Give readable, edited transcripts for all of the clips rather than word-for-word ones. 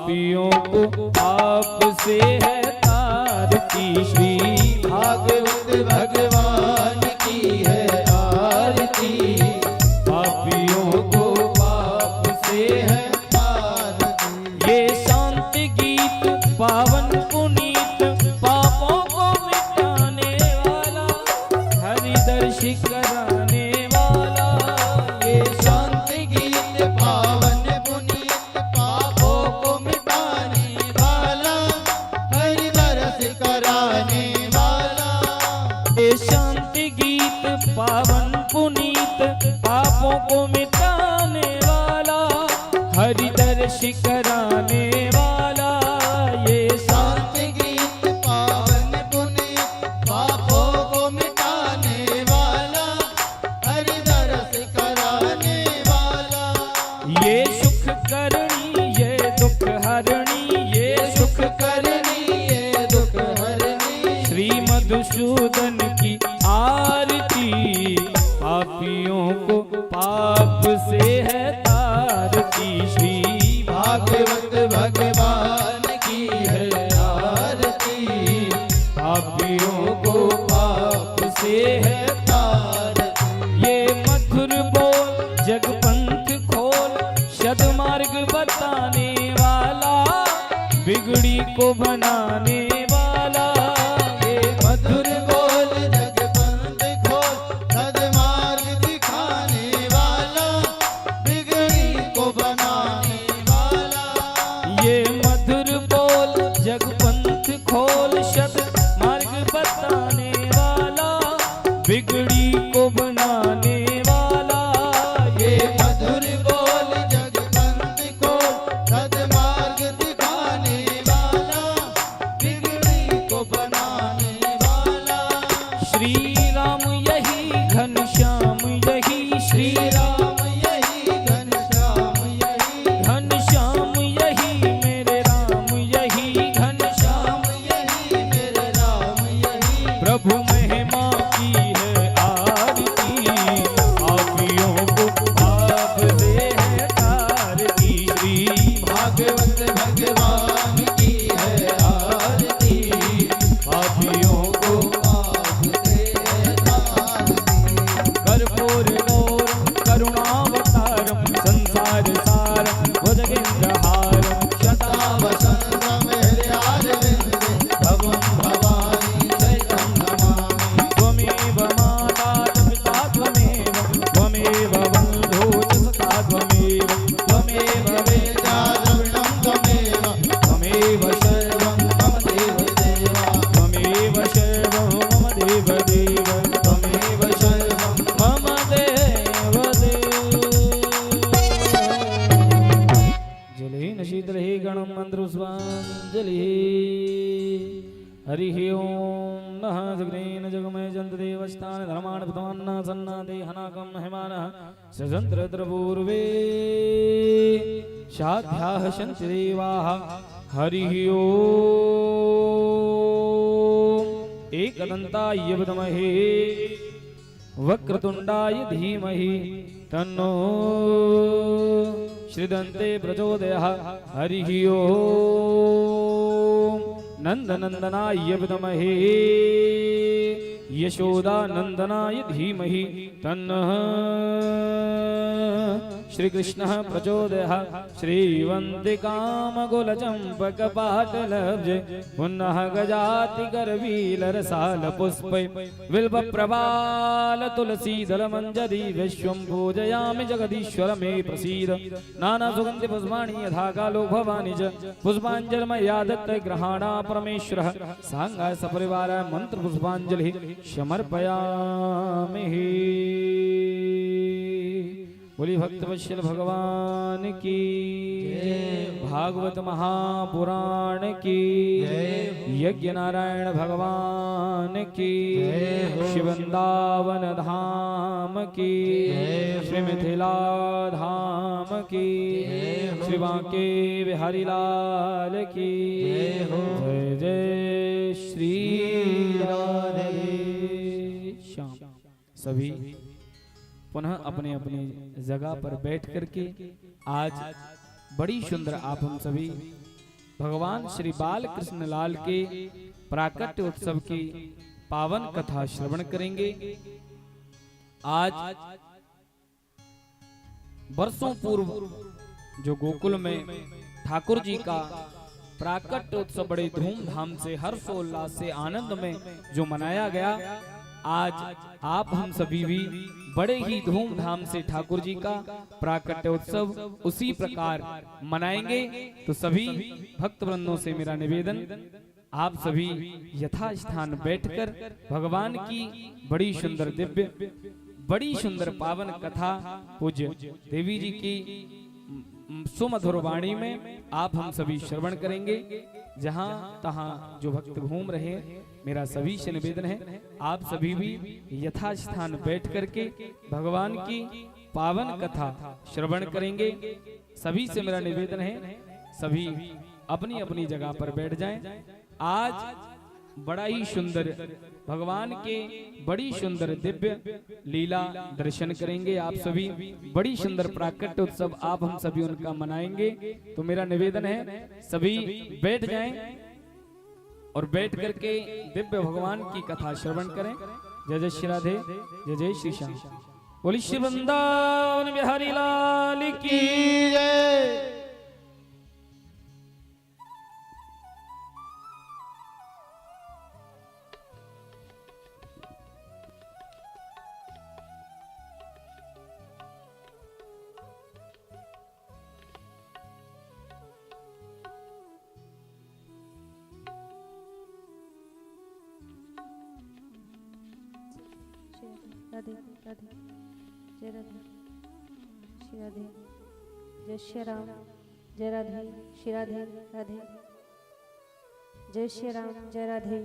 पापियों को आपसे है तारती। श्री भागवत भगवान की है आरती, पापियों को पाप से है तारती। ये शांति गीत पावन पुनीत, पापों को मिटाने वाला, हरिदर्श कराने वाला। ये शांति गीत पावन पुनीत, पापों को मिटाने वाला, हरिदर्श कराने वाला। ये शांति गीत पावन पुनीत, पापों को मिटाने वाला, हरिदर्श कराने वाला। ये शांति गीत पावन पुनीत, पापों को मिटाने वाला, हरिदर्श कराने वाला। ये सुख करनी ये दुख हरणी, ये सुख करनी ये दुख हरनी। श्री मधुसूदन की आरती, पापियों को पाप से है तारती। श्री भागवत भगवान की है आरती, पापियों को पाप से है तारती। ये मधुर बोल जगपंथ खोल, सद्मार्ग बताने वाला, बिगड़ी को बनाने वाला। ये मधुर बोल जगपंथ खोल, सद्मार्ग दिखाने वाला, बिगड़ी को बनाने वाला। ये मधुर बोल जगपंथ खोल, सद्मार्ग बताने वाला, बिगड़ी को बनाने वाला। ये मधुर बोल जगपंथ खोल, सद्मार्ग दिखाने वाला, बिगड़ी को बनाने वाला। श्री राम यही घनश्याम यही, श्री राम यही घनश्याम यही, घनश्याम यही मेरे राम यही, घनश्याम श्याम यही मेरे राम यही। प्रभु महिमा की है आरती, पापियों को पाप से है तारती। श्री भागवत भगवान की है आरती, पापियों को पाप से है तारती। कर्पूर गौरम करुणावतारम, संसार सारम भुजगेन्द्रहारम, शतावसंतम हृदयारविंदे, भवं भवानी सहितं नमामि। त्वमेव माता च पिता त्वमेव, त्वमेव बन्धुः च सखा त्वमेव, त्वमेव वेदा द्रविणं त्वमेव, त्वमेव सर्वं मम देवदेव, त्वमेव सर्वं मम देवदेव, त्वमेव सर्वं मम देवदेव। जलेन शीतले गणं मन्त्रपुष्पाञ्जलिः। हरिः ओं नः जग्नेन जगमय जन्त देवस्थान धर्मान् प्रथमान्न सन्नादे हनाकं हिमानः सजन्त्र पूर्वे शाध्याः सन्ति देवाः। हरिः ओं एकदन्ताय विद्महे वक्रतुण्डाय धीमहि तन्नो श्रीदन्ते प्रचोदयात्। हरिः ओं नन्दनन्दनाय विद्महे यशोदानन्दनाय धीमहि तन्नः श्रीकृष्णः प्रचोदयात्। श्रीवन्दिकामकुलचम्पकपाटलब्जे पुनः गजाति करवीलरसालपुष्पै बिल्वप्रवालतुलसीदलमञ्जरी विश्वं पूजयामि जगदीश्वर मे प्रसीद। नानासुगन्धिपुष्पाणि यथा कालो भवानि च पुष्पाञ्जलिमया दत्त ग्रहाणा परमेश्वरः। साङ्गाय सपरिवाराय मन्त्रपुष्पाञ्जलिः समर्पयामि। बोली भक्तवत्सल भगवान की, भागवत महापुराण की, यज्ञ नारायण भगवान की, शिवृंदावन धाम की, श्री मिथिला धाम की, श्री बांके बिहारी लाल की जय जय श्री राधे श्याम। सभी पुनः अपने अपने जगह पर बैठ करके आज बड़ी सुंदर आप हम सभी भगवान श्री बाल कृष्ण लाल के प्राकट्य उत्सव की पावन कथा श्रवण करेंगे। आज वर्षों पूर्व जो गोकुल में ठाकुर जी का प्राकट्य उत्सव बड़े धूमधाम से हर्षोल्लास से आनंद में जो मनाया गया, आज आप हम सभी भी बड़े ही धूमधाम से ठाकुर जी का प्राकट्य उत्सव उसी प्रकार मनाएंगे। तो सभी भक्त वृंदों से मेरा निवेदन, आप सभी यथास्थान बैठकर भगवान की बड़ी सुंदर दिव्य बड़ी सुंदर पावन कथा पूज्य देवी जी की सुमधुर वाणी में आप हम सभी श्रवण करेंगे। जहां तहां जो भक्त घूम रहे, मेरा सभी से निवेदन है आप सभी भी यथास्थान बैठ करके भगवान की पावन कथा श्रवण करेंगे। सभी से मेरा निवेदन है सभी अपनी अपनी जगह पर बैठ जाएं। आज बड़ा ही सुंदर भगवान के बड़ी सुंदर दिव्य लीला दर्शन करेंगे आप सभी। बड़ी सुंदर प्राकट्य उत्सव आप हम सभी उनका मनाएंगे। तो मेरा निवेदन है सभी बैठ जाएं और बैठ करके दिव्य भगवान की कथा श्रवण करें। जय जय श्री राधे, जय जय श्री श्याम। बोली श्री वृंदावन बिहारी लाल की जय। राधे राधे, जय राधे श्री राधे, जय श्री राम, जय राधे श्री राधे राधे, जय श्री राम, जय राधे।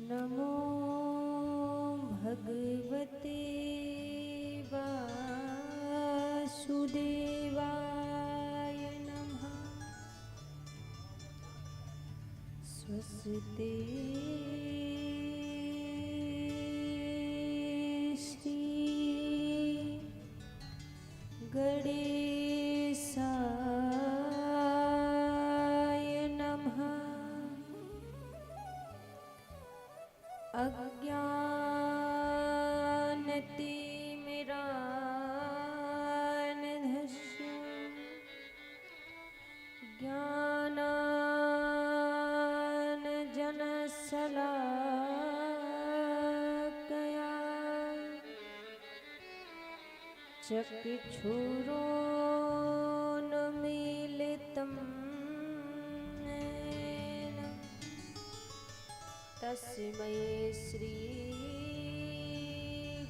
नमो भगवते वासुदेवाय नमः। स्वस्ति श्री गणेशाय नमः। अज्ञानतिमिरान्धस्य ज्ञानाञ्जनशलाकया चक्षुरोन्मीलितं येन तस्मै श्री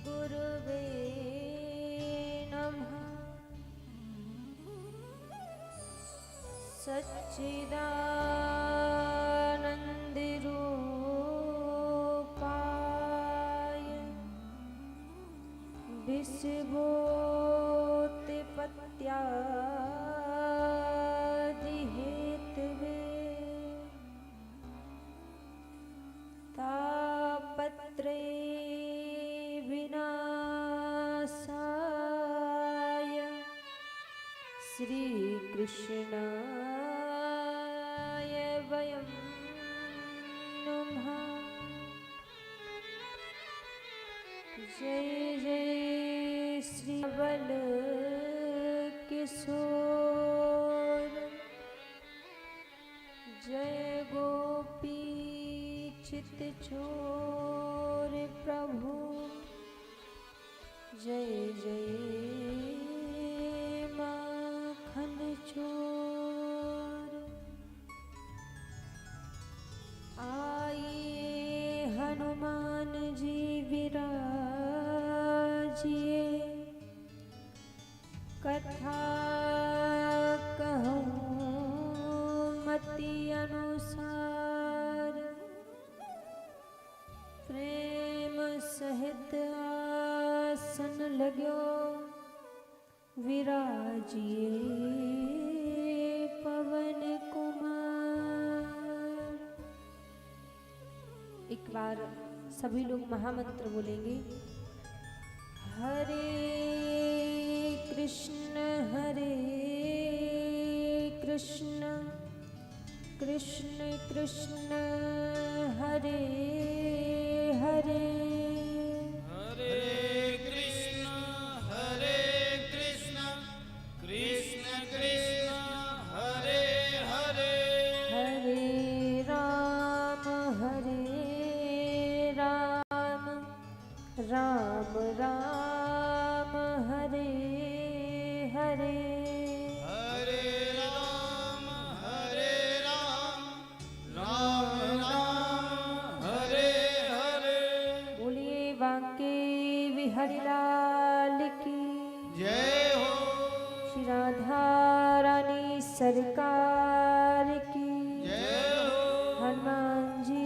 गुरुवे नमः। सच्चिदानन्दरूपाय विषभूतिपत्यादिहेतवे तापत्रे विनाशाय श्रीकृष्णाय वयं नमः। जय जय श्री बल किशोर, जय गोपी चित चोर प्रभु, जय जय माखन चोर। आइए हनुमान जी विराजिए, कथा कहूँ मति अनुसार। प्रेम सहित आसन लाग्यो, विराजिए पवन कुमार। एक बार सभी लोग महामंत्र बोलेंगे। हरे कृष्ण कृष्ण कृष्ण हरे हरे। हरे कृष्ण कृष्ण कृष्ण हरे हरे। हरे राम राम राम हरे हरे। हरे राम राम राम हरे हरे। बोलिए बांके बिहारी लाल की जय हो। श्री राधा रानी सरकार की जय हो। हनुमान जी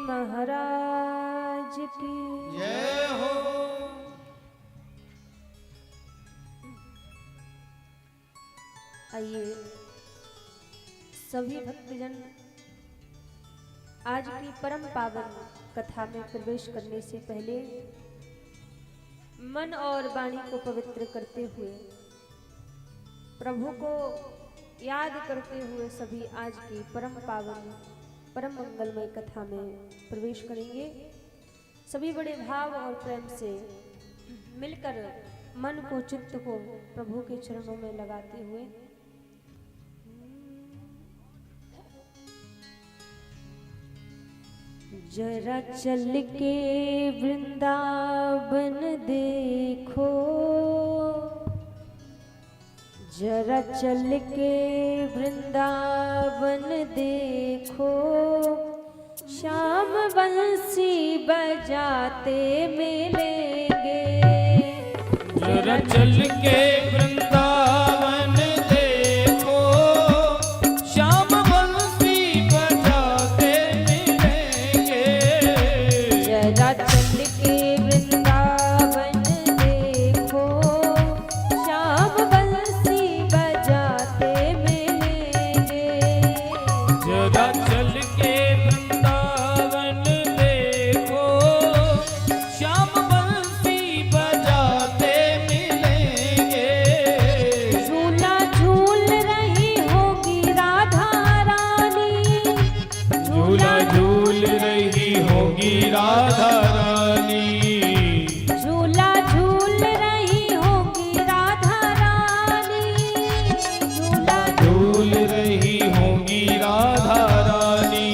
महाराज की जय हो। आइए सभी भक्तजन आज की परम पावन कथा में प्रवेश करने से पहले मन और वाणी को पवित्र करते हुए प्रभु को याद करते हुए सभी आज की परम पावन परम मंगलमय कथा में प्रवेश करेंगे। सभी बड़े भाव और प्रेम से मिलकर मन को चित्त को प्रभु के चरणों में लगाते हुए जरा चल के वृंदावन देखो, जरा चल के वृंदावन देखो, श्याम बंसी बजाते मिलेंगे। जरा चल के वृंदावन देखो, श्याम बंसी बजाते मिलेंगे। जरा चल के वृंदावन देखो, श्याम बंसी बजाते मिलेंगे। जरा चल के वृंदावन देखो, श्याम बंसी बजाते मिलेंगे। झूला झूल रही होगी राधा रानी, झूला झूल रही होगी राधा रानी, झूला झूल रही होगी राधा रानी, झूला झूल रही होगी राधा रानी।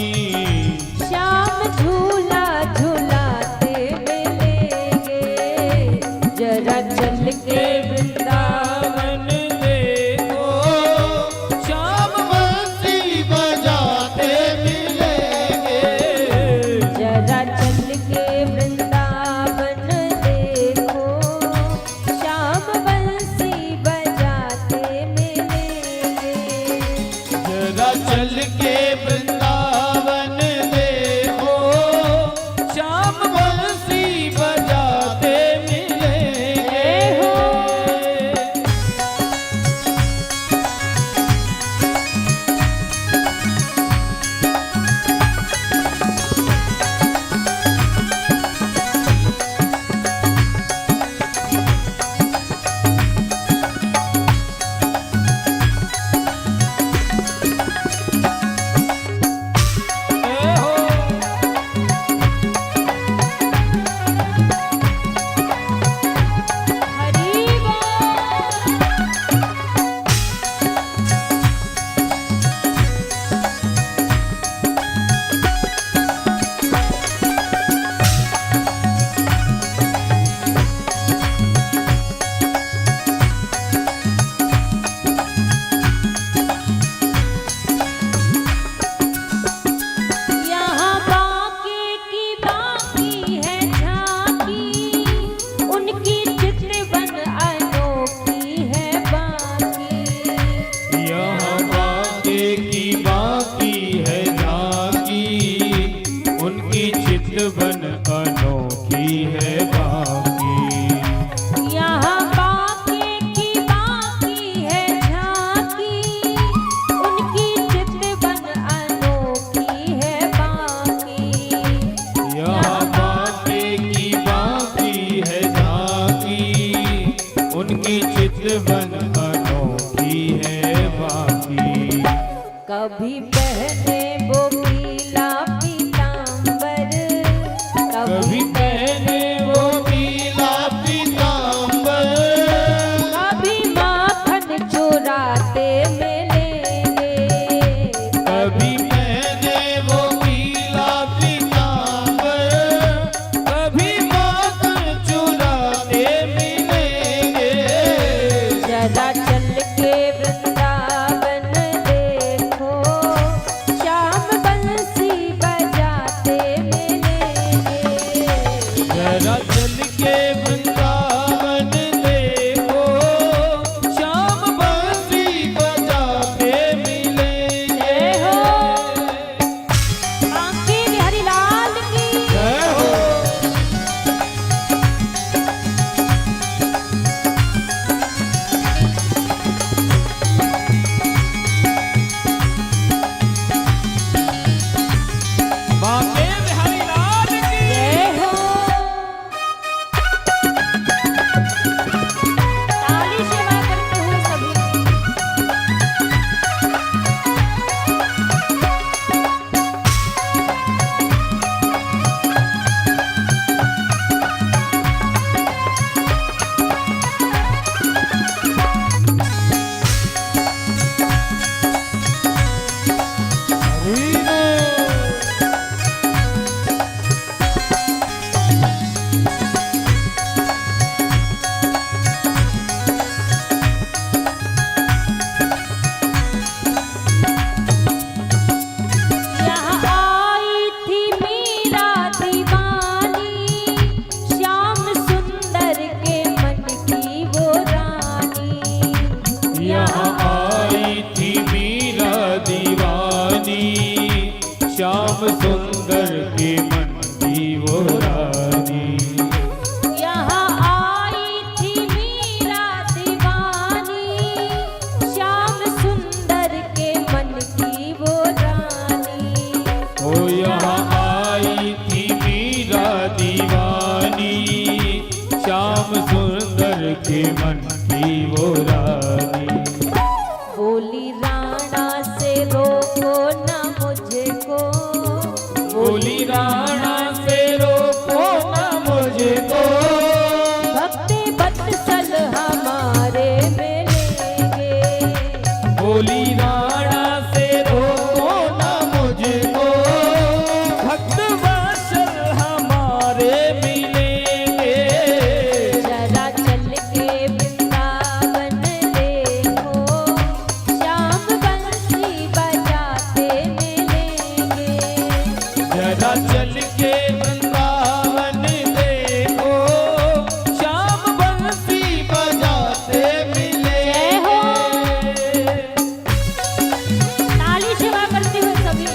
श्याम झूला झूलाते मिलेंगे। जरा चल के वृंदावन देखो, श्याम बंसी बजाते मिलेंगे। जरा चल के वृंदावन देखो, श्याम बंसी बजाते मिलेंगे। जरा चल के वृंदावन देखो, श्याम बंसी बजाते मिलेंगे। उनकी चितवन अनोखी है बाकी। कभी पहने वो पीला पीतांबर, कभी पहने वो पीला पीतांबर, कभी माखन चुराते मिलेंगे। कभी पहने वो पीला पीतांबर, कभी माखन चुराते मिलेंगे। जरा चल के वृंदावन देखो, श्याम बंसी बजाते मिलेंगे। जरा चल के वृंदावन देखो, श्याम बंसी बजाते मिलेंगे। जय हो बांके बिहारी लाल की। जय हो। बांके बिहारी लाल की। जय हो। ताली सेवा करते हुए सभी। यहाँ आई थी मीरा दीवानी, श्याम सुंदर के मन की वो रानी। यहाँ आई थी मीरा दीवानी, श्याम सुंदर के मन की वो रानी। यहाँ आई थी मीरा दीवानी, श्याम सुंदर के मन की वो रानी। ओ यहाँ आई थी मीरा दीवानी, श्याम सुंदर के मन की वो रानी। बोली राणा से रोको न मुझको, बोली राणा से रोको न मुझको, भक्ति बत्सल हमारे मिलेंगे। बोली राणा से रोको न मुझको, भक्त वत्सल हमारे मिलेंगे। जरा चल के वृंदावन देखो, श्याम बंसी बजाते मिलेंगे। जरा चल के वृंदावन देखो, श्याम बंसी बजाते जय हो। मिलेंगे। ताली सेवा करते हुए सभी।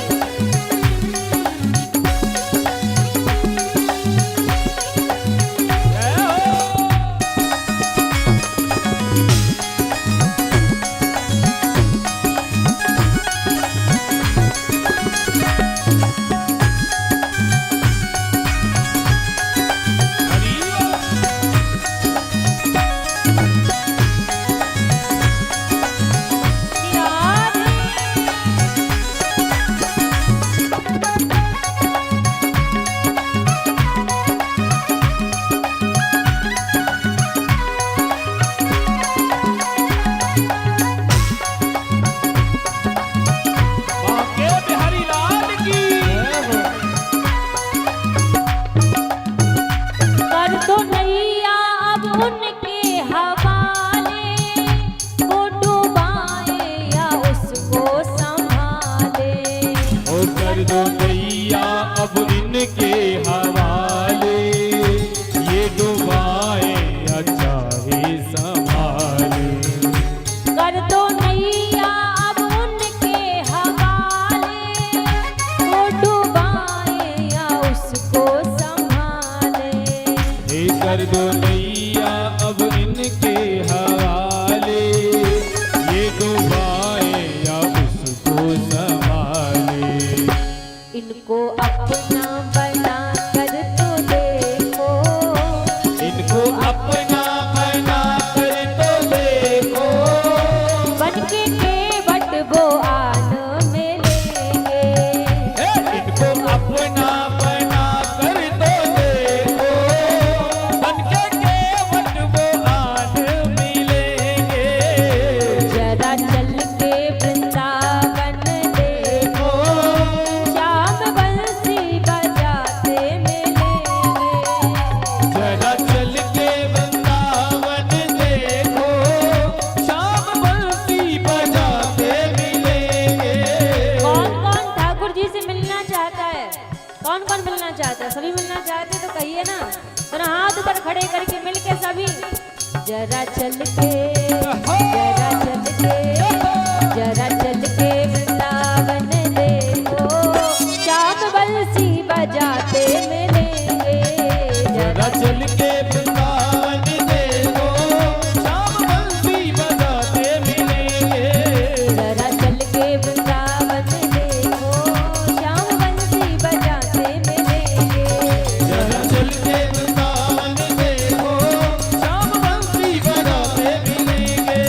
जय हो। हरि ओम। बांके बिहारी लाल की। कर दो नैया अब उनके हवाले, वो डुबाए या उसको संभाले। ओ कर दो दैया अब इनके हवाले, ये डुबाए या चाहे संभाले। कर दो नैया अब उनके हवाले, वो डुबाए या उसको संभाले। हे कर दो नैया अब इनके हवाले, ये डुबाए या उसको संभाले। इनको अपना बना खड़े करके मिलके सभी जरा चल के जरा चल के जरा चल के वृंदावन देखो श्याम बंसी बजाते मिलेंगे जरा चल के वृंदावन देखो श्याम बंसी बजाते मिलेंगे जरा चल के वृंदावन देखो श्याम बंसी बजाते मिलेंगे जरा चल के वृंदावन देखो श्याम बंसी बजाते मिलेंगे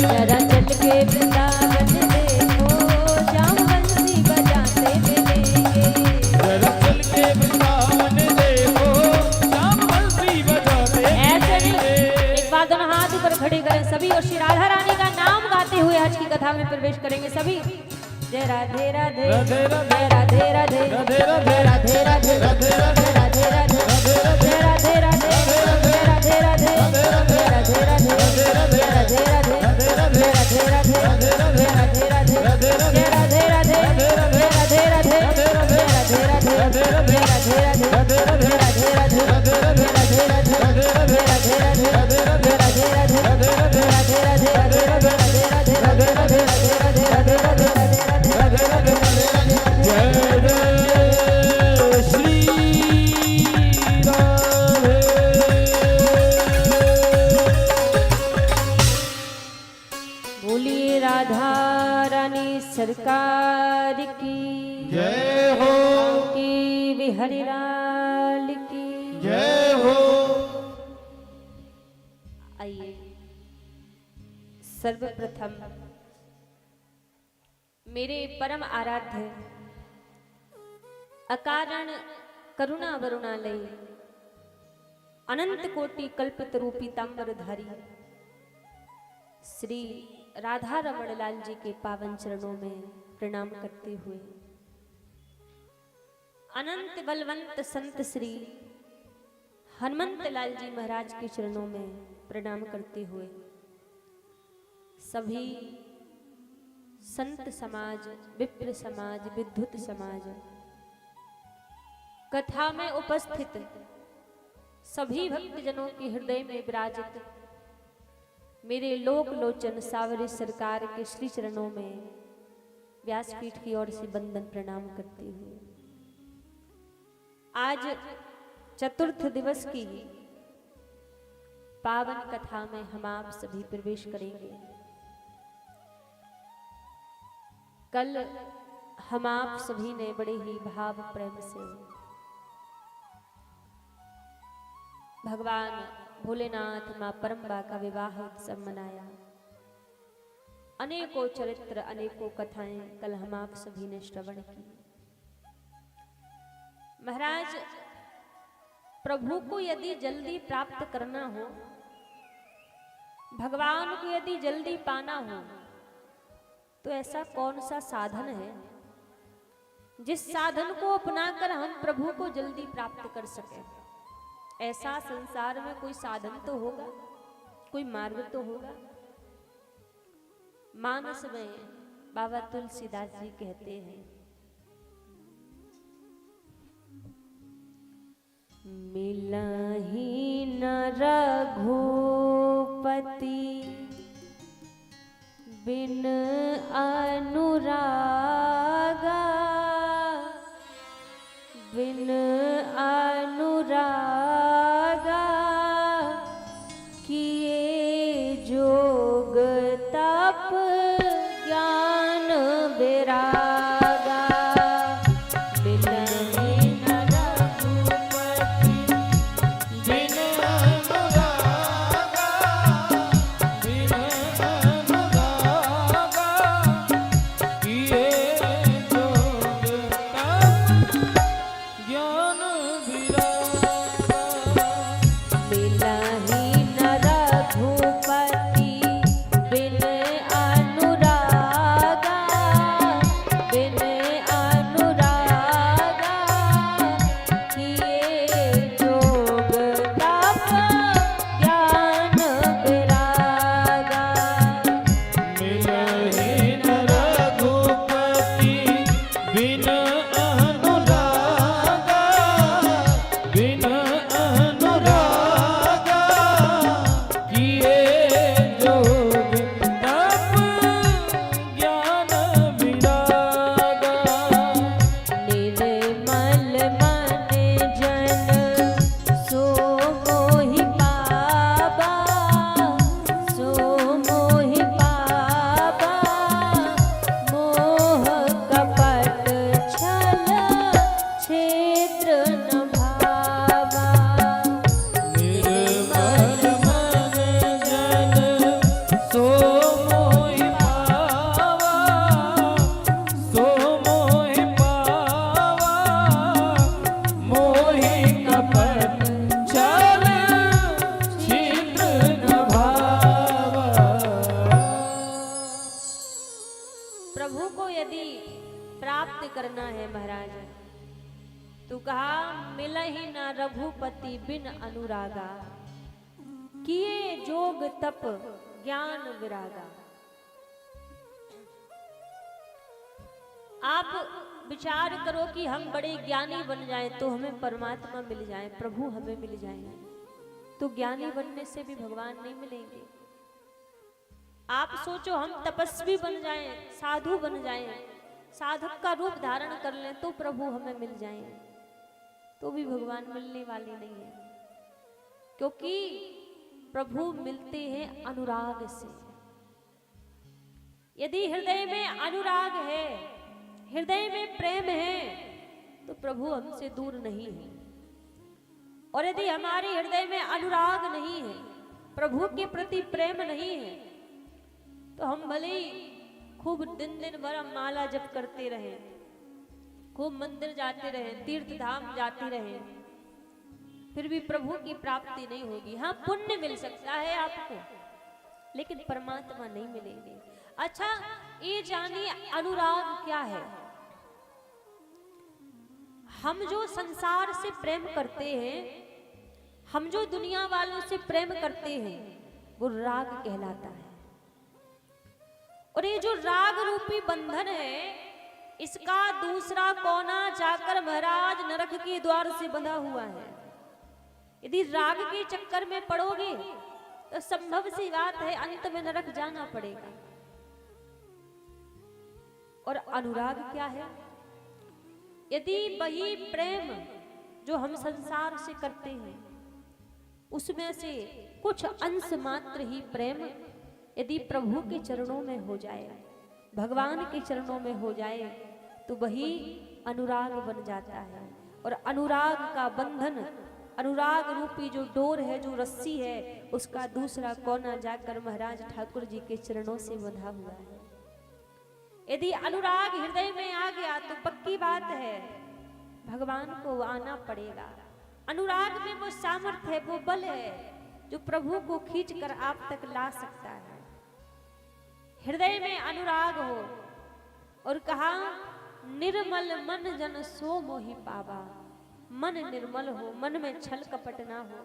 जरा चल के वृंदावन देखो श्याम बंसी बजाते मिलेंगे जरा चल के वृंदावन देखो श्याम बंसी बजाते ऐसे नहीं मिलेंगे एक बार दोनों हाथ ऊपर खड़े करें सभी और श्री राधा रानी का नाम गाते हुए आज की कथा में प्रवेश करेंगे सभी जय राधे राधे राधे राधे जय राधे राधे राधे राधे जय राधे राधे राधे राधे जय राधे राधे जय राधे राधे जय राधे राधे जय राधे राधे जय राधे राधे जय राधे राधे जय राधे राधे जय राधे राधे जय राधे राधे जय राधे राधे जय राधे राधे जय राधे राधे जय राधे राधे जय राधे जय श्री राधे। बोलिए राधा रानी सरकार की जय हो की बिहारी लाल की जय हो। आइए सर्वप्रथम मेरे परम आराध्य अकारण करुणा वरुणालय अनंत कोटि कल्पतरु पीतांबरधारी श्री राधा रमण लाल जी के पावन चरणों में प्रणाम करते हुए अनंत बलवंत संत श्री हनुमंत लाल जी महाराज के चरणों में प्रणाम करते हुए सभी संत समाज विप्र समाज विद्युत समाज कथा में उपस्थित सभी भक्तजनों के हृदय में विराजित मेरे लोक लोचन सावरी सरकार के श्री चरणों में व्यासपीठ की ओर से वंदन प्रणाम करती हूँ। आज चतुर्थ दिवस की पावन कथा में हम आप सभी प्रवेश करेंगे। कल हम आप सभी ने बड़े ही भाव प्रेम से भगवान भोलेनाथ मां परम्बा का विवाह उत्सव मनाया। अनेकों चरित्र अनेकों कथाएं कल हम आप सभी ने श्रवण की। महाराज प्रभु को यदि जल्दी प्राप्त करना हो, भगवान को यदि जल्दी पाना हो, तो ऐसा कौन सा साधन है जिस साधन को अपनाकर हम प्रभु को जल्दी प्राप्त कर सकें? ऐसा संसार में कोई साधन तो होगा, कोई मार्ग तो होगा। मानस में बाबा तुलसीदास जी कहते हैं, मिला ही न रघुपति बिन अनुरागा, बिन अनुरागा किए जोग तप ज्ञान विरागा। मिलहि न रघुपति बिन अनुरागा, बिन अनुरागा बिन अनुरागा, किए जोग तप ज्ञान विरागा। आप विचार करो कि हम बड़े ज्ञानी बन जाएं तो हमें परमात्मा मिल जाए, प्रभु हमें मिल जाए, तो ज्ञानी बनने से भी भगवान नहीं मिलेंगे। आप सोचो हम तपस्वी बन जाएं, साधु बन जाएं, साधक का रूप धारण कर लें तो प्रभु हमें मिल जाएं, तो भी भगवान मिलने वाले नहीं है, क्योंकि प्रभु मिलते हैं अनुराग से। यदि हृदय में अनुराग है, हृदय में प्रेम है, तो प्रभु हमसे दूर नहीं है। और यदि हमारे हृदय में अनुराग नहीं है, प्रभु के प्रति प्रेम नहीं है, तो हम भले ही खूब दिन दिन भर माला जप करते रहे, खूब मंदिर जाते रहे, तीर्थ धाम जाते रहे, फिर भी प्रभु की प्राप्ति नहीं होगी। हाँ, पुण्य मिल सकता है आपको, लेकिन परमात्मा नहीं मिलेंगे। अच्छा, ये जानिए अनुराग क्या है। हम जो संसार से प्रेम करते हैं, हम जो दुनिया वालों से प्रेम करते हैं, वो राग कहलाता है। और ये जो राग रूपी बंधन है, इसका दूसरा कोना जाकर महाराज नरक के द्वार से बंधा हुआ है। यदि राग के चक्कर में पड़ोगे तो संभव सी बात है अंत में नरक जाना पड़ेगा। और अनुराग क्या है? यदि वही प्रेम जो हम संसार से करते हैं, उसमें से कुछ अंश मात्र ही प्रेम यदि प्रभु के चरणों में हो जाए, भगवान के चरणों में हो जाए, तो वही अनुराग बन जाता है। और अनुराग का बंधन, अनुराग रूपी जो डोर है, जो रस्सी है, उसका दूसरा कोना जाकर महाराज ठाकुर जी के चरणों से बंधा हुआ है। यदि अनुराग हृदय में आ गया तो पक्की बात है भगवान को आना पड़ेगा। अनुराग में वो सामर्थ्य है, वो बल है जो प्रभु को खींच कर आप तक ला सकता है। हृदय में अनुराग हो, और कहा निर्मल मन जन सो मोहि पावा। मन निर्मल हो, मन में छल कपट ना हो,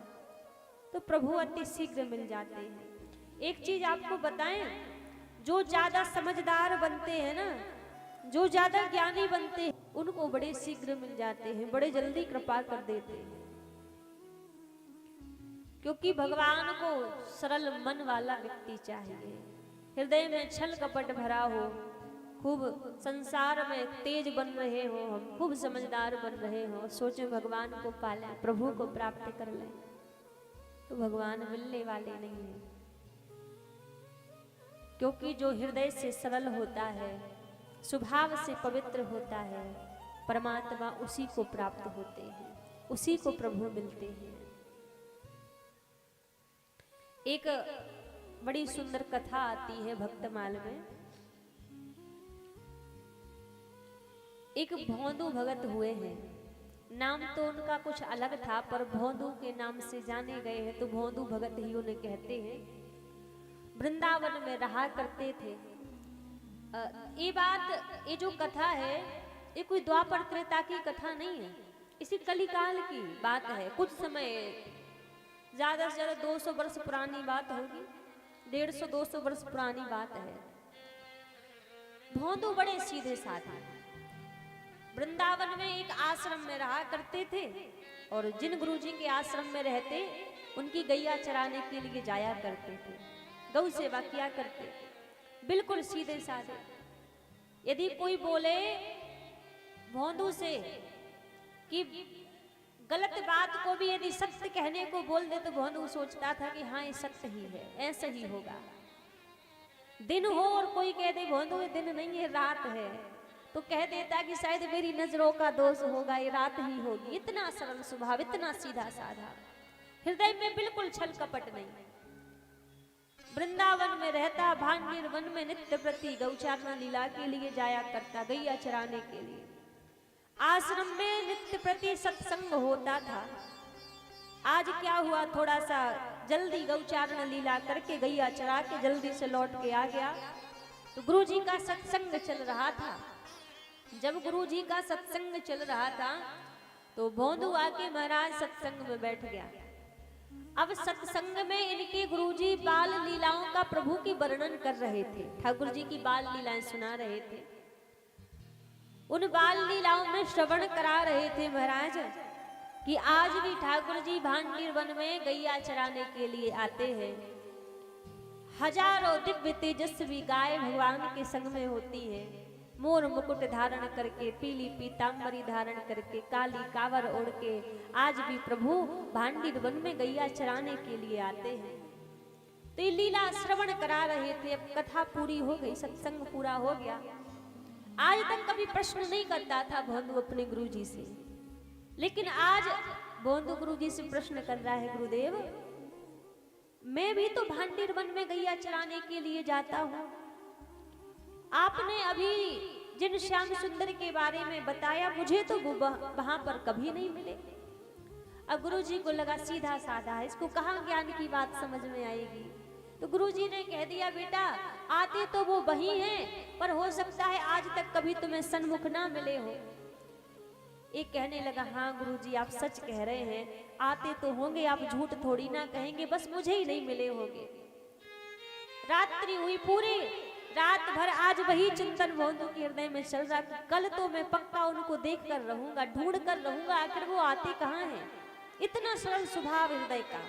तो प्रभु अति शीघ्र मिल जाते हैं। एक चीज आपको बताएं, जो ज्यादा समझदार बनते हैं ना, जो ज्यादा ज्ञानी बनते हैं, उनको बड़े शीघ्र मिल जाते हैं, बड़े जल्दी कृपा कर देते हैं, क्योंकि भगवान को सरल मन वाला व्यक्ति चाहिए। हृदय में छल कपट भरा हो, खूब संसार में तेज बन रहे हो, हम खूब समझदार बन रहे हो, सोचे भगवान को पालें, प्रभु को प्राप्त कर लें, तो भगवान मिलने वाले नहीं है। क्योंकि जो हृदय से सरल होता है, स्वभाव से पवित्र होता है, परमात्मा उसी को प्राप्त होते हैं, उसी को प्रभु मिलते हैं। एक बड़ी सुंदर कथा आती है भक्तमाल में। एक भोंदू भगत हुए हैं, नाम तो उनका कुछ अलग था, पर भोंदू के नाम से जाने गए हैं, तो भोंदू भगत ही उन्हें कहते हैं। वृंदावन में रहा करते थे। ये बात, ये जो कथा है, ये कोई द्वापर त्रेता की कथा नहीं है, इसी कलिकाल की बात है। कुछ समय, ज्यादा से ज्यादा 200 वर्ष पुरानी बात होगी, 150-200 वर्ष पुरानी बात है। भोंदू बड़े सीधे साधे वृंदावन में एक आश्रम में रहा करते थे, और जिन गुरुजी के आश्रम में रहते, उनकी गैया चराने के लिए जाया करते थे, गौ सेवा किया करते, बिल्कुल सीधे साधे। यदि कोई बोले भोंदू से कि गलत बात को भी यदि सत्य कहने को बोल दे, तो भोंदू सोचता था कि हाँ ये सत्य ही है, ऐसा ही होगा। दिन हो और कोई कह दे भोंदू ये दिन नहीं है, रात है, तो कह देता कि शायद मेरी नजरों का दोष होगा, ये रात ही होगी। इतना सरल स्वभाव, इतना सीधा साधा, हृदय में बिल्कुल छल कपट नहीं। वृंदावन में रहता, भांडीर वन में नित्य प्रति गौचारण लीला के लिए जाया करता, गैया चराने के लिए। आश्रम में नित्य प्रति सत्संग होता था। आज क्या हुआ, थोड़ा सा जल्दी गौचारण लीला करके गैया चरा के जल्दी से लौट के आ गया, तो गुरुजी का सत्संग चल रहा था। जब गुरुजी का सत्संग चल रहा था, तो भोंदू आके महाराज सत्संग में बैठ गया। अब सत्संग में इनके गुरुजी बाल लीलाओं का प्रभु की वर्णन कर रहे थे, ठाकुर जी की बाल लीलाएं सुना रहे थे। उन बाल लीलाओं में श्रवण करा रहे थे महाराज कि आज भी ठाकुर जी भांडीर वन में गैया चराने के लिए आते हैं। हजारों दिव्य तेजस्वी गाय भगवान के संग में होती है, मोर मुकुट धारण करके, पीली पीतांबरी धारण करके, काली कावर ओढ़ के आज भी प्रभु भांडीर वन में गैया चराने के लिए आते हैं। तो ये लीला श्रवण करा रहे थे। अब कथा पूरी हो गई, सत्संग पूरा हो गया। आज तक कभी प्रश्न नहीं करता था भोंदू अपने गुरुजी से, लेकिन आज भोंदू गुरुजी से प्रश्न कर रहा है, गुरुदेव मैं भी तो भांडीर वन में गैया चराने के लिए जाता हूँ। आपने अभी जिन श्याम सुंदर के बारे में बताया, मुझे तो वो वहां पर कभी नहीं मिले। अब गुरुजी को लगा सीधा साधा है, इसको कहाँ ज्ञान की बात समझ में आएगी। तो गुरुजी ने कह दिया, बेटा आते तो वो वही हैं, पर हो सकता है आज तक कभी तुम्हें सन्मुख ना मिले हो। एक कहने लगा, हाँ गुरुजी आप सच कह रहे हैं, आते तो होंगे, आप झूठ थोड़ी ना कहेंगे, बस मुझे ही नहीं मिले होंगे। रात्रि हुई, पूरी रात भर आज वही चिंतन भोंदू के हृदय में चल रहा कि कल तो मैं पक्का उनको देख कर रहूंगा, ढूंढ कर रहूंगा, आखिर वो आते कहाँ हैं। इतना सरल स्वभाव हृदय का।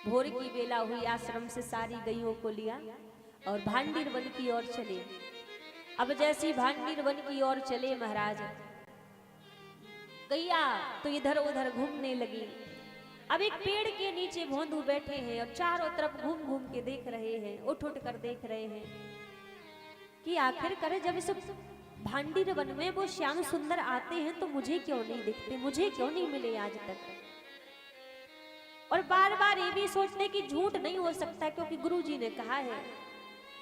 भोर की बेला हुई, आश्रम से सारी गैयों को लिया और भांडीर वन की ओर चले। अब जैसी भांडीर वन की ओर चले महाराज, गैया तो इधर उधर घूमने लगी। अब एक पेड़ के नीचे भोंदू बैठे हैं और चारों तरफ घूम घूम के देख रहे हैं, उठ उठ कर देख रहे हैं कि आखिर करे जब इस भांडीर वन में वो श्याम सुंदर आते हैं तो मुझे क्यों नहीं दिखते, मुझे क्यों नहीं मिले आज तक। और बार बार ये भी सोचते कि झूठ नहीं हो सकता, क्योंकि गुरुजी ने कहा है,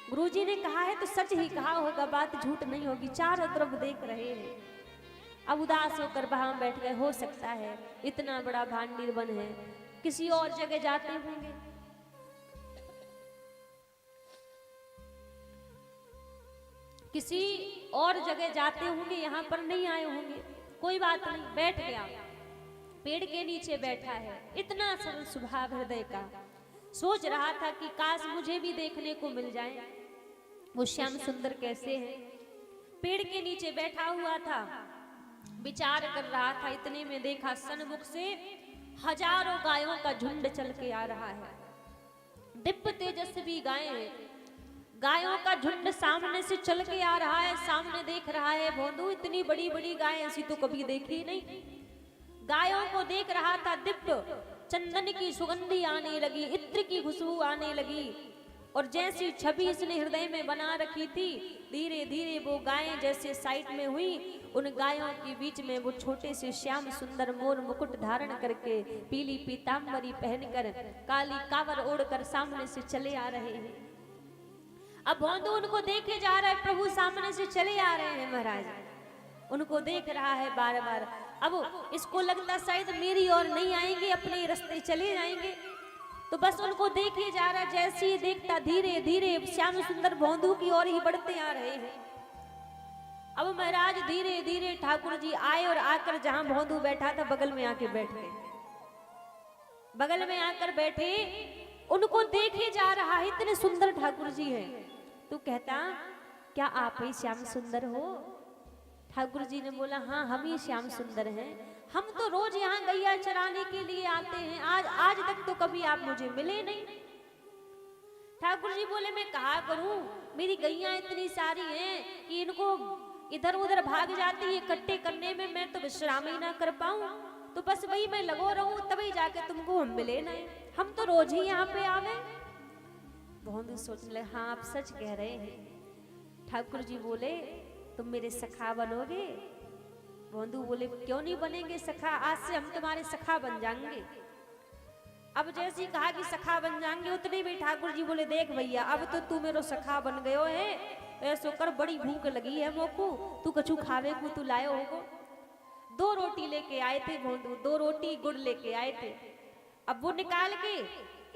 गुरुजी ने कहा है तो सच ही कहा होगा, बात झूठ नहीं होगी। चारों तरफ देख रहे हैं। अब उदास होकर वहां बैठ गए। हो सकता है इतना बड़ा भांडीर वन है, किसी और जगह जाते होंगे। किसी और जगह जाते होंगे, यहाँ पर नहीं आए होंगे। कोई बात नहीं, बैठ गया, पेड़ के नीचे बैठा है। इतना सरल स्वभाव हृदय का। सोच रहा था कि काश मुझे भी देखने को मिल जाए वो श्याम सुंदर कैसे हैं। पेड़ के नीचे बैठा हुआ था, विचार कर रहा था। इतने में देखा सन्मुख से हजारों गायों का झुंड चल के आ रहा है। दिव्य तेजस्वी गायें, गायों का झुंड सामने से चल के आ रहा है। सामने देख रहा है भोंदू, इतनी बड़ी बड़ी गाय ऐसी तो कभी देखी नहीं। गायों को देख रहा था, दिव्य चंदन की सुगंधी आने लगी, इत्र की खुशबू आने लगी। और जैसी छवि इसने हृदय में बना रखी थी, धीरे धीरे वो गायें जैसे साइड में हुई, उन गायों के बीच में वो छोटे से श्याम सुंदर मोर मुकुट धारण करके, पीली पीतांबरी पहनकर, काली कावर ओढ़कर सामने से चले आ रहे हैं। अब भोंदू उनको देखे जा रहा है, प्रभु सामने से चले आ रहे हैं महाराज, उनको देख रहा है बार बार। अब इसको लगता शायद मेरी ओर नहीं आएंगे, अपने रास्ते चले जाएंगे, तो बस उनको देखे जा रहा। जैसे ही देखता, धीरे धीरे श्याम सुंदर भोंदू की ओर ही बढ़ते आ रहे हैं। अब महाराज धीरे धीरे ठाकुर जी आए और आकर जहां भोंदू बैठा था बगल में आके बैठ गए। बगल में आकर बैठे, उनको देखे जा रहा है, इतने सुंदर ठाकुर जी हैं। तो कहता, क्या आप ही श्याम सुंदर हो? ठाकुर जी ने बोला, हाँ हम ही श्याम सुंदर हैं, हम तो रोज यहाँ गैया चराने के लिए आते हैं, आज तक तो कभी आप मुझे मिले नहीं। ठाकुर जी बोले, मैं कहा करूं, मेरी गैया इतनी सारी हैं कि इनको इधर उधर भाग जाती है, इकट्ठे करने में मैं तो विश्राम ही ना कर पाऊं, तो बस वही मैं लगो रहूं, तभी जाके तुमको हम मिले नहीं, हम तो रोज ही यहाँ पे आवे। भोंदू सोचने लगे, हाँ आप सच कह रहे हैं। ठाकुर जी बोले, तुम मेरे सखा बनोगे? भोंदू बोले, क्यों नहीं बनेंगे सखा, आज से हम तुम्हारे सखा बन जाएंगे। अब जैसे ही कहा कि सखा बन जाएंगे, उतने भी ठाकुर जी बोले, देख भैया अब तो तू मेरो सखा बन गयो है, ऐसो कर, बड़ी भूख लगी है मोको, तू कछु खावे को तू लायो होगो। 2 रोटी लेके आए थे भोंदू, 2 रोटी गुड़ लेके आए थे। अब वो निकाल के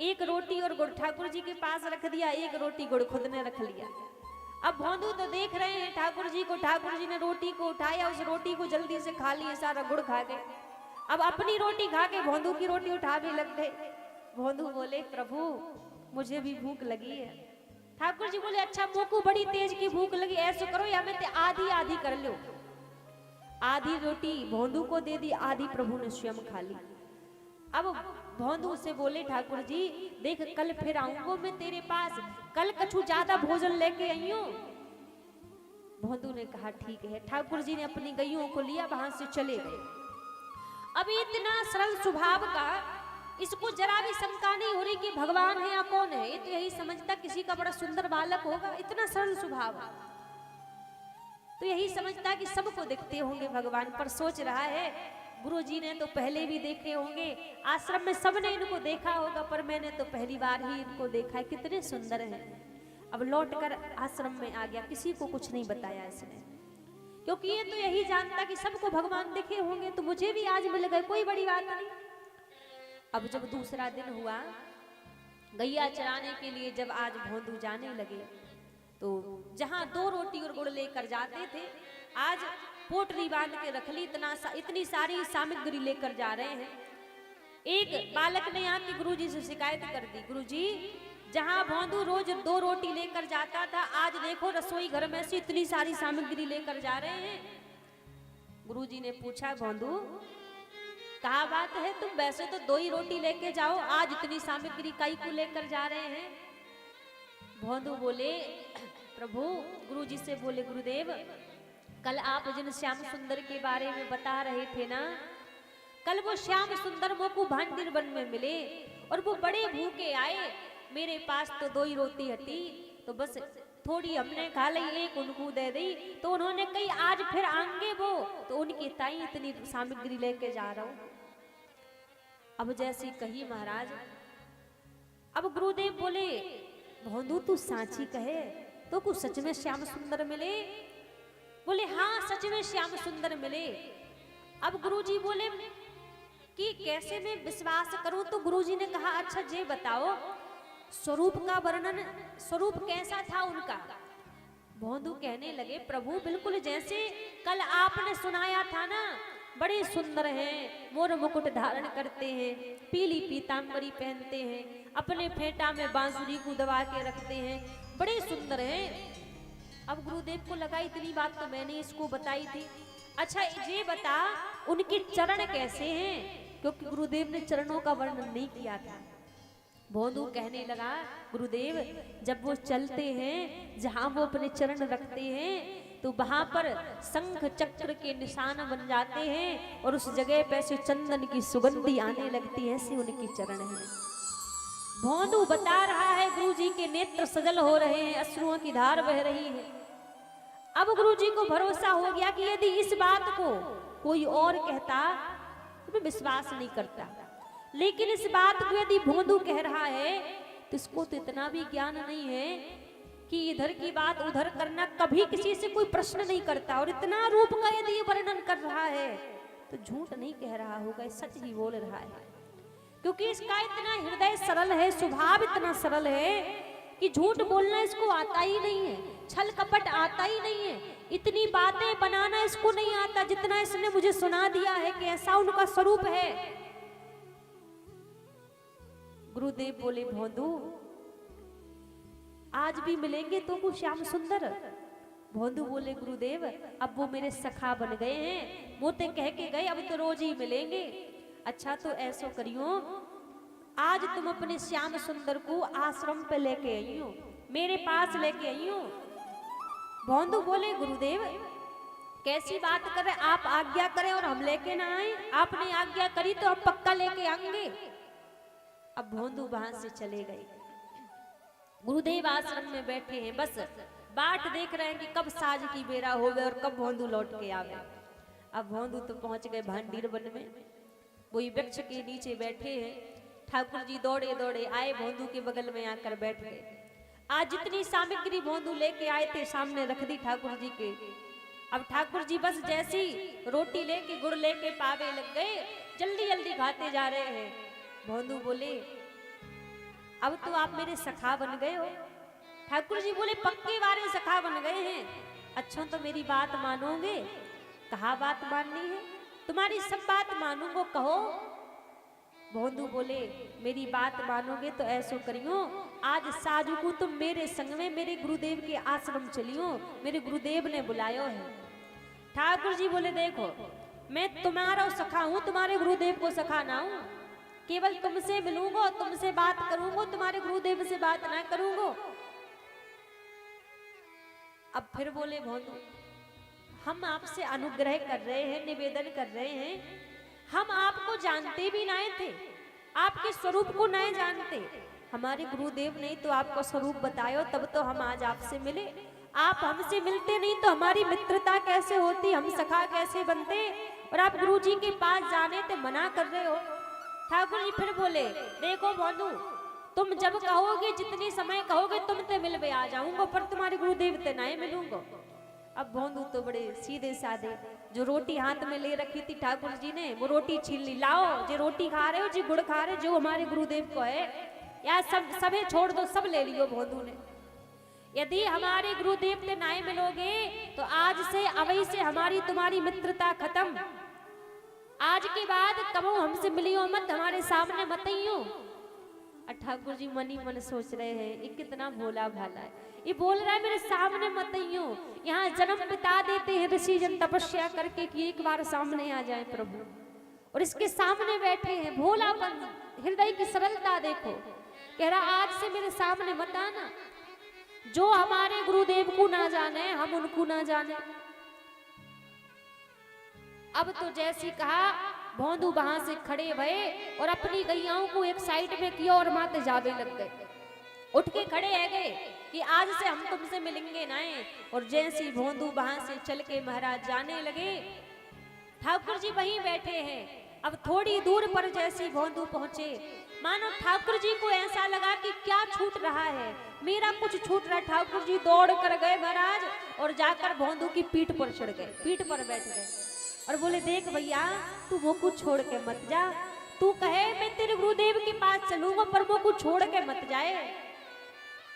1 रोटी और गुड़ ठाकुर जी के पास रख दिया, 1 रोटी गुड़ खुद ने रख लिया। अब भोंदू तो देख रहे हैं ठाकुर जी को, ठाकुर जी ने रोटी को उठाया, उस रोटी को जल्दी से खा लिया, सारा गुड़ खा गए। अब अपनी रोटी खा के भोंदू की रोटी उठा भी लग गए। भोंदू बोले प्रभु मुझे भी भूख लगी है। ठाकुर जी बोले अच्छा मोको बड़ी तेज की भूख लगी, ऐसा करो या मैं आधी आधी कर लो। आधी रोटी भोंदू को दे दी, आधी प्रभु ने स्वयं खा ली। अब भोंदू से बोले ठाकुर जी देख कल फिर आऊंगा मैं तेरे पास, कल कछु ज्यादा भोजन लेके आई हूं। भोंदू ने कहा ठीक है। ठाकुर जी ने अपनी गैयों को लिया, वहां से चले गए। अब इतना सरल स्वभाव का, इसको जरा भी शंका नहीं हो रही कि भगवान है या कौन है, ये तो यही समझता किसी का बड़ा सुंदर बालक होगा, इतना सरल स्वभाव। तो यही समझता कि सबको दिखते होंगे भगवान, पर सोच रहा है गुरु जी ने तो पहले भी देखे होंगे, आश्रम में सबने इनको देखा होगा, पर मैंने तो पहली बार ही इनको देखा है, कितने सुंदर हैं। अब लौटकर आश्रम में आ गया, किसी को कुछ नहीं बताया इसने, क्योंकि ये तो यही जानता कि सबको भगवान दिखे होंगे, तो मुझे भी आज मिल गए, कोई बड़ी बात नहीं। अब जब दूसरा दिन हुआ, गैया चराने के लिए जब आज भोंदू जाने लगे, तो जहां 2 रोटी और गुड़ लेकर जाते थे, आज पोटली बांध के रख ली, इतनी सारी सामग्री लेकर जा रहे हैं। एक बालक ने यहाँ के गुरुजी से शिकायत कर दी, गुरुजी जहाँ भोंदू रोज 2 रोटी लेकर जाता था, आज देखो रसोई घर में से इतनी सारी सामग्री लेकर जा रहे हैं। गुरुजी ने पूछा भोंदू कहा बात है, तुम वैसे तो 2 ही रोटी लेके जाओ, आज इतनी सामग्री काई को लेकर जा रहे हैं। भोंदू बोले प्रभु, गुरुजी से बोले गुरुदेव कल आप जिन श्याम सुंदर के बारे में बता रहे थे ना, कल वो श्याम सुंदर मोकू भांडीर वन में मिले और वो बड़े भूखे आए, मेरे पास तो 2 ही रोटी हटी, तो बस थोड़ी हमने खा ली, एक उनको दे दी, तो उन्होंने कही आज फिर आएंगे वो, तो उनकी ताई इतनी सामग्री लेके जा रहा हूं। अब जैसी कही महाराज, अब गुरुदेव बोले भोंदू तू सांची कहे तो कुछ सच में श्याम सुंदर मिले? बोले हाँ सच में श्याम सुंदर मिले। अब गुरुजी बोले कि कैसे मैं विश्वास करूं, तो गुरुजी ने कहा अच्छा ये बताओ स्वरूप का वर्णन, स्वरूप कैसा था उनका? भोंदू कहने लगे प्रभु बिल्कुल जैसे कल आपने सुनाया था ना, बड़े सुंदर हैं, मोर मुकुट धारण करते हैं, पीली पीतांबरी पहनते हैं, अपने फेंटा में बांसुरी को दबा के रखते हैं, बड़े सुंदर हैं। अब गुरुदेव को लगा इतनी बात तो मैंने इसको बताई थी, अच्छा ये बता उनके चरण कैसे हैं, क्योंकि गुरुदेव ने चरणों का वर्णन नहीं किया था। भोंदू कहने लगा गुरुदेव जब वो चलते हैं, जहां वो अपने चरण रखते हैं, तो वहां पर शंख चक्र के निशान बन जाते हैं और उस जगह पे से चंदन की सुगंधी आने लगती है, ऐसे उनके चरण हैं। भोंदू बता रहा है गुरुजी के नेत्र सजल हो रहे हैं, अश्रुओं की धार बह रही है। अब गुरुजी को भरोसा हो गया कि यदि इस बात को कोई और कहता तो मैं विश्वास नहीं करता, लेकिन इस बात को यदि भोंदू कह रहा है तो इसको तो इतना भी ज्ञान नहीं है कि इधर की बात उधर करना, कभी किसी से कोई प्रश्न नहीं करता, और इतना रूप का यदि ये वर्णन कर रहा है तो झूठ नहीं कह रहा होगा, सच ही बोल रहा है, क्योंकि इसका इतना हृदय सरल है, स्वभाव इतना सरल है कि झूठ बोलना इसको आता ही नहीं है, छल कपट आता ही नहीं है, इतनी बातें बनाना इसको नहीं आता जितना इसने मुझे सुना दिया है कि ऐसा उनका स्वरूप है। गुरुदेव बोले भोंदू आज भी मिलेंगे तो को श्याम सुंदर? भोंदू बोले गुरुदेव अब वो मेरे सखा बन गए हैं, मोते कह के गए, अब तो रोज ही मिलेंगे। अच्छा तो ऐसा करियो आज तुम अपने श्याम सुंदर को आश्रम पे लेके आई हो, मेरे पास लेके आई हो। भोंदू बोले गुरुदेव कैसी बात कर रहे, आप आज्ञा करें और हम लेके ना आए, आपने आज्ञा करी तो अब पक्का लेके आएंगे। अब भोंदू वहां से चले गए, गुरुदेव आश्रम में बैठे हैं, बस बाट देख रहे हैं कि कब साँझ की बेरा होवे और कब भोंदू लौट के आवे। अब भोंदू तो पहुंच गए भांडीर वन में, वही वृक्ष के नीचे बैठे हैं। ठाकुर जी दौड़े दौड़े आए, भोंदू के बगल में आकर बैठ गए। आज जितनी सामग्री भोंदू लेके आए थे सामने रख दी ठाकुर जी के। अब ठाकुर जी बस जैसी रोटी लेके गुड़ लेके पावे लग गए, जल्दी जल्दी खाते जा रहे हैं। भोंदू बोले अब तो आप मेरे सखा बन गए हो। ठाकुर जी बोले पक्के वारे सखा बन गए हैं। अच्छा तो मेरी बात मानोगे? कहा बात माननी है? तुम्हारी सब बात मानूंगो, कहो। भोंदू बोले मेरी बात मानोगे तो ऐसो करियो, आज साजू को तुम मेरे संग में मेरे गुरुदेव के आश्रम चलियो, मेरे गुरुदेव ने बुलायो है। ठाकुर जी बोले देखो मैं तुम्हारा सखा हूं, तुम्हारे गुरुदेव को सखा ना हूं। केवल तुमसे मिलूंगो, तुमसे बात करूंगो, तुम्हारे गुरुदेव से बात ना करूंगो। अब फिर बोले भोंदू हम आपसे अनुग्रह कर रहे हैं, निवेदन कर रहे हैं, हम आपको जानते भी नहीं थे, आपके स्वरूप को नहीं जानते। हमारे गुरुदेव ने तो आपको स्वरूप बतायो, तब तो हम आज आपसे मिले। आप हमसे मिलते नहीं तो हमारी मित्रता कैसे होती, हम सखा कैसे बनते, और आप गुरुजी के पास जाने ते मना कर रहे हो। ठाकुर जी फिर बोले देखो भोंदू तुम जब कहोगे, जितनी समय कहोगे तुम ते मिलवे आ जाऊंगा, पर तुम्हारे गुरुदेव ते नहीं मिलूंगा। अब भोंदू तो बड़े सीधे साधे, जो रोटी हाथ में ले रखी थी ठाकुर जी ने, वो रोटी छीन ली। लाओ जो रोटी खा रहे हो, जी गुड़ खा रहे जो हमारे गुरुदेव को है, या सब सभी छोड़ दो, सब ले लियो। भोंदू ने यदि हमारे गुरुदेव से नहीं मिलोगे तो आज से अवई से हमारी तुम्हारी मित्रता खत्म। आज के बाद कबो हमसे मिलियो मत, हमारे सामने मत आइयो। ठाकुर जी मनी मन सोच रहे हैं ये कितना भोला भाला है, ये बोल रहा है मेरे सामने मत आइयो। यहाँ जन्म बिता देते हैं ऋषि जन तपस्या करके कि एक बार सामने आ जाए प्रभु, और इसके सामने बैठे हैं। भोलापन, हृदय की सरलता देखो। कह रहा आज से मेरे सामने मत आना, जो हमारे गुरुदेव को ना जाने हम उनको ना जाने। अब तो जैसी कहा भोंदू वहां से खड़े भये और अपनी गैयाओं को एक साइड में किया और माते जावे लग गए। उठ के खड़े है गए कि आज से हम तुमसे मिलेंगे नहीं। और जैसी भोंदू वहां से चल के महाराज जाने लगे, ठाकुर जी वहीं बैठे हैं। अब थोड़ी दूर पर जैसी भोंदू पहुंचे, मानो ठाकुर जी को ऐसा लगा कि क्या छूट रहा है, मेरा कुछ छूट रहा। ठाकुर जी दौड़ कर गए महाराज और जाकर भोंदू की पीठ पर चढ़ गए, पीठ पर बैठ गए और बोले देख भैया तू वो कुछ छोड़ के मत जा, तू कहे मैं तेरे गुरुदेव के पास चलूंगा पर वो कुछ छोड़ के मत जाए।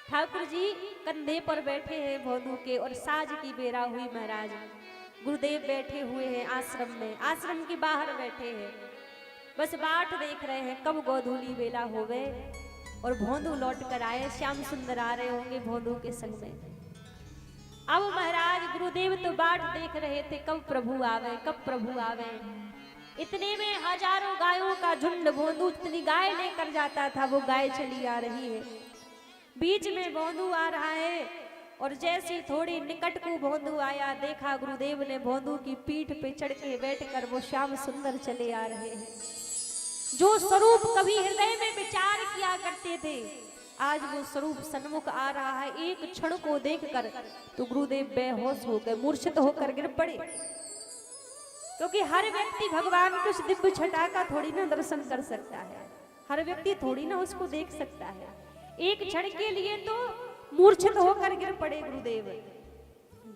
ठाकुर जी कंधे पर बैठे हैं भोंदू के, और साज की बेरा हुई महाराज। गुरुदेव बैठे हुए हैं आश्रम में, आश्रम के बाहर बैठे हैं, बस बाट देख रहे हैं कब गोधूली बेला हो गए और भोंदू लौट कर आए। श्याम सुंदर आ रहे होंगे भोंदू के संग में। अब महाराज गुरुदेव तो बाट देख रहे थे कब प्रभु आवे, कब प्रभु आवे। इतने में हजारों गायों का झुंड, भोंदू इतनी गाय लेकर जाता था, वो गाय चली आ रही है। बीच में भोंदू आ रहा है और जैसे थोड़ी निकट को भोंदू आया, देखा गुरुदेव ने भोंदू की पीठ पे चढ़ के बैठकर वो श्याम सुंदर चले आ रहे हैं। जो स्वरूप कभी हृदय में विचार किया करते थे, आज वो स्वरूप सन्मुख आ रहा है। एक क्षण को देखकर तो गुरुदेव बेहोश हो गए, मूर्छित होकर गिर पड़े। क्योंकि हर व्यक्ति भगवान के उस दिव्य छटा का थोड़ी ना दर्शन कर सकता है, हर व्यक्ति थोड़ी ना उसको देख सकता है। एक क्षण के लिए तो मूर्छित होकर गिर पड़े गुरुदेव।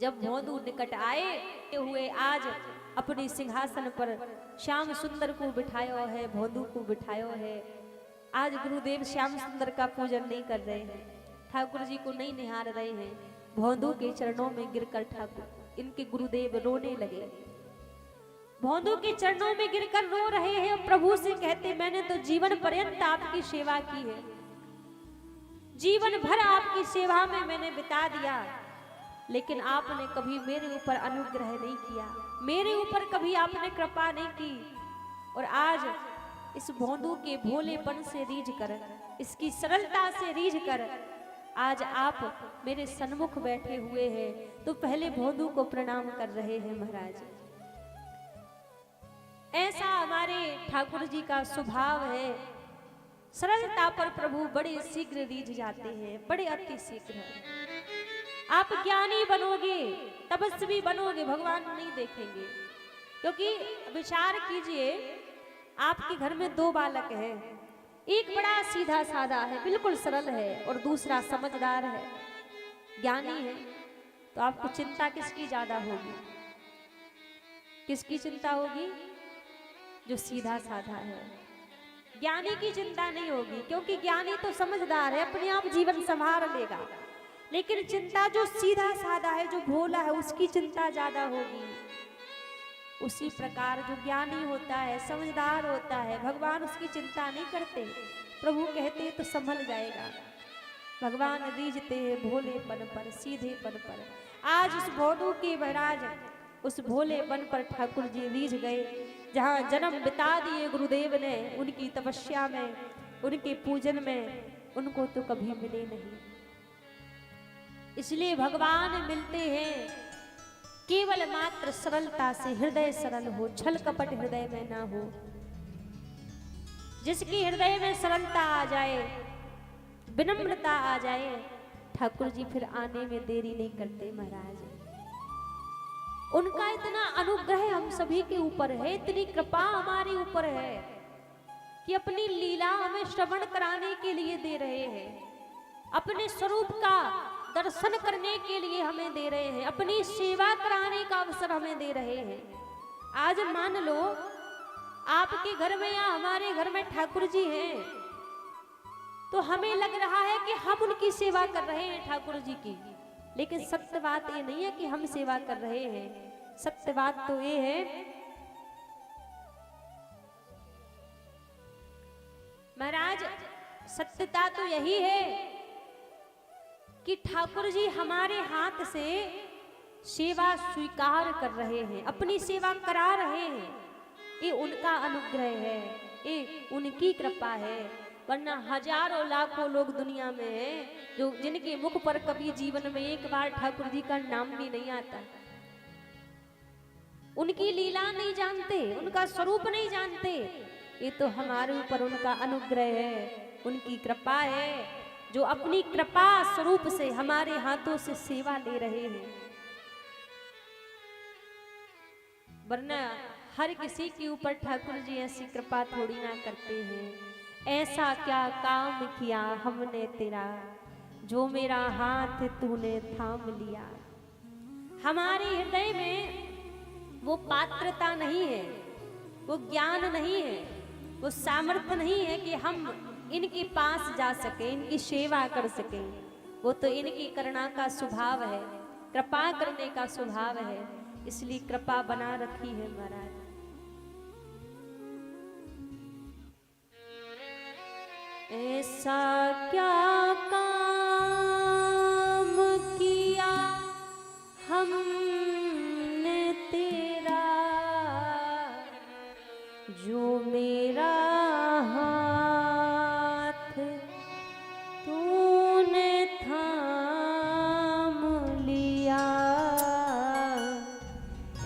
जब भोंदू निकट आए हुए आज अपने सिंहासन पर श्याम सुंदर को बिठायो है, भोंदू को बिठायो है। आज गुरुदेव श्याम सुंदर का पूजन नहीं कर रहे हैं, ठाकुर जी को नहीं निहार रहे हैं। भोंदू के चरणों में गिरकर ठाकुर इनके गुरुदेव रोने लगे। भोंदू के चरणों में गिरकर रो रहे हैं और प्रभु से कहते मैंने तो जीवन पर्यंत आपकी सेवा की है, जीवन भर आपकी सेवा में मैंने बिता दिया, लेकिन आपने कभी मेरे ऊपर अनुग्रह नहीं किया, मेरे ऊपर कभी आपने कृपा नहीं की। और आज इस भोंदू के भोलेपन से रीझ कर, इसकी सरलता से रीझ कर आज आप मेरे सन्मुख बैठे हुए हैं, तो पहले भोंदू को प्रणाम कर रहे हैं महाराज। ऐसा हमारे ठाकुर जी का स्वभाव है, सरलता पर प्रभु बड़े शीघ्र रीझ जाते हैं, बड़े अति शीघ्र। आप ज्ञानी बनोगे, तपस्वी बनोगे, भगवान नहीं देखेंगे। क्योंकि विचार कीजिए, आपके घर में दो बालक हैं, एक बड़ा सीधा साधा है, बिल्कुल सरल है, और दूसरा समझदार है, ज्ञानी है, तो आपको चिंता किसकी ज्यादा होगी? किसकी चिंता होगी? जो सीधा साधा है। ज्ञानी की चिंता नहीं होगी, क्योंकि ज्ञानी तो समझदार है, अपने आप जीवन संभाल लेगा। लेकिन चिंता जो सीधा साधा है, जो भोला है, उसकी चिंता ज्यादा होगी। उसी प्रकार जो ज्ञानी होता है, समझदार होता है, भगवान उसकी चिंता नहीं करते। प्रभु कहते तो संभल जाएगा। भगवान रीझते हैं भोलेपन पर, सीधेपन पर। आज उस भोलू के महाराज उस भोलेपन पर ठाकुर जी रीझ गए। जहाँ जन्म बिता दिए गुरुदेव ने, उनकी तपस्या में, उनके पूजन में, उनको तो कभी मिले नहीं। इसलिए भगवान मिलते हैं केवल मात्र सरलता से। हृदय सरल हो, छल कपट हृदय में ना हो। जिसकी हृदय में सरलता आ जाए, विनम्रता आ जाए, ठाकुर जी फिर आने में देरी नहीं करते महाराज। उनका इतना अनुग्रह हम सभी के ऊपर है, इतनी कृपा हमारे ऊपर है कि अपनी लीला हमें श्रवण कराने के लिए दे रहे हैं, अपने स्वरूप का दर्शन करने के लिए हमें दे रहे हैं, अपनी सेवा कराने का अवसर हमें दे रहे हैं। आज मान लो आपके घर में या हमारे घर में ठाकुर जी हैं, तो हमें लग रहा है कि हम उनकी सेवा कर रहे हैं ठाकुर जी की, लेकिन सत्य बात ये नहीं है कि हम सेवा कर रहे हैं। सत्य बात तो ये है महाराज, सत्यता तो यही है कि ठाकुर जी हमारे हाथ से सेवा स्वीकार कर रहे हैं, अपनी सेवा करा रहे हैं। ये उनका अनुग्रह है, ये उनकी कृपा है। वरना हजारों लाखों लोग दुनिया में हैं जो जिनके मुख पर कभी जीवन में एक बार ठाकुर जी का नाम भी नहीं आता, उनकी लीला नहीं जानते, उनका स्वरूप नहीं जानते। ये तो हमारे ऊपर उनका अनुग्रह है, उनकी कृपा है, जो अपनी कृपा स्वरूप से हमारे हाथों से सेवा ले रहे हैं। वरना हर किसी के ऊपर ठाकुर जी ऐसी कृपा थोड़ी ना करते हैं। ऐसा क्या काम किया हमने तेरा, जो मेरा हाथ तूने थाम लिया। हमारे हृदय में वो पात्रता नहीं है, वो ज्ञान नहीं है, वो सामर्थ्य नहीं है कि हम इनके पास जा सके, इनकी सेवा कर सके। वो तो इनकी करुणा का स्वभाव है, कृपा करने का स्वभाव है, इसलिए कृपा बना रखी है महाराज। ऐसा क्या काम किया हमने तेरा, जो मेरा हाथ तूने थाम लिया।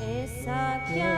ऐसा क्या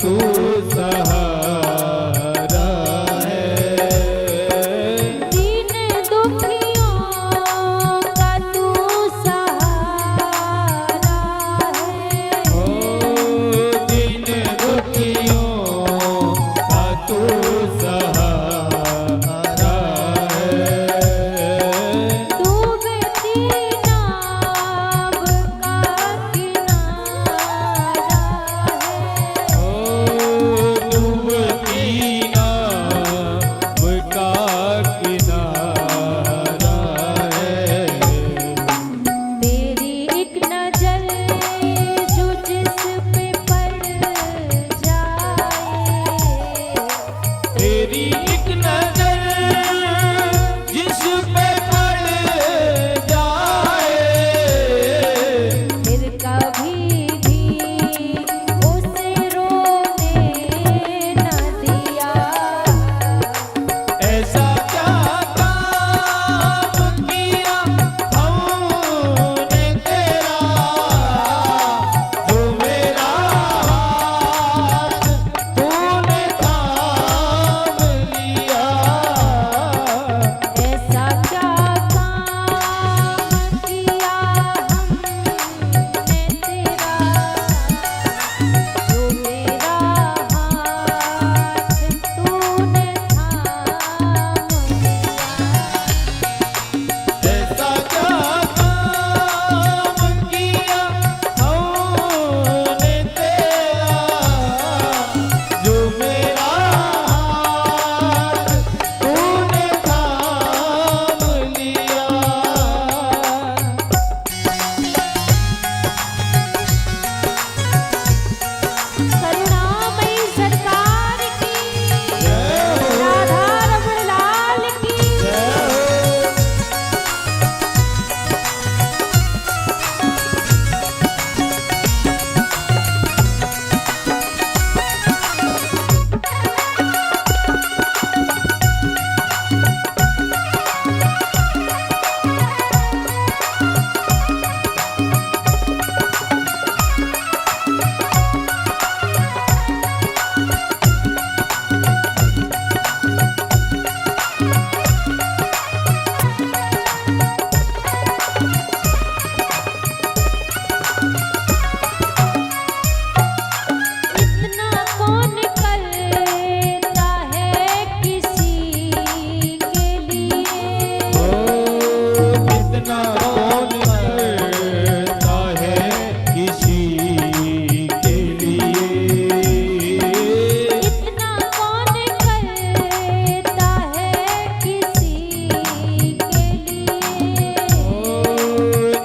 तू सहारा है। दीन दुखियों का तू सहारा है। ओ दीन दुखियों का तू सहारा है। डूबती नाव का किनारा है। ओ डूबती नाव का किनारा है। तेरी एक नजर जो जिस पे पड़ जाए, तेरी एक नजर जिस पे पड़ जाए, फिर कभी भी उसे रोने न दिया। ऐसा क्या काम किया हमने तेरा, जो मेरा हाथ तूने थाम लिया। ऐसा क्या काम किया हमने तेरा, जो मेरा हाथ तूने थाम लिया। ऐसा क्या काम किया हमने तेरा, जो मेरा हाथ तूने थाम लिया। करुणामयी सरकार की, जय हो, राधा रमण लाल की। जय हो। इतना कौन करता है किसी के लिए, ओ कितना कौन करता है किसी के लिए। इतना कौन करता है किसी के लिए। ओ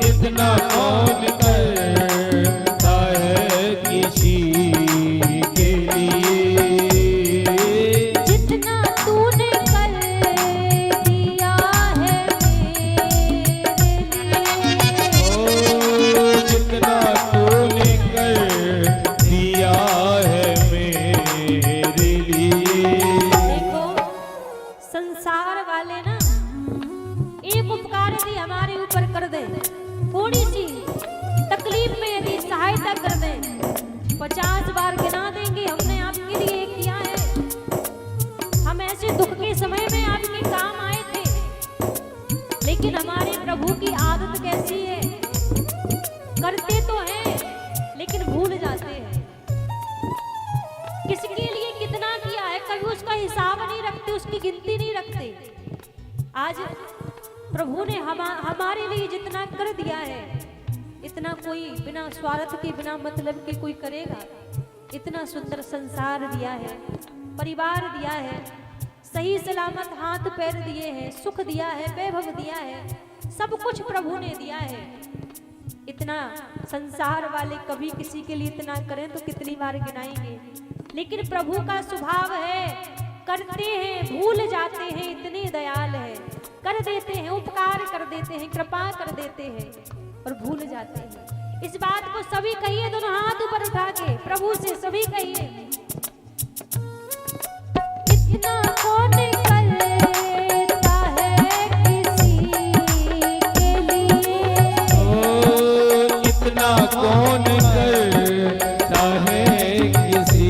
इतना कौन करता है किसी के लिए। जितना तूने कर दिया है मेरे लिए। ओ जितना तूने कर दिया है मेरे लिए। देखो संसार वाले ना एक उपकार यदि हमारे ऊपर कर दे, थोड़ी सी तकलीफ में यदि सहायता कर दे, 50 बार गिना देंगे हमने आपके लिए किया है। हम ऐसे दुख के समय में आपके काम आए थे, लेकिन हमारे प्रभु की आदत कैसी है, करते तो हैं लेकिन भूल जाते हैं। किसके लिए कितना किया है कभी उसका हिसाब नहीं रखते, उसकी गिनती नहीं रखते। आज प्रभु ने हमारे लिए जितना कर दिया है, इतना कोई बिना स्वार्थ के बिना मतलब के कोई करेगा। इतना सुंदर संसार दिया है, परिवार दिया है, सही सलामत हाथ पैर दिए हैं, सुख दिया है, वैभव दिया है, सब कुछ प्रभु ने दिया है। इतना संसार वाले कभी किसी के लिए इतना करें तो कितनी बार गिनाएंगे। लेकिन प्रभु का स्वभाव है, करते हैं भूल जाते हैं, इतने दयाल है, कर देते हैं, उपकार कर देते हैं, कृपा कर देते हैं और भूल जाते हैं। इस बात को सभी कहिए, दोनों हाथ ऊपर उठा के प्रभु से सभी कहिए, इतना कौन करता है किसी के लिए। ओ इतना कौन करता है किसी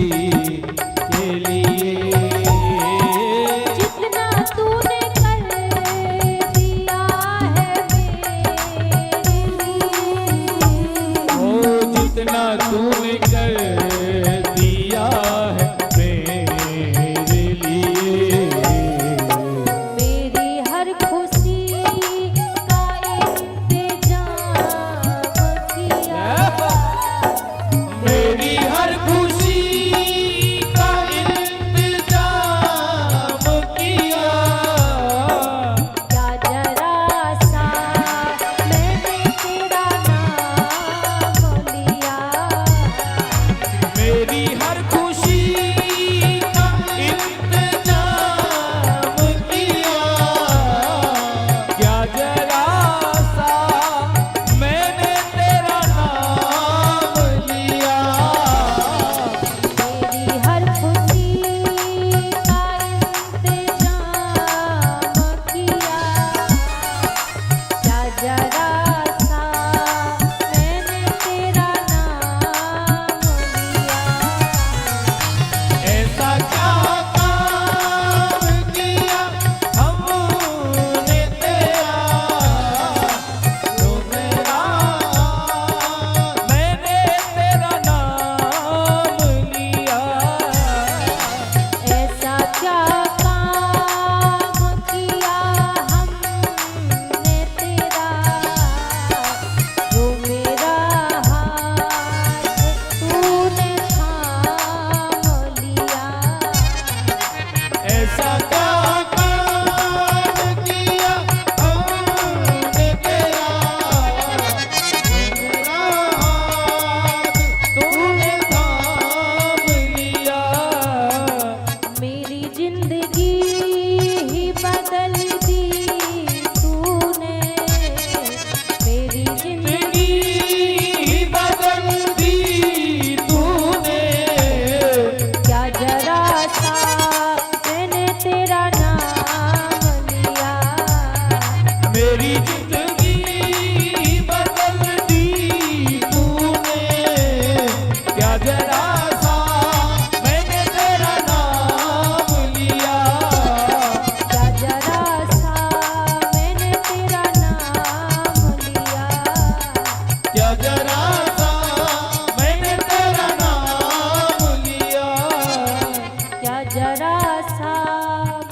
जरा सा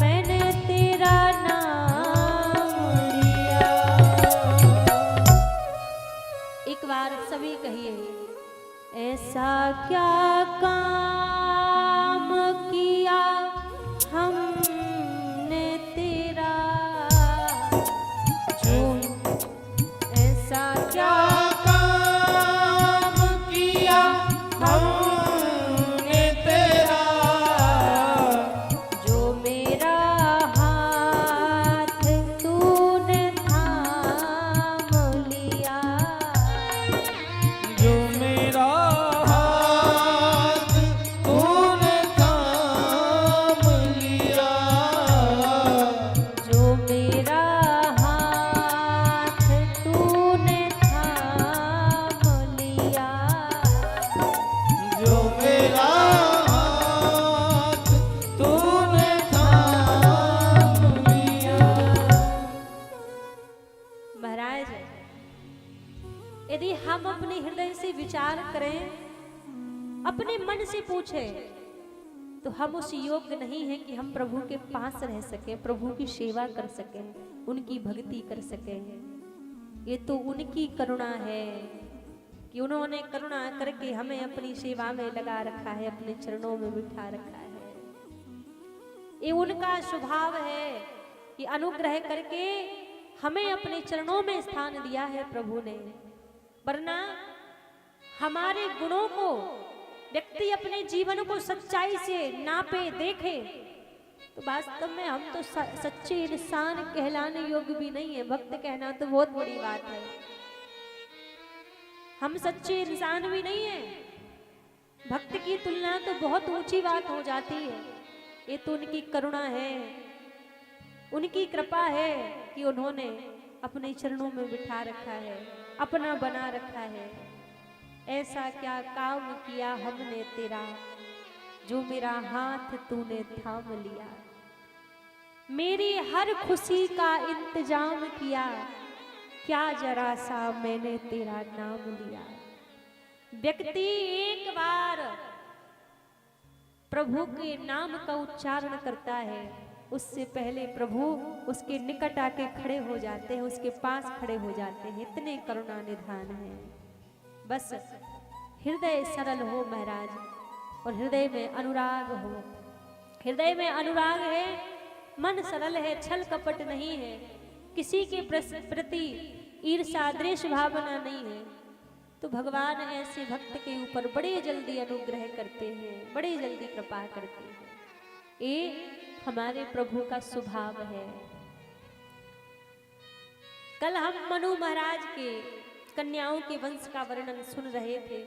मैंने तेरा नाम लिया। एक बार सभी कहिए, ऐसा क्या काम किया हमने तेरा, जो ऐसा क्या काम किया हमने तेरा, जो मेरा हाथ तूने थाम लिया, जो मेरा हाथ तूने थाम लिया, जो मेरा हाथ तूने थाम लिया। जो मेरा हाथ तूने थाम लिया। महाराज, यदि हम अपने हृदय से विचार करें, अपने मन से पूछें, तो हम उस योग्य नहीं है कि हम प्रभु के पास रह सकें, प्रभु की सेवा कर सकें, उनकी भक्ति कर सकें। ये तो उनकी करुणा है कि उन्होंने करुणा करके हमें अपनी सेवा में लगा रखा है, अपने चरणों में बिठा रखा है। ये उनका स्वभाव है कि अनुग्रह करके हमें अपने चरणों में स्थान दिया है प्रभु ने। वरना हमारे गुणों को व्यक्ति अपने जीवन को सच्चाई से नापे देखे, तो वास्तव में हम तो सच्चे इंसान कहलाने योग्य भी नहीं है। भक्त कहना तो बहुत बड़ी बात है, हम सच्चे इंसान भी नहीं है। भक्त की तुलना तो बहुत ऊंची बात हो जाती है। ये तो उनकी करुणा है, उनकी कृपा है कि उन्होंने अपने चरणों में बिठा रखा है, अपना बना रखा है। ऐसा क्या काम किया हमने तेरा, जो मेरा हाथ तूने थाम लिया। मेरी हर खुशी का इंतजाम किया, क्या जरा सा मैंने तेरा नाम लिया। व्यक्ति एक बार प्रभु के नाम का उच्चारण करता है, उससे पहले प्रभु उसके निकट आके खड़े हो जाते हैं, उसके पास खड़े हो जाते हैं। इतने करुणा निधान है। बस हृदय सरल हो महाराज, और हृदय में अनुराग हो। हृदय में अनुराग है, मन सरल है, छल कपट नहीं है, किसी के प्रति ईर्ष्या द्वेष भावना नहीं है, तो भगवान ऐसे भक्त के ऊपर बड़े जल्दी अनुग्रह करते हैं, बड़े जल्दी कृपा करते हैं। ये हमारे प्रभु का स्वभाव है। कल हम मनु महाराज के कन्याओं के वंश का वर्णन सुन रहे थे।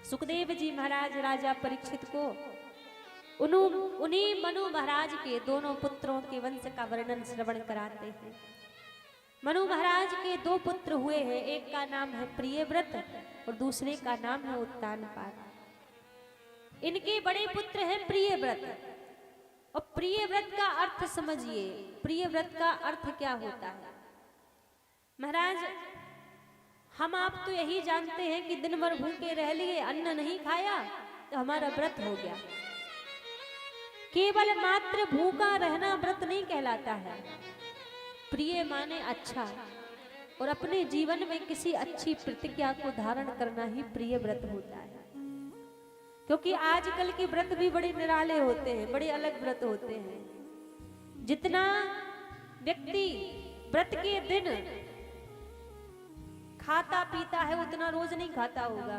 सुखदेव जी महाराज राजा परीक्षित को उन्हीं मनु महाराज के दोनों पुत्रों के वंश का वर्णन श्रवण कराते हैं। मनु महाराज के दो पुत्र हुए हैं, एक का नाम है प्रियव्रत और दूसरे का नाम है उत्तानपाद। इनके बड़े पुत्र हैं प्रियव्रत, और प्रियव्रत का अर्थ समझिए। प्रियव्रत का अर्थ क्या होता है महाराज? हम आप तो यही जानते हैं कि दिन भर भूखे रह लिए, अन्न नहीं खाया तो हमारा व्रत हो गया। केवल मात्र भूखा रहना व्रत नहीं कहलाता है। प्रिय माने अच्छा, और अपने जीवन में किसी अच्छी प्रतिज्ञा को धारण करना ही प्रिय व्रत होता है। क्योंकि आजकल के व्रत भी बड़े निराले होते हैं, बड़े अलग व्रत होते हैं। जितना व्यक्ति व्रत के दिन खाता पीता है उतना रोज नहीं खाता होगा।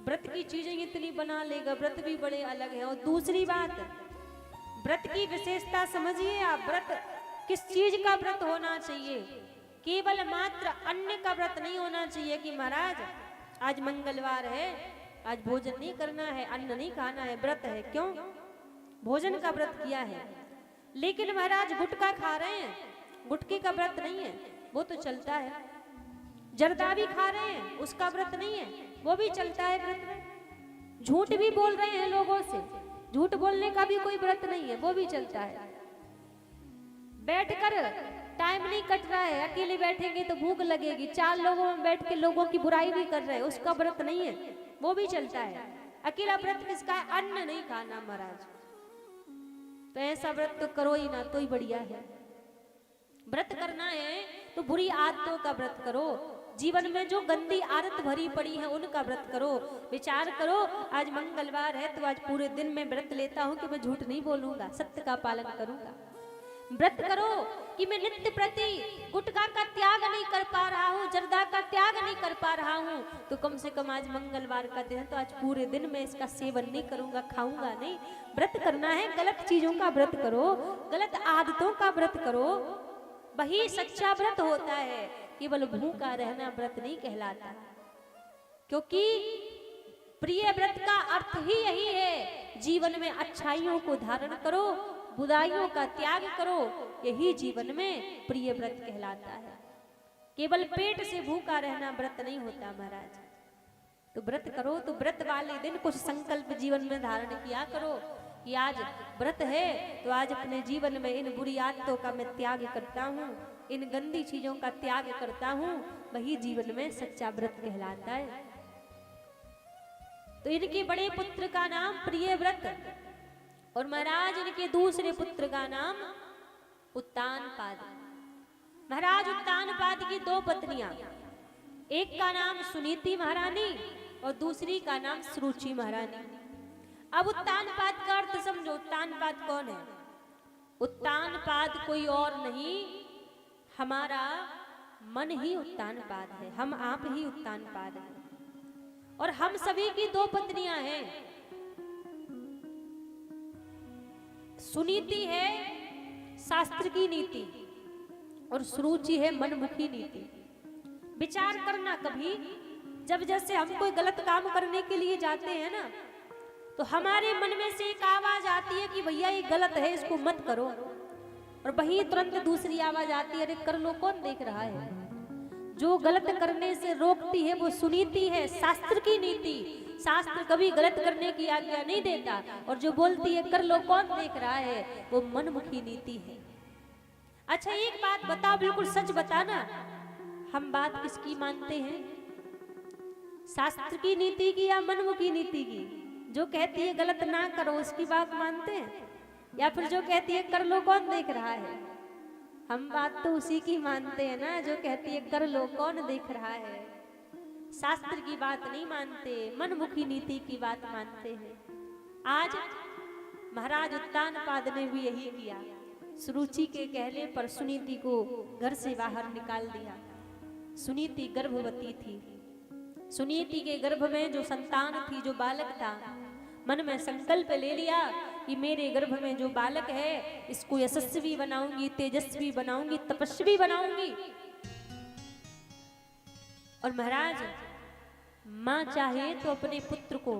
व्रत की चीजें इतनी बना लेगा, व्रत भी बड़े अलग है। और दूसरी बात, व्रत की विशेषता समझिए आप। व्रत किस चीज का व्रत होना चाहिए? केवल मात्र अन्न का व्रत नहीं होना चाहिए कि महाराज आज मंगलवार है, आज भोजन नहीं करना है, अन्न नहीं खाना है, व्रत है। क्यों? भोजन का व्रत किया है। लेकिन महाराज गुटखा खा रहे हैं, गुटखे का व्रत नहीं है, वो तो चलता है। जर्दा भी खा रहे हैं, उसका व्रत नहीं है, वो भी चलता है व्रत में। झूठ भी बोल रहे हैं लोगों से, झूठ बोलने का भी कोई व्रत नहीं है, वो भी चलता है। बैठकर टाइम नहीं कट रहा है, अकेले बैठेंगे तो भूख लगेगी, चार लोगों में बैठ के लोगों की बुराई भी कर रहे हैं, उसका व्रत नहीं है, वो भी चलता है। अकेला व्रत किसका है? अन्न नहीं खाना महाराज। तो ऐसा व्रत तो करो ही ना, तो ही बढ़िया है। व्रत करना है तो बुरी आदतों का व्रत करो, जीवन में जो गंदी आदत भरी पड़ी है उनका व्रत करो। विचार करो, आज मंगलवार है तो आज पूरे दिन में व्रत लेता हूं कि मैं झूठ नहीं बोलूंगा, सत्य का पालन करूंगा। व्रत करो कि मैं नित्य प्रति गुटखा का त्याग नहीं कर पा रहा हूँ, जर्दा का त्याग नहीं कर पा रहा हूँ, तो कम से कम आज मंगलवार का दिन है तो आज पूरे दिन में इसका सेवन नहीं करूंगा, खाऊंगा नहीं। व्रत करना है, गलत चीजों का व्रत करो, गलत आदतों का व्रत करो, वही सच्चा व्रत होता है। केवल भूखा रहना व्रत नहीं कहलाता, क्योंकि प्रिय व्रत का अर्थ ही यही है, जीवन में अच्छाइयों को धारण करो, बुराइयों का त्याग करो, यही जीवन में प्रिय व्रत कहलाता है। केवल पेट से भूखा रहना व्रत नहीं होता महाराज। तो व्रत करो तो व्रत वाले दिन कुछ संकल्प जीवन में धारण किया करो कि आज व्रत है तो आज अपने जीवन में इन बुरी आदतों का मैं त्याग करता हूँ, इन गंदी चीजों का त्याग करता हूँ, वही जीवन में सच्चा व्रत कहलाता है। तो इनके बड़े पुत्र का नाम प्रिय व्रत और महाराज इनके दूसरे पुत्र का नाम उत्तानपाद। महाराज उत्तानपाद की दो पत्नियां, एक का नाम सुनीति महारानी और दूसरी का नाम सुरुचि महारानी। अब उत्तानपाद का अर्थ समझो, उत्तानपाद कौन है? उत्तानपाद कोई और नहीं, हमारा मन ही उत्तानपाद है, हम आप ही उत्तानपाद हैं। और हम सभी की दो पत्नियां हैं, सुनीति है शास्त्र की नीति और सुरुचि है मनमुखी नीति। विचार करना कभी, जब जैसे हम कोई गलत काम करने के लिए जाते हैं ना, तो हमारे मन में से एक आवाज आती है कि भैया ये गलत है, इसको मत करो, और वही तुरंत दूसरी आवाज आती है, अरे कर लो, कौन देख रहा है। जो गलत करने से रोकती है वो सुनीति है, शास्त्र की नीति। शास्त्र कभी गलत करने की आज्ञा नहीं देता, और जो बोलती है कर लो, कौन देख रहा है, वो मनमुखी नीति है। अच्छा एक बात बताओ, बिल्कुल सच बताना, हम बात किसकी मानते हैं, शास्त्र की नीति की या मनमुखी नीति की? जो कहती है गलत ना करो उसकी बात मानते हैं, या फिर जो कहती है कर लो, कौन देख रहा है? हम बात तो उसी की मानते हैं ना, जो कहती है कर लो, कौन देख रहा है। शास्त्र की बात नहीं मानते, मनमुखी नीति की बात मानते हैं। आज महाराज उत्तानपाद ने भी यही किया, सुरुचि के कहने पर सुनीति को घर से बाहर निकाल दिया। सुनीति गर्भवती थी, सुनीति के गर्भ में जो संतान थी, जो बालक था, मन में संकल्प ले लिया कि मेरे गर्भ में जो बालक है इसको यशस्वी बनाऊंगी, तेजस्वी बनाऊंगी, तपस्वी बनाऊंगी। और महाराज माँ चाहे तो अपने पुत्र को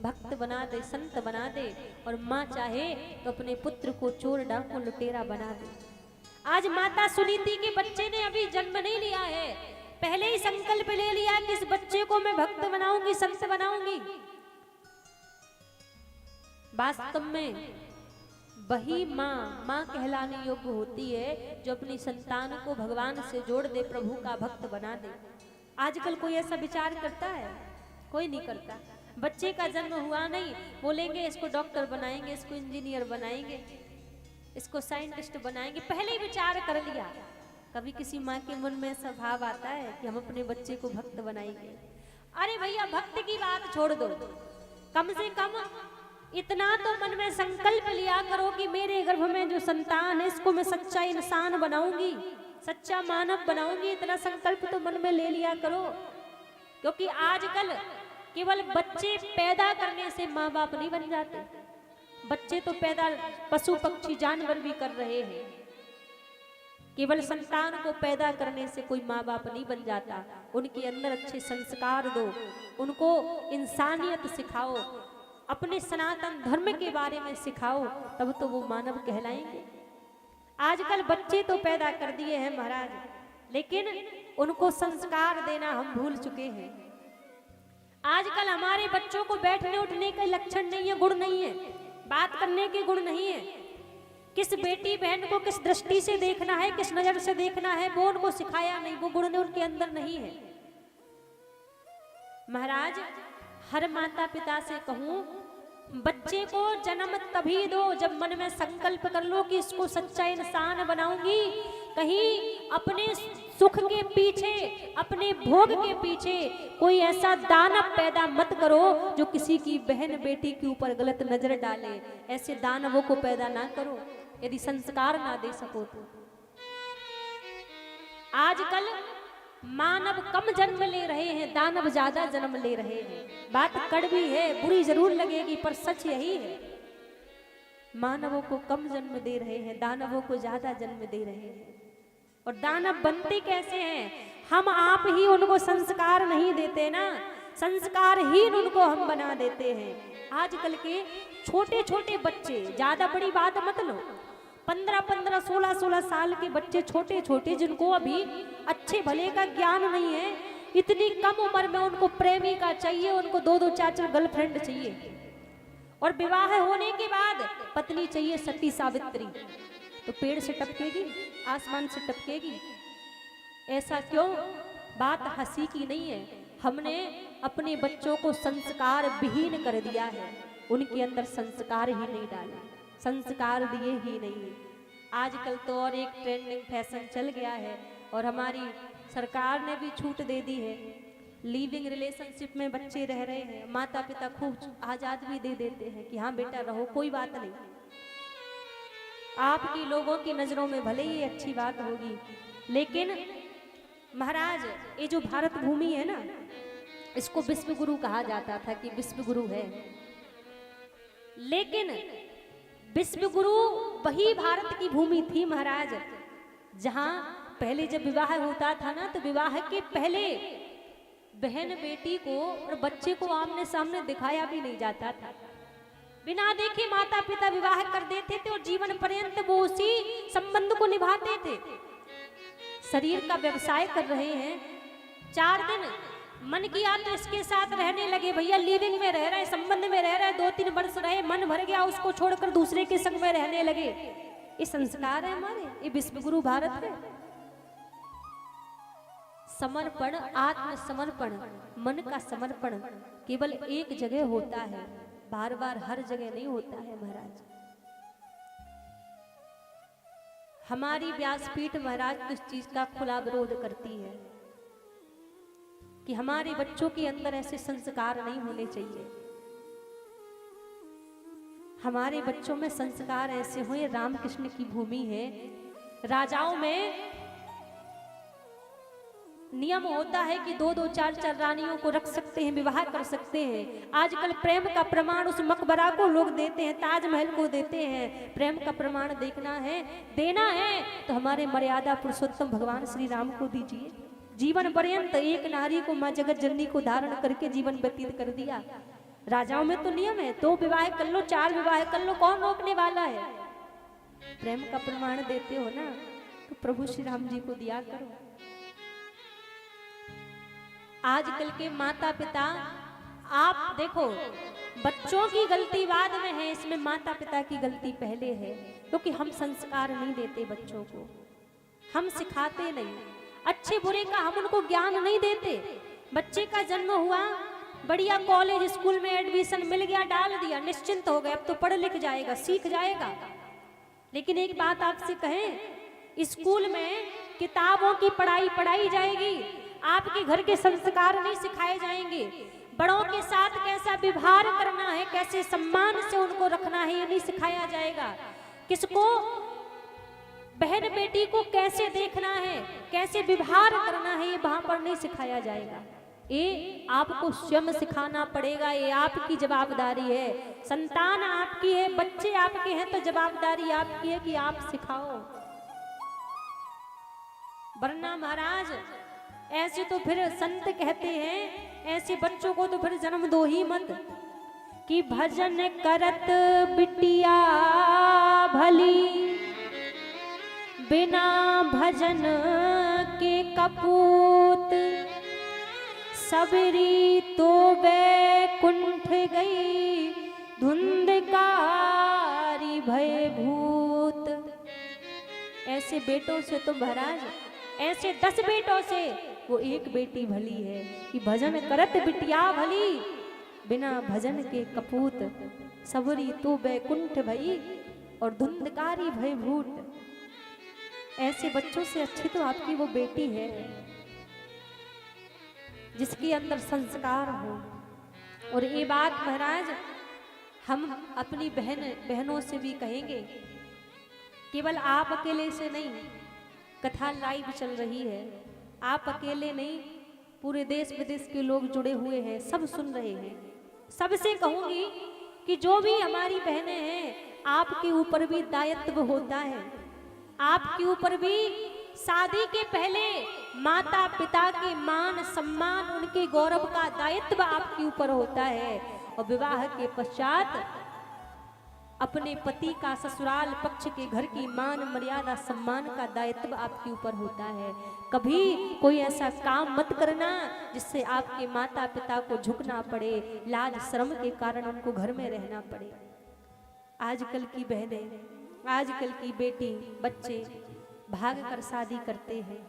भक्त बना दे, संत बना दे, और माँ चाहे तो अपने पुत्र को चोर डाकू लुटेरा बना दे। आज माता सुनीति के बच्चे ने अभी जन्म नहीं लिया है, पहले ही संकल्प ले लिया कि इस बच्चे को मैं भक्त बनाऊंगी, संत बनाऊंगी। वास्तव में वही माँ कहलाने योग्य होती है जो अपनी संतान को भगवान से जोड़ दे, प्रभु का भक्त बना दे। आजकल कोई ऐसा विचार करता है? कोई नहीं करता। बच्चे का जन्म हुआ नहीं, बोलेंगे इसको डॉक्टर बनाएंगे, इसको इंजीनियर बनाएंगे, इसको साइंटिस्ट बनाएंगे, पहले ही विचार कर लिया। कभी किसी माँ के मन में ऐसा भाव आता है कि हम अपने बच्चे को भक्त बनाएंगे? अरे भैया भक्त की बात छोड़ दो, कम से कम इतना तो मन में संकल्प लिया करो कि मेरे गर्भ में जो संतान है इसको मैं सच्चा इंसान बनाऊंगी, सच्चा मानव बनाऊंगी। इतना संकल्प तो मन में ले लिया करो, क्योंकि आजकल केवल बच्चे पैदा करने से माँ बाप नहीं बन जाते। बच्चे तो पैदा पशु पक्षी जानवर भी कर रहे हैं, केवल संतान को पैदा करने से कोई माँ बाप नहीं बन जाता। उनके अंदर अच्छे संस्कार दो, उनको इंसानियत सिखाओ, अपने सनातन धर्म के बारे में सिखाओ, तब तो वो मानव कहलाएंगे। आजकल बच्चे तो पैदा कर दिए हैं महाराज, लेकिन उनको संस्कार देना हम भूल चुके हैं। आजकल हमारे बच्चों को बैठने उठने के लक्षण नहीं है, गुण नहीं है, बात करने के गुण नहीं है। किस बेटी बहन को किस दृष्टि से देखना है, किस नजर से देखना है, वो उनको सिखाया नहीं, वो गुण उनके अंदर नहीं है। महाराज हर माता पिता से कहूं, बच्चे को जन्म तभी दो जब मन में संकल्प कर लो कि इसको सच्चा इंसान बनाऊंगी। कहीं अपने सुख के पीछे, अपने भोग के पीछे कोई ऐसा दानव पैदा मत करो जो किसी की बहन बेटी के ऊपर गलत नजर डाले। ऐसे दानवों को पैदा ना करो यदि संस्कार ना दे सको तो। आजकल मानव कम जन्म ले रहे हैं, दानव ज्यादा जन्म ले रहे हैं। बात कड़वी है, बुरी जरूर लगेगी, पर सच यही है। मानवों को कम जन्म दे रहे हैं, दानवों को ज्यादा जन्म दे रहे हैं। और दानव बनते कैसे हैं? हम आप ही उनको संस्कार नहीं देते ना, संस्कारहीन उनको हम बना देते हैं। आजकल के छोटे छोटे बच्चे, ज्यादा बड़ी बात मत लो, 15-15, 16-16 साल के बच्चे छोटे छोटे, जिनको अभी अच्छे भले का ज्ञान नहीं है, इतनी कम उम्र में उनको प्रेमिका चाहिए, उनको 2-2, 4-4 गर्लफ्रेंड चाहिए। और विवाह होने के बाद पत्नी चाहिए सती सावित्री। तो पेड़ से टपकेगी, आसमान से टपकेगी, ऐसा क्यों? बात हंसी की नहीं है। हमने अपने बच्चों को संस्कार विहीन कर दिया है, उनके अंदर संस्कार ही नहीं डाले, संस्कार दिए ही नहीं। आजकल तो और एक ट्रेंडिंग फैशन चल गया है और हमारी सरकार ने भी छूट दे दी है। लिविंग रिलेशनशिप में बच्चे रह रहे हैं, माता पिता खूब आजाद भी दे देते हैं कि हाँ बेटा रहो, कोई बात नहीं। आपकी लोगों की नजरों में भले ही अच्छी बात होगी, लेकिन महाराज ये जो भारत भूमि है ना, इसको विश्व गुरु कहा जाता था कि विश्व गुरु है। लेकिन विश्व गुरु वही भारत की भूमि थी महाराज, जहां पहले जब विवाह होता था ना, तो विवाह के पहले बहन बेटी को और बच्चे को आमने सामने दिखाया भी नहीं जाता था। बिना देखे माता पिता विवाह कर देते थे और जीवन पर्यंत वो उसी संबंध को निभाते थे। शरीर का व्यवसाय कर रहे हैं, 4 दिन मन किया तो इसके साथ रहने लगे, भैया लिविंग में रह रहे, संबंध में रह रहे, 2-3 वर्ष रहे, मन भर गया, उसको छोड़कर दूसरे के संग में रहने लगे। ये संस्कार है हमारे, ये विश्वगुरु भारत है। समर्पण, आत्मसमर्पण, मन का समर्पण केवल एक जगह होता है, बार बार हर जगह नहीं होता है महाराज। हमारी व्यासपीठ महाराज इस चीज का खुला विरोध करती है कि हमारे बच्चों के अंदर ऐसे संस्कार नहीं होने चाहिए। हमारे बच्चों में संस्कार ऐसे हो, रामकृष्ण की भूमि है। राजाओं में नियम होता है कि 2-2, 4-4 रानियों को रख सकते हैं, विवाह कर सकते हैं। आजकल प्रेम का प्रमाण उस मकबरा को लोग देते हैं, ताजमहल को देते हैं। प्रेम का प्रमाण देखना है, देना है तो हमारे मर्यादा पुरुषोत्तम भगवान श्री राम को दीजिए। जीवन पर्यंत एक नारी को मां जगत जननी को धारण करके जीवन व्यतीत कर दिया। राजाओं में तो नियम है, 2 विवाह कर लो, 4 विवाह कर लो, कौन रोकने वाला है? प्रेम का प्रमाण देते हो ना, तो प्रभु श्री राम जी को दिया करो। आजकल के माता पिता, आप देखो, बच्चों की गलती बाद में है, इसमें माता पिता की गलती पहले है, क्योंकि हम संस्कार नहीं देते बच्चों को, हम सिखाते नहीं, अच्छे बुरे का हम उनको ज्ञान नहीं देते। बच्चे का जन्म हुआ, बढ़िया कॉलेज स्कूल में एडमिशन मिल गया, डाल दिया, निश्चिंत हो गए, अब तो पढ़ लिख जाएगा, सीख जाएगा। लेकिन एक बात आपसे कहें, स्कूल में किताबों की पढ़ाई पढ़ाई जाएगी, आपके घर के संस्कार नहीं सिखाए जाएंगे। बड़ों के साथ कैसा व्यवहार करना है, कैसे सम्मान से उनको रखना है, ये नहीं सिखाया जाएगा। किसको, बहन बेटी को कैसे देखना है, कैसे व्यवहार करना है, ये वहां पर नहीं सिखाया जाएगा। ये आपको स्वयं सिखाना पड़ेगा, ये आपकी जवाबदारी है। संतान आपकी है, बच्चे आपके हैं, तो जवाबदारी आपकी है कि आप सिखाओ। वरना महाराज ऐसे तो फिर संत कहते हैं, ऐसे बच्चों को तो फिर जन्म दो ही मत, कि भजन करत बिटिया भली, बिना भजन के कपूत, सबरी तो बैकुंठ गई, धुंधकारी भय भूत। ऐसे बेटों से तो महाराज, ऐसे 10 बेटों से वो एक बेटी भली है, कि भजन करत बिटिया भली, बिना भजन के कपूत, सबरी तो बैकुंठ भई और धुंधकारी भय भूत। ऐसे बच्चों से अच्छी तो आपकी वो बेटी है जिसके अंदर संस्कार हो। और ये बात महाराज हम अपनी बहनों से भी कहेंगे, केवल आप अकेले से नहीं, कथा लाइव चल रही है, आप अकेले नहीं, पूरे देश विदेश के लोग जुड़े हुए हैं, सब सुन रहे हैं। सबसे कहूंगी कि जो भी हमारी बहनें हैं, आपके ऊपर भी दायित्व होता है। आपके ऊपर भी शादी के पहले माता पिता के मान सम्मान, उनके गौरव का दायित्व आपके ऊपर होता है। और विवाह के पश्चात अपने पति का ससुराल पक्ष के घर की मान मर्यादा सम्मान का दायित्व आपके ऊपर होता है। कभी कोई ऐसा काम मत करना जिससे आपके माता पिता को झुकना पड़े, लाज शर्म के कारण उनको घर में रहना पड़े। आजकल की बहनें, आजकल की बेटी बच्चे भाग कर शादी करते हैं,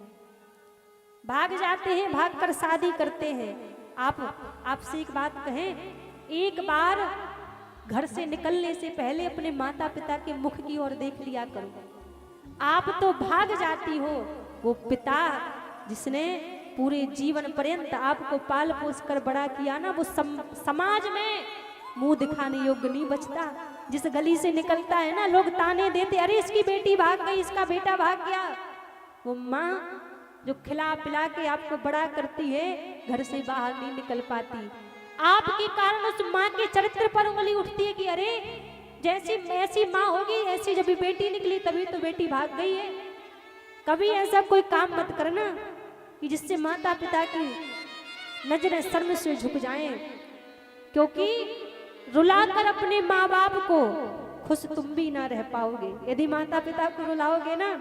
भाग जाते हैं, भाग कर शादी करते हैं। आपसे एक बात कहें, एक बार घर से निकलने से पहले अपने माता पिता के मुख की ओर देख लिया करो। आप तो भाग जाती हो, वो पिता जिसने पूरे जीवन पर्यंत आपको पाल पोस कर बड़ा किया ना, वो समाज में मुंह दिखाने योग्य नहीं बचता। जिस गली से निकलता है ना, लोग ताने देते, अरे इसकी बेटी भाग गई, इसका बेटा भाग गया। वो माँ जो खिला पिला के आपको बड़ा करती है, घर से बाहर नहीं निकल पाती। आपके कारण उस माँ के चरित्र पर उंगली उठती है कि अरे जैसी ऐसी माँ होगी, ऐसी जब बेटी निकली तभी तो बेटी भाग गई है। कभी ऐसा कोई काम मत करना कि जिससे माता पिता की नजरें शर्म से झुक जाएं, क्योंकि रुलाकर अपने माँ बाप को खुश तुम भी ना रह पाओगे। यदि माता पिता को रुलाओगे ना,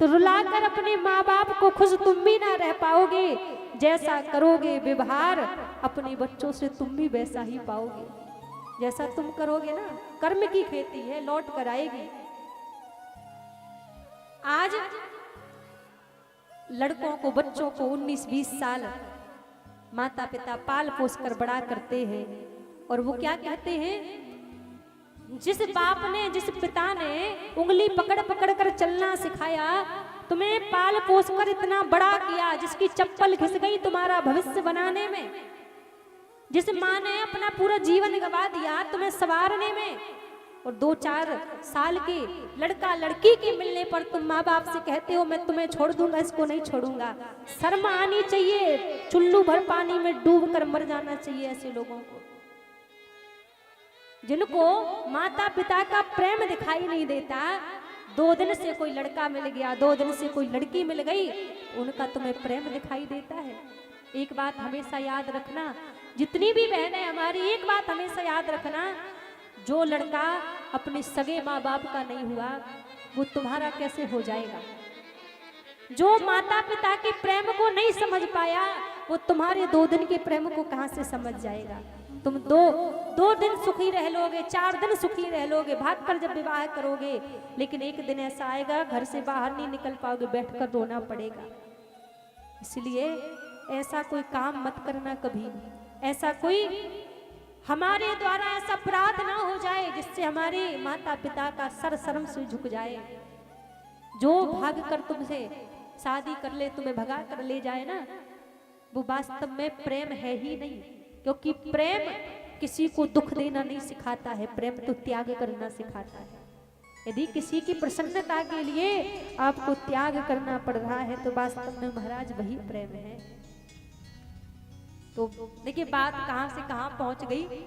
तो रुलाकर अपने माँ बाप को खुश तुम भी ना रह पाओगे। जैसा करोगे व्यवहार अपने बच्चों से तुम भी वैसा ही पाओगे। जैसा तुम करोगे ना, कर्म की खेती है, लौट कर आएगी। आज लड़कों को, बच्चों को 19-20 साल माता पिता पाल पोस कर बड़ा करते हैं, और वो क्या कहते हैं, जिस बाप ने, जिस पिता ने उंगली पकड़ पकड़ कर चलना सिखाया, तुम्हें पाल पोस कर इतना बड़ा किया, जिसकी चप्पल घिस गई तुम्हारा भविष्य बनाने में, जिस माँ ने अपना पूरा जीवन गवा दिया तुम्हें संवारने में, और 2-4 साल के लड़का लड़की के मिलने पर तुम माँ बाप से कहते हो मैं तुम्हें छोड़ दूंगा, इसको नहीं छोड़ूंगा। शर्म आनी चाहिए, चुल्लू भर पानी में डूब कर मर जाना चाहिए ऐसे लोगों को, जिनको माता पिता का प्रेम दिखाई नहीं देता। 2 दिन से कोई लड़का मिल गया, 2 दिन से कोई लड़की मिल गई, उनका तुम्हें प्रेम दिखाई देता है। एक बात हमेशा याद रखना, जितनी भी बहनें हमारी, एक बात हमेशा याद रखना, जो लड़का अपने सगे माँ बाप का नहीं हुआ वो तुम्हारा कैसे हो जाएगा। जो माता पिता के प्रेम को नहीं समझ पाया वो तुम्हारे 2 दिन के प्रेम को कहां से समझ जाएगा। तुम दो दिन सुखी रह लोगे, 4 दिन सुखी रह लोगे, भाग कर जब विवाह करोगे, लेकिन एक दिन ऐसा आएगा घर से बाहर नहीं निकल पाओगे, बैठकर रोना पड़ेगा। इसलिए ऐसा कोई काम मत करना कभी, ऐसा कोई हमारे द्वारा ऐसा अपराध ना हो जाए जिससे हमारे माता पिता का सर शर्म से झुक जाए। जो भाग कर तुमसे शादी कर ले, तुम्हें भगा कर ले जाए ना, वो वास्तव में प्रेम है ही नहीं, क्योंकि प्रेम किसी को दुख देना नहीं सिखाता है, प्रेम तो त्याग करना सिखाता है। यदि किसी की प्रसन्नता के लिए आपको त्याग करना पड़ रहा है तो वास्तव में महाराज वही प्रेम है। तो देखिए बात कहां से कहां पहुंच गई,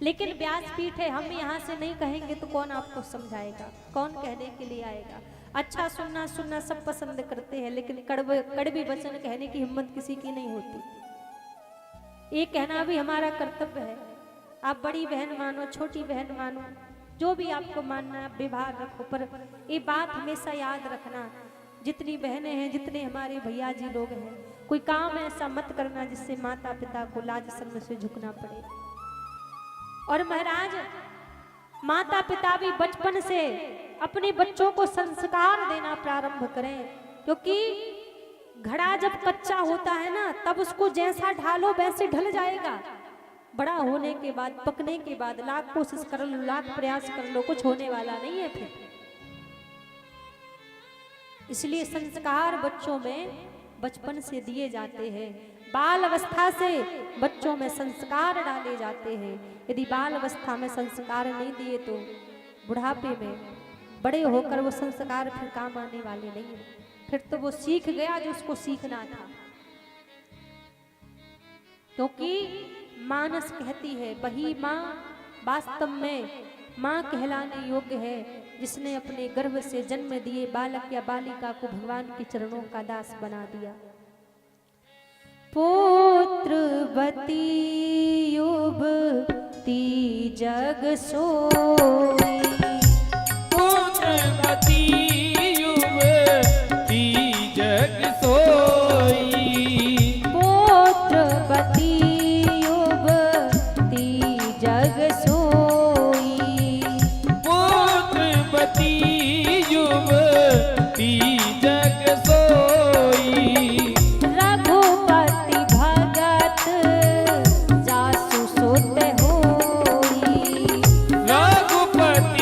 लेकिन व्यासपीठ है, हम यहाँ से नहीं कहेंगे तो कौन आपको समझाएगा, कौन कहने के लिए आएगा। अच्छा सुनना सब पसंद करते हैं, लेकिन कड़वे वचन कहने की हिम्मत किसी की नहीं होती। ये कहना भी हमारा कर्तव्य है। आप बड़ी बहन मानो, छोटी बहन मानो, जो भी आपको मानना, व्यवहार रखो, पर ये बात हमेशा याद रखना, जितनी बहनें हैं, जितने हमारे भैया जी लोग हैं, कोई काम ऐसा मत करना जिससे माता पिता को लाज शर्म से झुकना पड़े। और महाराज माता पिता भी बचपन से अपने बच्चों को संस्कार देना प्रारंभ करें, क्योंकि घड़ा जब कच्चा होता है ना, तब उसको जैसा ढालो वैसे ढल जाएगा। बड़ा होने के बाद, पकने के बाद लाख कोशिश कर लो, लाख प्रयास कर लो, कुछ होने वाला नहीं है फिर। इसलिए संस्कार बच्चों में बचपन से दिए जाते हैं। बाल अवस्था से बच्चों में संस्कार डाले जाते हैं। यदि बाल अवस्था में संस्कार नहीं दिए तो बुढ़ापे में बड़े होकर वो संस्कार फिर काम आने वाले नहीं है। फिर तो वो सीख गया जो उसको सीखना था। क्योंकि मानस कहती है, वही माँ वास्तव में माँ कहलाने योग्य है जिसने अपने गर्भ से जन्म दिए बालक या बालिका को भगवान के चरणों का दास बना दिया। पुत्रवती युवती जग सोई, पुत्रवती युवती जग सोई, पुत्रवती युवती जग सोई, पुत्रवती युवती जग सोई, रघुपति भगत जासु सोत होई, रघुपति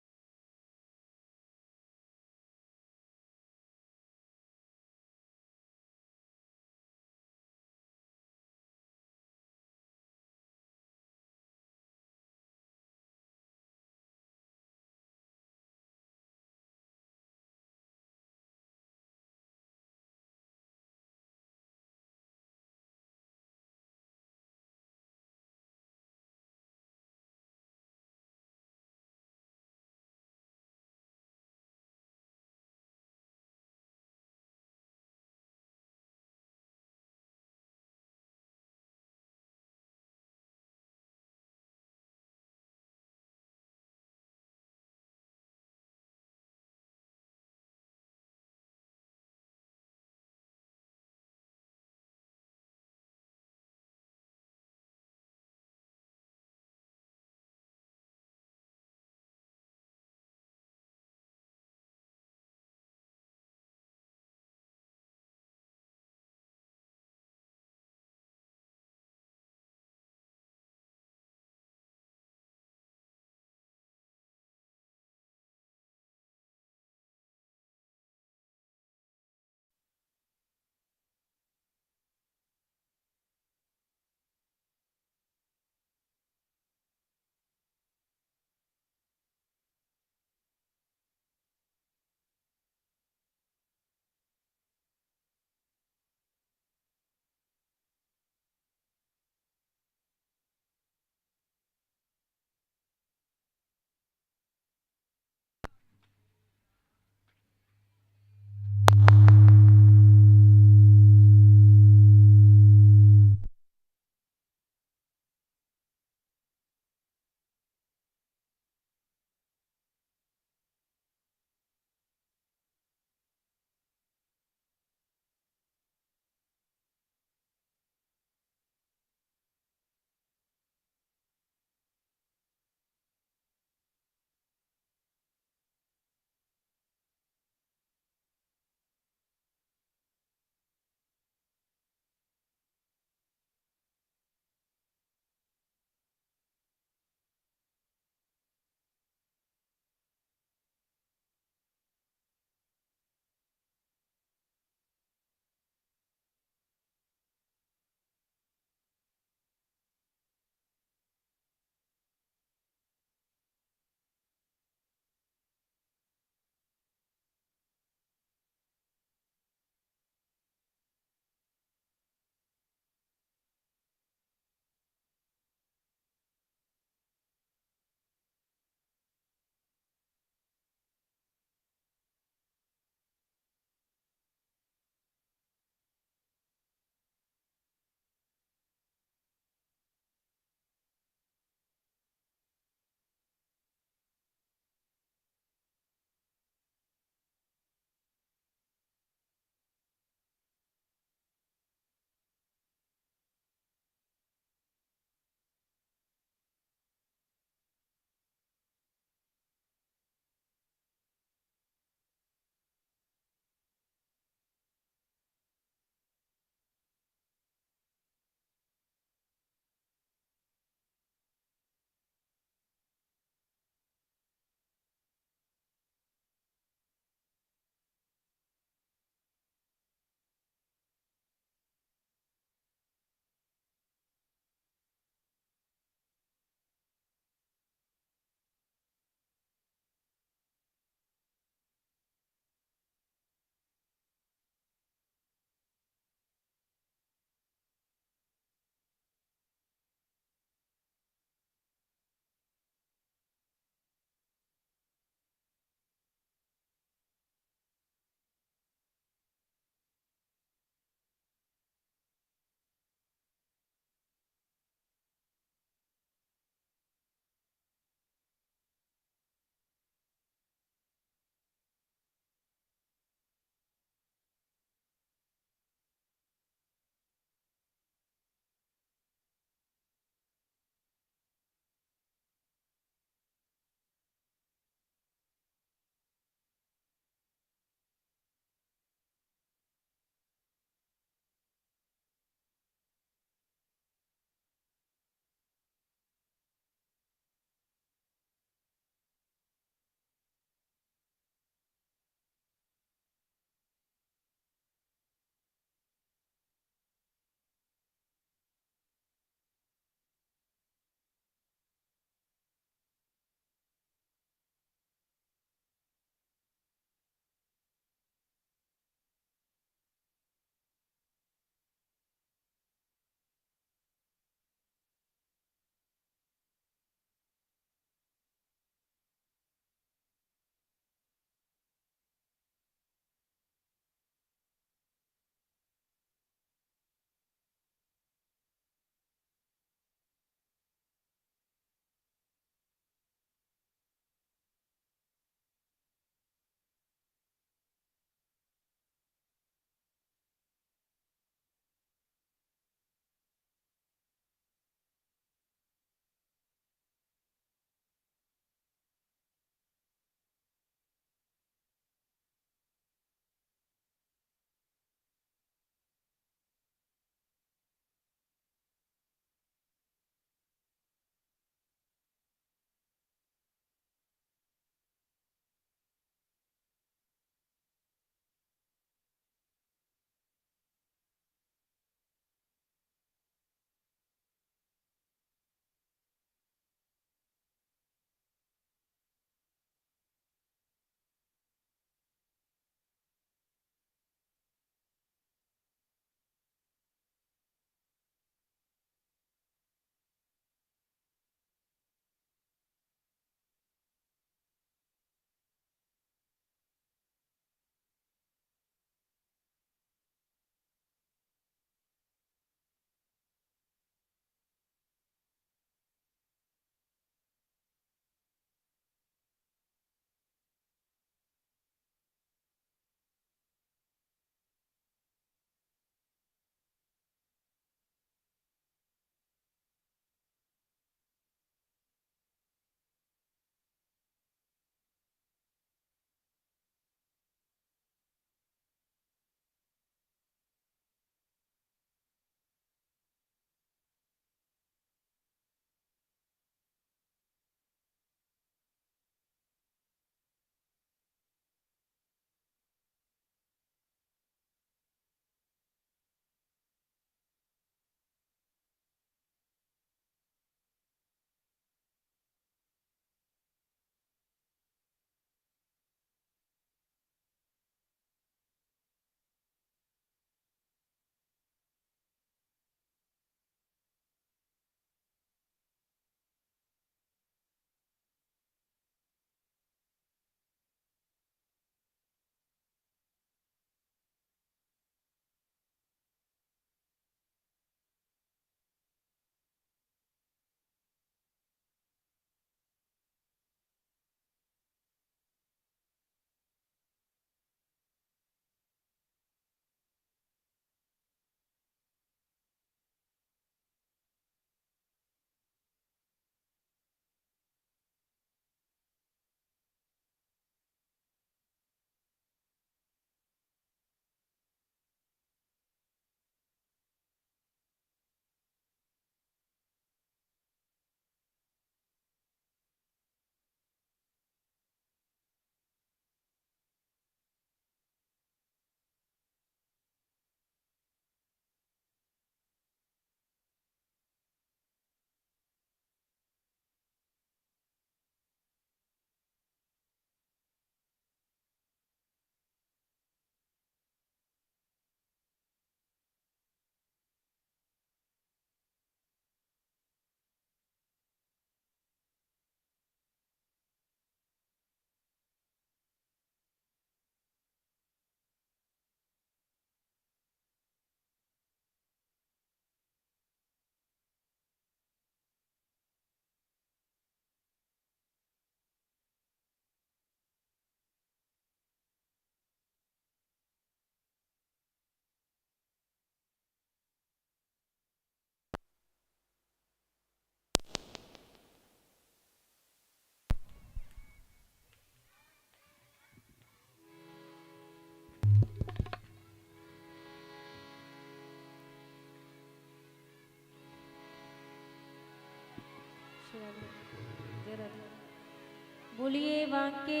बोलिए बांके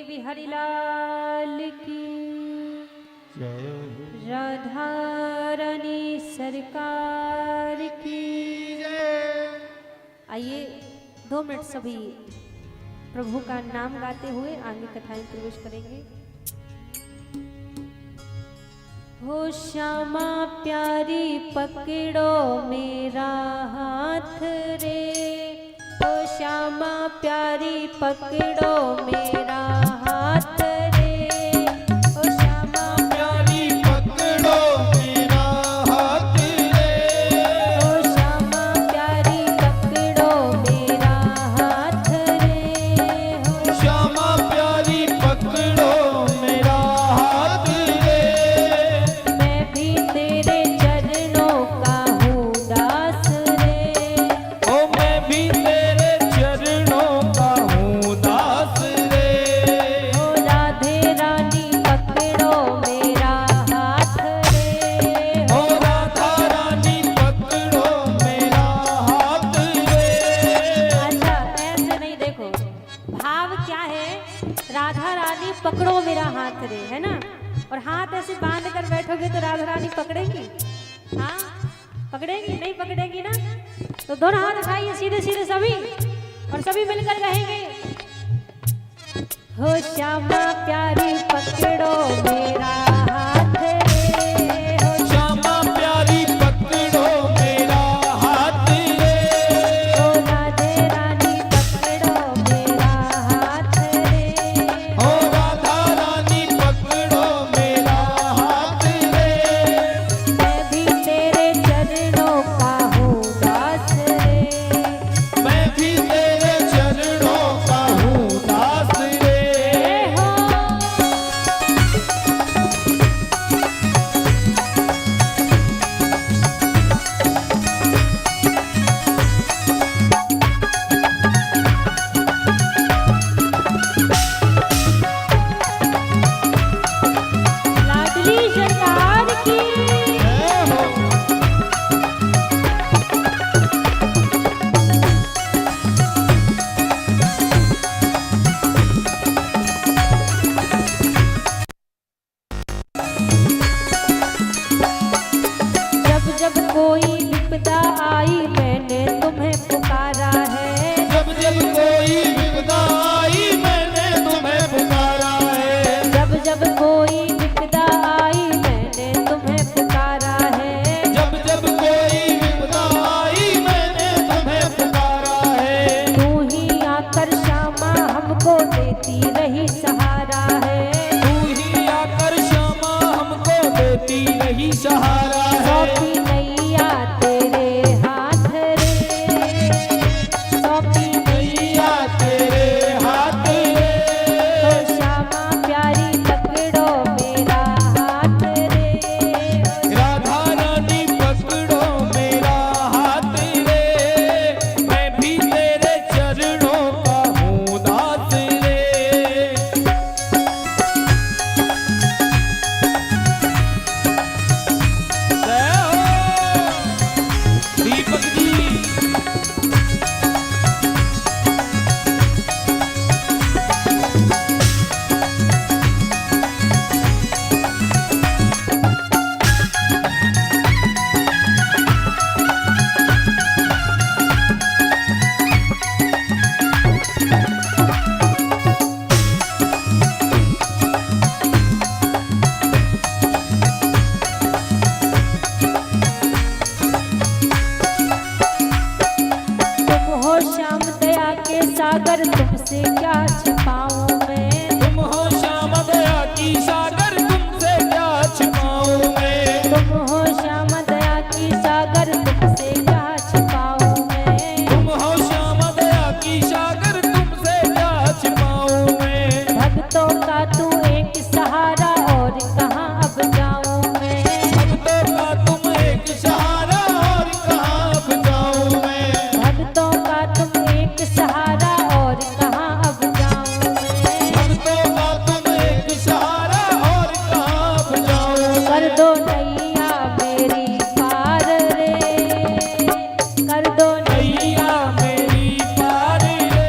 बिहारी लाल की, राधा रानी सरकार की। आइए 2 मिनट सभी प्रभु का नाम गाते हुए आगे कथाएं प्रवेश करेंगे। हो श्यामा प्यारी पकड़ो मेरा हाथ रे, हो श्यामा प्यारी पकड़ो मेरा हाथ रे, हो श्यामा प्यारी पकड़ो मेरा हाथ रे, हो श्यामा प्यारी पकड़ो मेरा हाथ रे, हो श्यामा प्यारी पकड़ो मेरा हाथ रे, मैं भी तेरे चरणों का हूँ दास रे, ओ मैं भी तेरे चरणों का हूँ दास रे, हो राधे रानी पकड़ो मेरा हाथ रे, ओ राधा रानी पकड़ो मेरा हाथ रे। अच्छा ऐसे नहीं, देखो भाव क्या है, राधा रानी पकड़ो मेरा हाथ रे, है ना। और हाथ ऐसे बांध कर बैठोगे तो राधा रानी पकड़ेंगी? हाँ पकड़ेंगी? नहीं पकड़ेंगी ना। तो दोनों हाथ उठाइए सीधे सीधे सभी, और सभी मिलकर कहेंगे, हो श्यामा प्यारी पकड़ो मेरा हाथ रे, हो श्यामा प्यारी पकड़ो मेरा हाथ रे, ओ राधे रानी पकड़ो मेरा हाथ रे, ओ राधा रानी पकड़ो मेरा हाथ रे, मैं भी तेरे चरणों का हूँ दास रे, मैं भी तेरे चरणों का हूँ दास रे। हो लाडली सरकार की। जब जब कोई विपदा आई मैंने तुम्हें पुकारा है, जब जब कोई विपदा आई मैंने तुम्हें पुकारा है, जब जब कोई विपदा आई मैंने तुम्हें पुकारा है, जब जब कोई विपदा आई मैंने तुम्हें पुकारा है, तू ही आकर श्यामा हमको देती रही सहारा है, तू ही आकर श्यामा हमको देती रही सहारा है, सौंपी नैया तेरे हाथ रे, सौंपी नैया तेरे हाथ रे, हो श्यामा प्यारी पकड़ो मेरा हाथ रे, राधा रानी पकड़ो मेरा हाथ रे, मैं भी तेरे चरणों का हूँ दास रे। जय हो दीपक जी। तुम हो श्याम दया के सागर, तुमसे क्या छिपाऊं मैं, तुम हो श्याम दया की सागर, तुमसे क्या छिपाऊं मैं, तुम हो श्याम दया की सागर, तुमसे क्या छिपाऊं मैं, तुम हो श्याम दया की सागर, तुमसे क्या छिपाऊं मैं, भक्तों का तू एक सहारा और कहाँ अब जाऊं मैं, भक्तों का तुम एक सहारा और कहाँ अब जाऊं मैं, भक्तों का तुम एक सहारा और कहाँ अब जाऊं मैं, भक्तों का तुम एक सहारा और कहाँ अब जाऊं, कर दो नैया मेरी पार रे, कर दो नैया मेरी पार रे,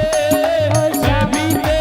हो मैं श्यामा भी तेरे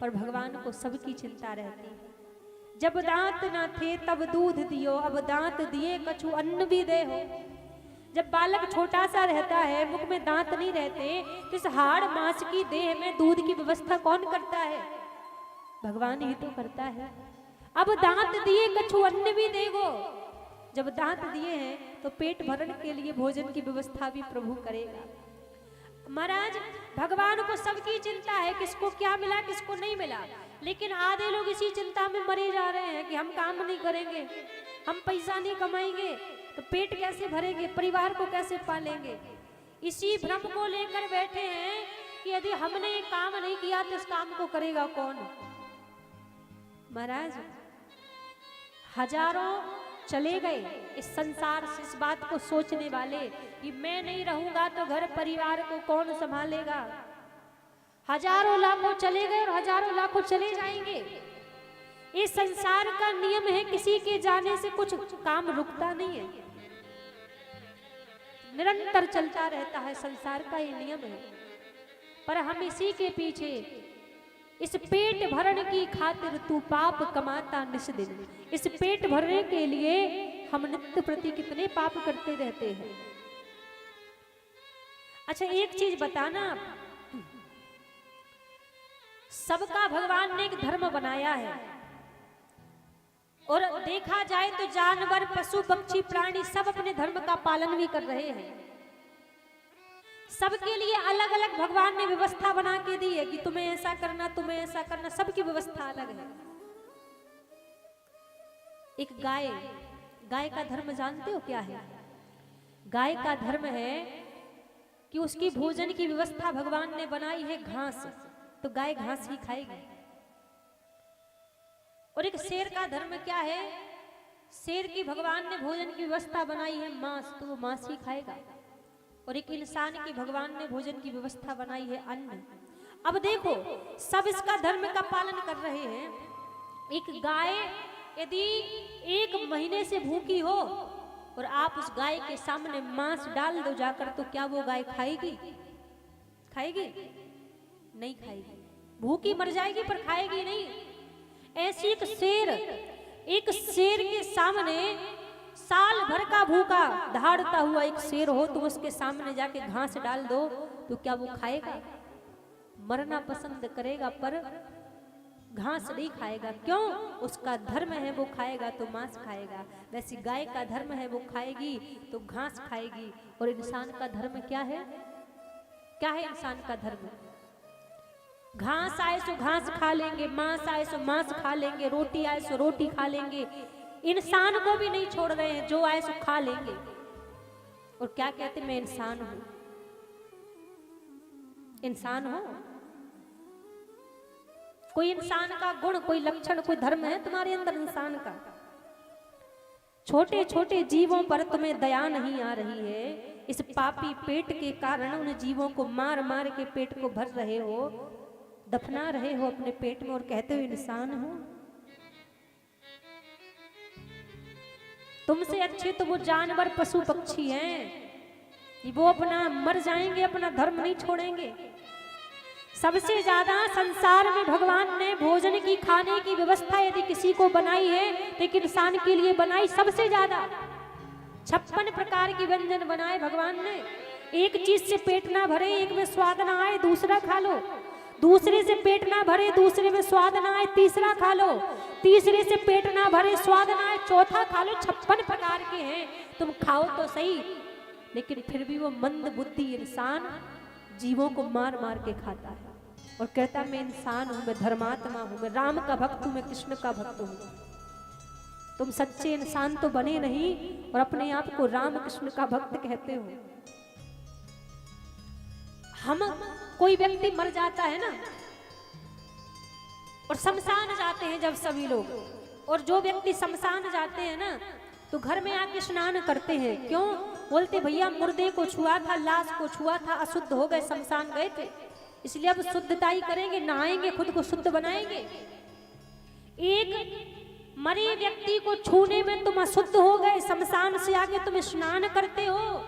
पर भगवान को सबकी चिंता रहती है। जब दांत ना थे तब दूध दियो, अब दांत दिए कछु अन्न भी दे हो। जब बालक छोटा सा रहता है, मुख में दांत नहीं रहते, तो इस हाड़ मांस की देह में दूध की व्यवस्था कौन करता है? भगवान ही तो करता है। अब दांत दिए कछु अन्न भी देगो। जब दांत दिए हैं तो पेट भरण के लिए भोजन की व्यवस्था भी प्रभु करेगा। महाराज भगवान को सबकी चिंता है, किसको क्या मिला किसको नहीं मिला, लेकिन आधे लोग इसी चिंता में मरे जा रहे हैं कि हम काम नहीं करेंगे, हम पैसा नहीं कमाएंगे तो पेट कैसे भरेंगे, परिवार को कैसे पालेंगे। इसी भ्रम को लेकर बैठे हैं कि यदि हमने ये काम नहीं किया तो इस काम को करेगा कौन। महाराज हजारों चले गए इस संसार से इस बात को सोचने वाले कि मैं नहीं रहूंगा तो घर परिवार को कौन संभालेगा। हजारों लाखों चले गए और हजारों लाखों चले जाएंगे। इस संसार का नियम है, किसी के जाने से कुछ काम रुकता नहीं है, निरंतर चलता रहता है, संसार का ये नियम है। पर हम इसी के पीछे इस पेट भरण की खातिर तू पाप कमाता निस दिन, इस पेट भरने के लिए हम नित्य प्रति कितने पाप करते रहते हैं। अच्छा एक चीज बताना, सबका भगवान ने एक धर्म बनाया है और देखा जाए तो जानवर पशु पक्षी प्राणी सब अपने धर्म का पालन भी कर रहे हैं। सबके लिए अलग अलग भगवान ने व्यवस्था बना के दी है कि तुम्हें ऐसा करना तुम्हें ऐसा करना, सबकी व्यवस्था अलग है। एक गाय, गाय का धर्म जानते हो क्या है? गाय का धर्म है कि उसकी भोजन की व्यवस्था भगवान ने बनाई है घास, तो गाय घास ही खाएगी। और एक शेर का धर्म क्या है? शेर की भगवान ने भोजन की व्यवस्था बनाई है मांस, तो वो मांस ही खाएगा। और एक इंसान की भगवान ने भोजन की व्यवस्था बनाई है अन्न। अब देखो सब इसका धर्म का पालन कर रहे हैं। एक गाय यदि 1 महीने से भूखी हो और आप उस गाय के सामने मांस डाल दो जाकर, तो क्या वो गाय खाएगी? खाएगी? नहीं खाएगी, भूखी मर जाएगी पर खाएगी नहीं। ऐसी एक शेर के सामने साल भर का भूखा दहाड़ता हुआ एक शेर हो, तुम उसके सामने जाके घास डाल दो तो क्या वो खाएगा? मरना पसंद करेगा पर घास नहीं खाएगा। क्यों? उसका धर्म है वो खाएगा तो मांस खाएगा। वैसी गाय का धर्म है वो खाएगी तो घास खाएगी। और इंसान का धर्म क्या है? क्या है इंसान का धर्म? घास आए सो घास खा लेंगे, मांस आए सो मांस खा लेंगे, रोटी आए सो रोटी खा लेंगे। इंसान को भी नहीं छोड़ रहे हैं, जो आए सो खा लेंगे। और क्या कहते, मैं इंसान हूं। इंसान हो? कोई इंसान का गुण, कोई लक्षण, कोई धर्म है तुम्हारे अंदर इंसान का? छोटे छोटे जीवों पर तुम्हें दया नहीं आ रही है। इस पापी पेट के कारण उन जीवों को मार मार के पेट को भर रहे हो, दफना रहे हो अपने पेट में और कहते हो इंसान हो। तुमसे अच्छे तो वो जानवर पशु पक्षी हैं, वो अपना मर जाएंगे, अपना धर्म नहीं छोड़ेंगे। सबसे ज्यादा संसार में भगवान ने भोजन की, खाने की व्यवस्था यदि किसी को बनाई है तो एक इंसान के लिए बनाई सबसे ज्यादा। 56 प्रकार के व्यंजन बनाए भगवान ने। एक चीज से पेट ना भरे, एक में स्वाद ना आए दूसरा खा लो, दूसरे से पेट ना भरे दूसरे में स्वाद ना आए तीसरा खा लो, तीसरे से पेट ना भरे स्वाद ना आए चौथा खा लो। 56 प्रकार के हैं, तुम खाओ तो सही। लेकिन फिर भी वो मंद बुद्धि इंसान जीवों को मार मार के खाता है और कहता मैं इंसान हूं, मैं धर्मात्मा हूं, मैं राम का भक्त हूं, मैं कृष्ण का भक्त हूं। तुम सच्चे इंसान तो बने नहीं और अपने आप को राम कृष्ण का भक्त कहते हो। हम, कोई व्यक्ति मर जाता है ना और शमशान जाते हैं जब सभी लोग, और जो व्यक्ति शमशान जाते हैं ना तो घर में आके स्नान करते हैं। क्यों? बोलते भैया मुर्दे को छुआ था, लाश को छुआ था, अशुद्ध हो गए, शमशान गए थे, इसलिए अब शुद्धता ही करेंगे, नहाएंगे, खुद को शुद्ध बनाएंगे। एक मरे व्यक्ति को छूने में तुम अशुद्ध हो गए, शमशान से आके तुम स्नान करते हो,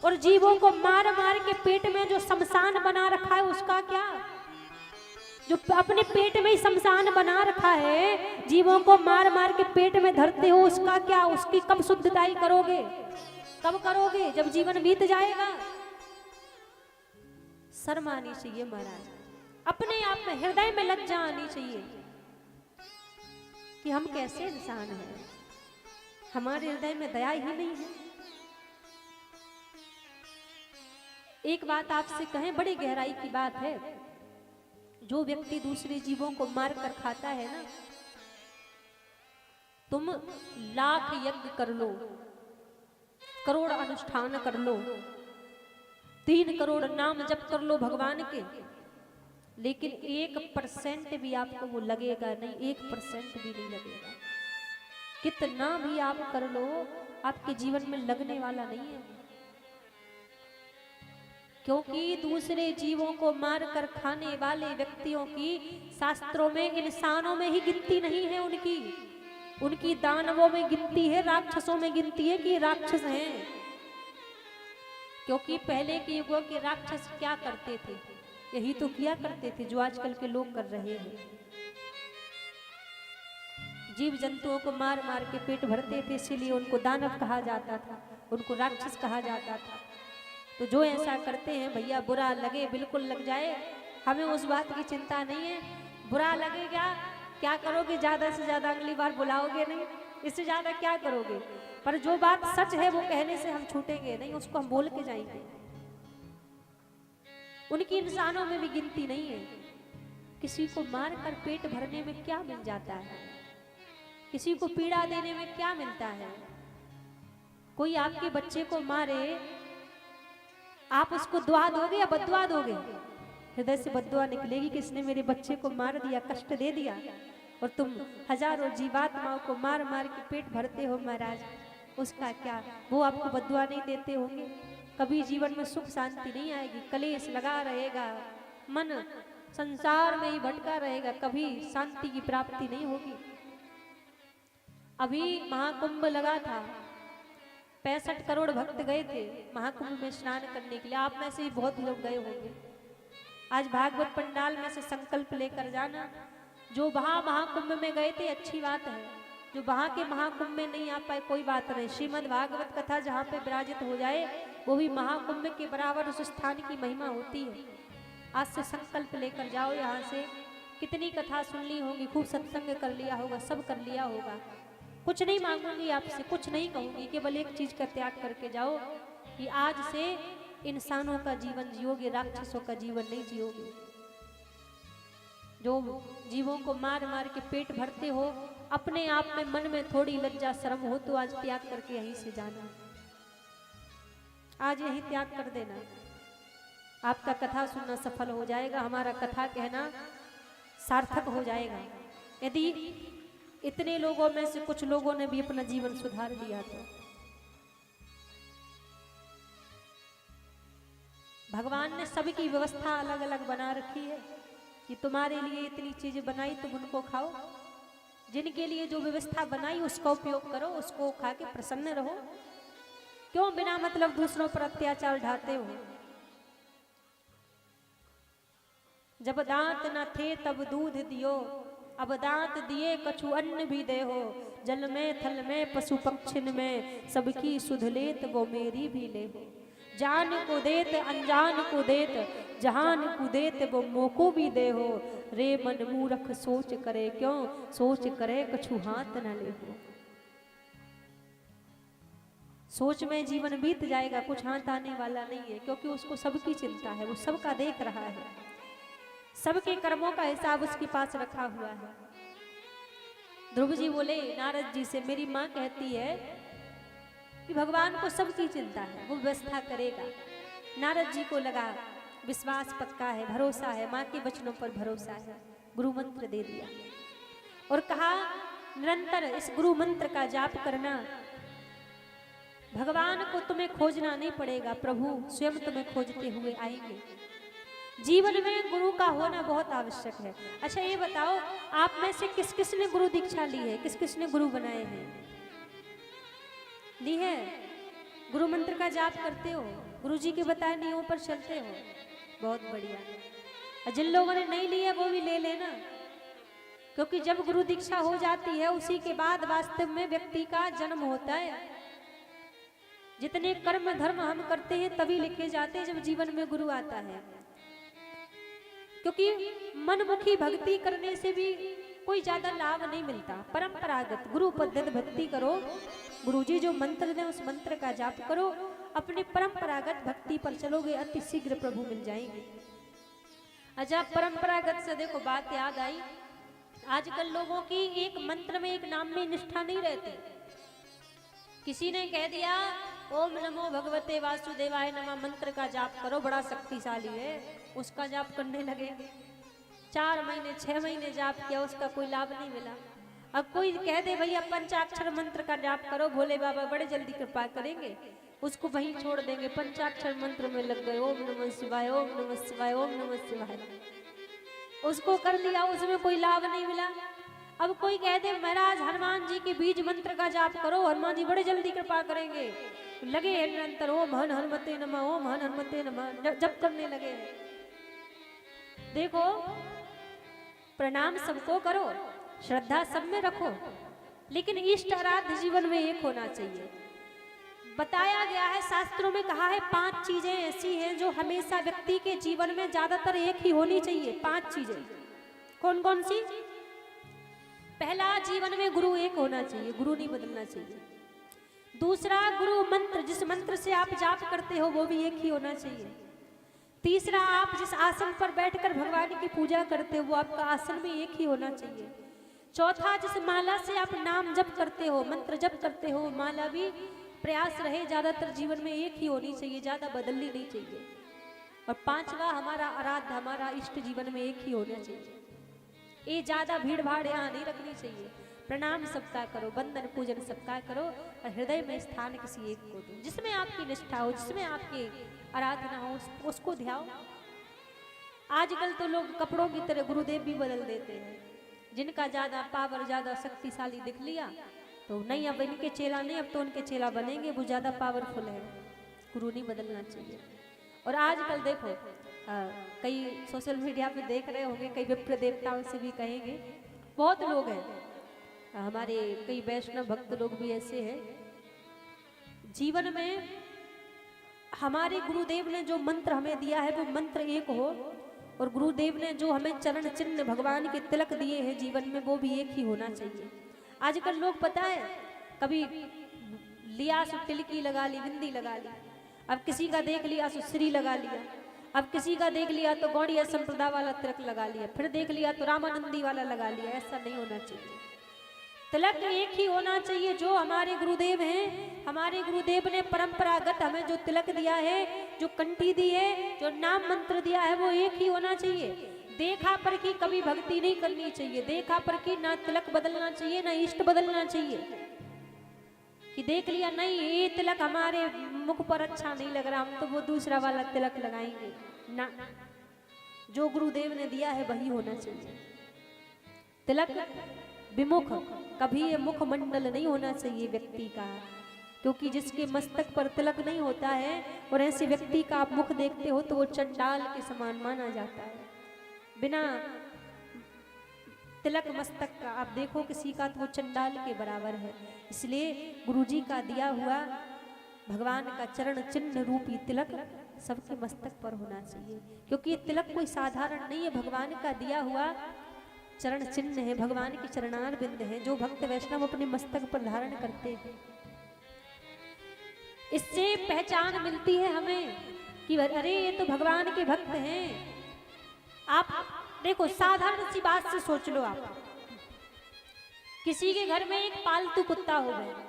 और जीवों को मार मार के पेट में जो शमशान बना रखा है उसका क्या? जो अपने पेट में ही शमशान बना रखा है, जीवों को मार मार के पेट में धरते हो, उसका क्या, उसकी कब शुद्धताई करोगे? कब करोगे? जब जीवन बीत जाएगा। शर्म आनी चाहिए महाराज, अपने आप में हृदय में लज्जा आनी चाहिए कि हम कैसे इंसान हैं, हमारे हृदय में दया ही नहीं है। एक बात आपसे कहें, बड़ी गहराई की बात है, जो व्यक्ति दूसरे जीवों को मार कर खाता है ना, तुम लाख यज्ञ कर लो, करोड़ अनुष्ठान कर लो, 3 करोड़ नाम जप कर लो भगवान के, लेकिन 1% भी आपको वो लगेगा नहीं, 1% भी नहीं लगेगा। कितना भी आप कर लो, आपके जीवन में लगने वाला नहीं है, क्योंकि दूसरे जीवों को मार कर खाने वाले व्यक्तियों की शास्त्रों में इंसानों में ही गिनती नहीं है, उनकी दानवों में गिनती है, राक्षसों में गिनती है कि राक्षस हैं। क्योंकि पहले के युगों के राक्षस क्या करते थे, यही तो किया करते थे जो आजकल के लोग कर रहे हैं। जीव जंतुओं को मार मार के पेट भरते थे, इसीलिए उनको दानव कहा जाता था, उनको राक्षस कहा जाता था। तो जो ऐसा करते हैं भैया, बुरा लगे बिल्कुल लग जाए, हमें उस बात की चिंता नहीं है। बुरा लगेगा, क्या करोगे? ज्यादा से ज्यादा अगली बार बुलाओगे नहीं, इससे ज्यादा क्या करोगे? पर जो बात सच है वो कहने से हम छूटेंगे नहीं, उसको हम बोल के जाएंगे। उनकी इंसानों में भी गिनती नहीं है। किसी को मार कर पेट भरने में क्या मिल जाता है, किसी को पीड़ा देने में क्या मिलता है? कोई आपके बच्चे को मारे, आप उसको दुआ दोगे या बद्दुआ दोगे? हृदय से बद्दुआ निकलेगी कि इसने मेरे बच्चे को मार दिया, कष्ट दे दिया। और तुम हजारों जीवात्माओं को मार मार के पेट भरते हो महाराज, उसका क्या? वो आपको बद्दुआ नहीं देते होंगे? कभी जीवन में सुख शांति नहीं आएगी, कलेश लगा रहेगा, मन संसार में ही भटका रहेगा, कभी शांति की प्राप्ति नहीं होगी। अभी महाकुंभ लगा था, 65 करोड़ भक्त गए थे महाकुंभ में स्नान करने के लिए। आप में से भी बहुत लोग गए होंगे। आज भागवत पंडाल में से संकल्प लेकर जाना, जो वहां महाकुंभ में गए थे अच्छी बात है, जो वहां के महाकुंभ में नहीं आ पाए कोई बात नहीं। श्रीमद् भागवत कथा जहाँ पे विराजित हो जाए वो भी महाकुंभ के बराबर उस स्थान की महिमा होती है। आज से संकल्प लेकर जाओ यहाँ से। कितनी कथा सुन ली होगी, खूब सत्संग कर लिया होगा, सब कर लिया होगा। कुछ नहीं मांगूंगी आपसे, कुछ नहीं कहूंगी, केवल एक चीज का त्याग करके जाओ कि आज से इंसानों का जीवन जियोगे, राक्षसों का जीवन नहीं जियोगे। जो जीवों को मार मार के पेट भरते हो, अपने आप में मन में थोड़ी लज्जा शर्म हो तो आज त्याग करके यहीं से जाना, आज यही त्याग कर देना। आपका कथा सुनना सफल हो जाएगा, हमारा कथा कहना सार्थक हो जाएगा। यदि इतने लोगों में से कुछ लोगों ने भी अपना जीवन सुधार लिया तो भगवान ने सबकी व्यवस्था अलग अलग बना रखी है कि तुम्हारे लिए इतनी चीजें बनाई, तुम उनको खाओ। जिनके लिए जो व्यवस्था बनाई उसका उपयोग करो, उसको खा के प्रसन्न रहो। क्यों बिना मतलब दूसरों पर अत्याचार ढाते हो? जब दांत न थे तब दूध दियो, अब दांत दिए कछु अन्न भी दे हो। जल में थल में पशु पक्षिन में, सबकी सुध लेत वो मेरी भी ले हो। जान को देत अनजान को देत, जहान को देत वो मोको भी दे हो। रे मन मूरख सोच करे क्यों, सोच करे कछु हाथ न ले हो। सोच में जीवन बीत जाएगा, कुछ हाथ आने वाला नहीं है, क्योंकि उसको सबकी चिंता है, वो सबका देख रहा है, सबके कर्मों का हिसाब उसके पास रखा हुआ है। ध्रुव जी बोले नारद जी से, मेरी माँ कहती है कि भगवान को सबकी चिंता है, वो व्यवस्था करेगा। नारद जी को लगा विश्वास पक्का है, भरोसा है, माँ के वचनों पर भरोसा है। गुरु मंत्र दे दिया और कहा निरंतर इस गुरु मंत्र का जाप करना। भगवान को तुम्हें खोजना नहीं पड़ेगा, प्रभु स्वयं तुम्हें खोजते हुए आएंगे। जीवन में गुरु का होना बहुत आवश्यक है। अच्छा ये बताओ, आप में से किस किस ने गुरु दीक्षा ली है, किस किस ने गुरु बनाए हैं? ली है? गुरु मंत्र का जाप करते हो, गुरु जी के बताए नियमों पर चलते हो, बहुत बढ़िया। और जिन लोगों ने नहीं लिया वो भी ले लेना, क्योंकि जब गुरु दीक्षा हो जाती है उसी के बाद वास्तव में व्यक्ति का जन्म होता है। जितने कर्म धर्म हम करते हैं तभी लिखे जाते हैं जब जीवन में गुरु आता है, क्योंकि मनमुखी भक्ति करने से भी कोई ज्यादा लाभ नहीं मिलता। परंपरागत गुरु पद्धति भक्ति करो, गुरुजी जो मंत्र दें उस मंत्र का जाप करो, अपने परंपरागत भक्ति पर चलोगे, अति शीघ्र प्रभु मिल जाएंगे। अच्छा, परंपरागत से देखो बात याद आई, आजकल लोगों की एक मंत्र में एक नाम में निष्ठा नहीं रहती। किसी ने कह दिया ओम नमो भगवते वासुदेवाय नमः मंत्र का जाप करो, बड़ा शक्तिशाली है, उसका जाप करने लगे। 4 महीने 6 महीने जाप किया, उसका कोई लाभ नहीं मिला। अब कोई कह दे भैया पंचाक्षर मंत्र का जाप करो, भोले बाबा बड़े जल्दी कृपा करेंगे, उसको वहीं छोड़ देंगे। पंचाक्षर मंत्र में लग गए, ओम नमः शिवाय ओम नमः शिवाय ओम नमः शिवाय, उसको कर लिया, उसमें कोई लाभ नहीं मिला। अब कोई कह दे महाराज हनुमान जी के बीज मंत्र का जाप करो, हनुमान जी बड़े जल्दी कृपा करेंगे, लगे निरंतर ओम हन हनुमते नमः ओम हन हनुमते नमः जप करने लगे। देखो, प्रणाम सबको करो, श्रद्धा सब में रखो, लेकिन इष्ट आराध्य जीवन में एक होना चाहिए। बताया गया है, शास्त्रों में कहा है 5 चीजें ऐसी हैं जो हमेशा व्यक्ति के जीवन में ज्यादातर एक ही होनी चाहिए। 5 चीजें कौन कौन सी? पहला, जीवन में गुरु एक होना चाहिए, गुरु नहीं बदलना चाहिए। दूसरा, गुरु मंत्र, जिस मंत्र से आप जाप करते हो वो भी एक ही होना चाहिए। तीसरा, आप जिस आसन पर बैठकर भगवान की पूजा करते हो वो आपका आसन भी एक ही होना चाहिए। चौथा, जिस माला से आप नाम जप करते हो, मंत्र जप करते हो, माला भी प्रयास रहे ज्यादातर जीवन में एक ही होनी चाहिए, ज्यादा बदलनी नहीं चाहिए। और 5वां, हमारा आराध्य, हमारा इष्ट जीवन में एक ही होना चाहिए। ये ज्यादा भीड़ भाड़ यहाँ नहीं रखनी चाहिए। प्रणाम सबका करो, बंदन पूजन सबका करो, और हृदय में स्थान किसी एक को दो, जिसमें आपकी निष्ठा हो, जिसमें आपकी आराधना हो, उसको ध्याओ। आजकल तो लोग कपड़ों की तरह गुरुदेव भी बदल देते हैं, जिनका ज्यादा पावर, ज्यादा शक्तिशाली दिख लिया तो नहीं, अब इनके चेला नहीं, अब तो उनके चेला बनेंगे, वो ज्यादा पावरफुल है। गुरु नहीं बदलना चाहिए। और आजकल देखो कई सोशल मीडिया पे देख रहे होंगे, कई विप्र देवताओं से भी कहेंगे, बहुत लोग हैं, हमारे कई वैष्णव भक्त लोग भी ऐसे हैं। जीवन में हमारे गुरुदेव ने जो मंत्र हमें दिया है वो मंत्र एक हो, और गुरुदेव ने जो हमें चरण चिन्ह भगवान के तिलक दिए हैं जीवन में वो भी एक ही होना चाहिए। आजकल लोग पता है, कभी लिया सो टिलकी लगा ली, बिंदी लगा ली, अब किसी का देख लिया सो श्री लगा लिया, अब किसी का देख लिया तो गौड़िया संप्रदाय वाला तिलक लगा लिया, फिर देख लिया तो रामानंदी वाला लगा लिया। ऐसा नहीं होना चाहिए। तिलक एक ही होना चाहिए। जो हमारे गुरुदेव हैं, हमारे गुरुदेव ने परंपरागत हमें जो तिलक दिया है, जो कंठी दी है, जो नाम मंत्र दिया है, वो एक ही होना चाहिए। देखा पर की कभी भक्ति नहीं करनी चाहिए। देखा पर की ना तिलक बदलना चाहिए, ना इष्ट बदलना चाहिए। कि देख लिया नहीं ये तिलक हमारे मुख पर अच्छा नहीं लग रहा, हम तो वो दूसरा वाला तिलक लगाएंगे ना। जो गुरुदेव ने दिया है वही होना चाहिए। तिलक विमुख, कभी ये मुख मंडल नहीं होना चाहिए व्यक्ति का, क्योंकि जिसके मस्तक पर तिलक नहीं होता है और ऐसे व्यक्ति का आप मुख देखते हो तो वो चंडाल के समान माना जाता है। बिना तिलक मस्तक का आप देखो किसी का तो वो चंडाल के बराबर है। इसलिए गुरुजी का दिया हुआ भगवान का चरण चिन्ह रूपी तिलक सबके मस्तक पर होना चाहिए, क्योंकि ये तिलक कोई साधारण नहीं है, भगवान का दिया हुआ चरण चिन्ह है, भगवान की चरणार बिंद है, जो भक्त वैष्णव अपने मस्तक पर धारण करते हैं। इससे पहचान मिलती है हमें कि अरे ये तो भगवान के भक्त हैं। आप देखो साधारण सी बात से सोच लो, आप किसी के घर में एक पालतू कुत्ता हो गया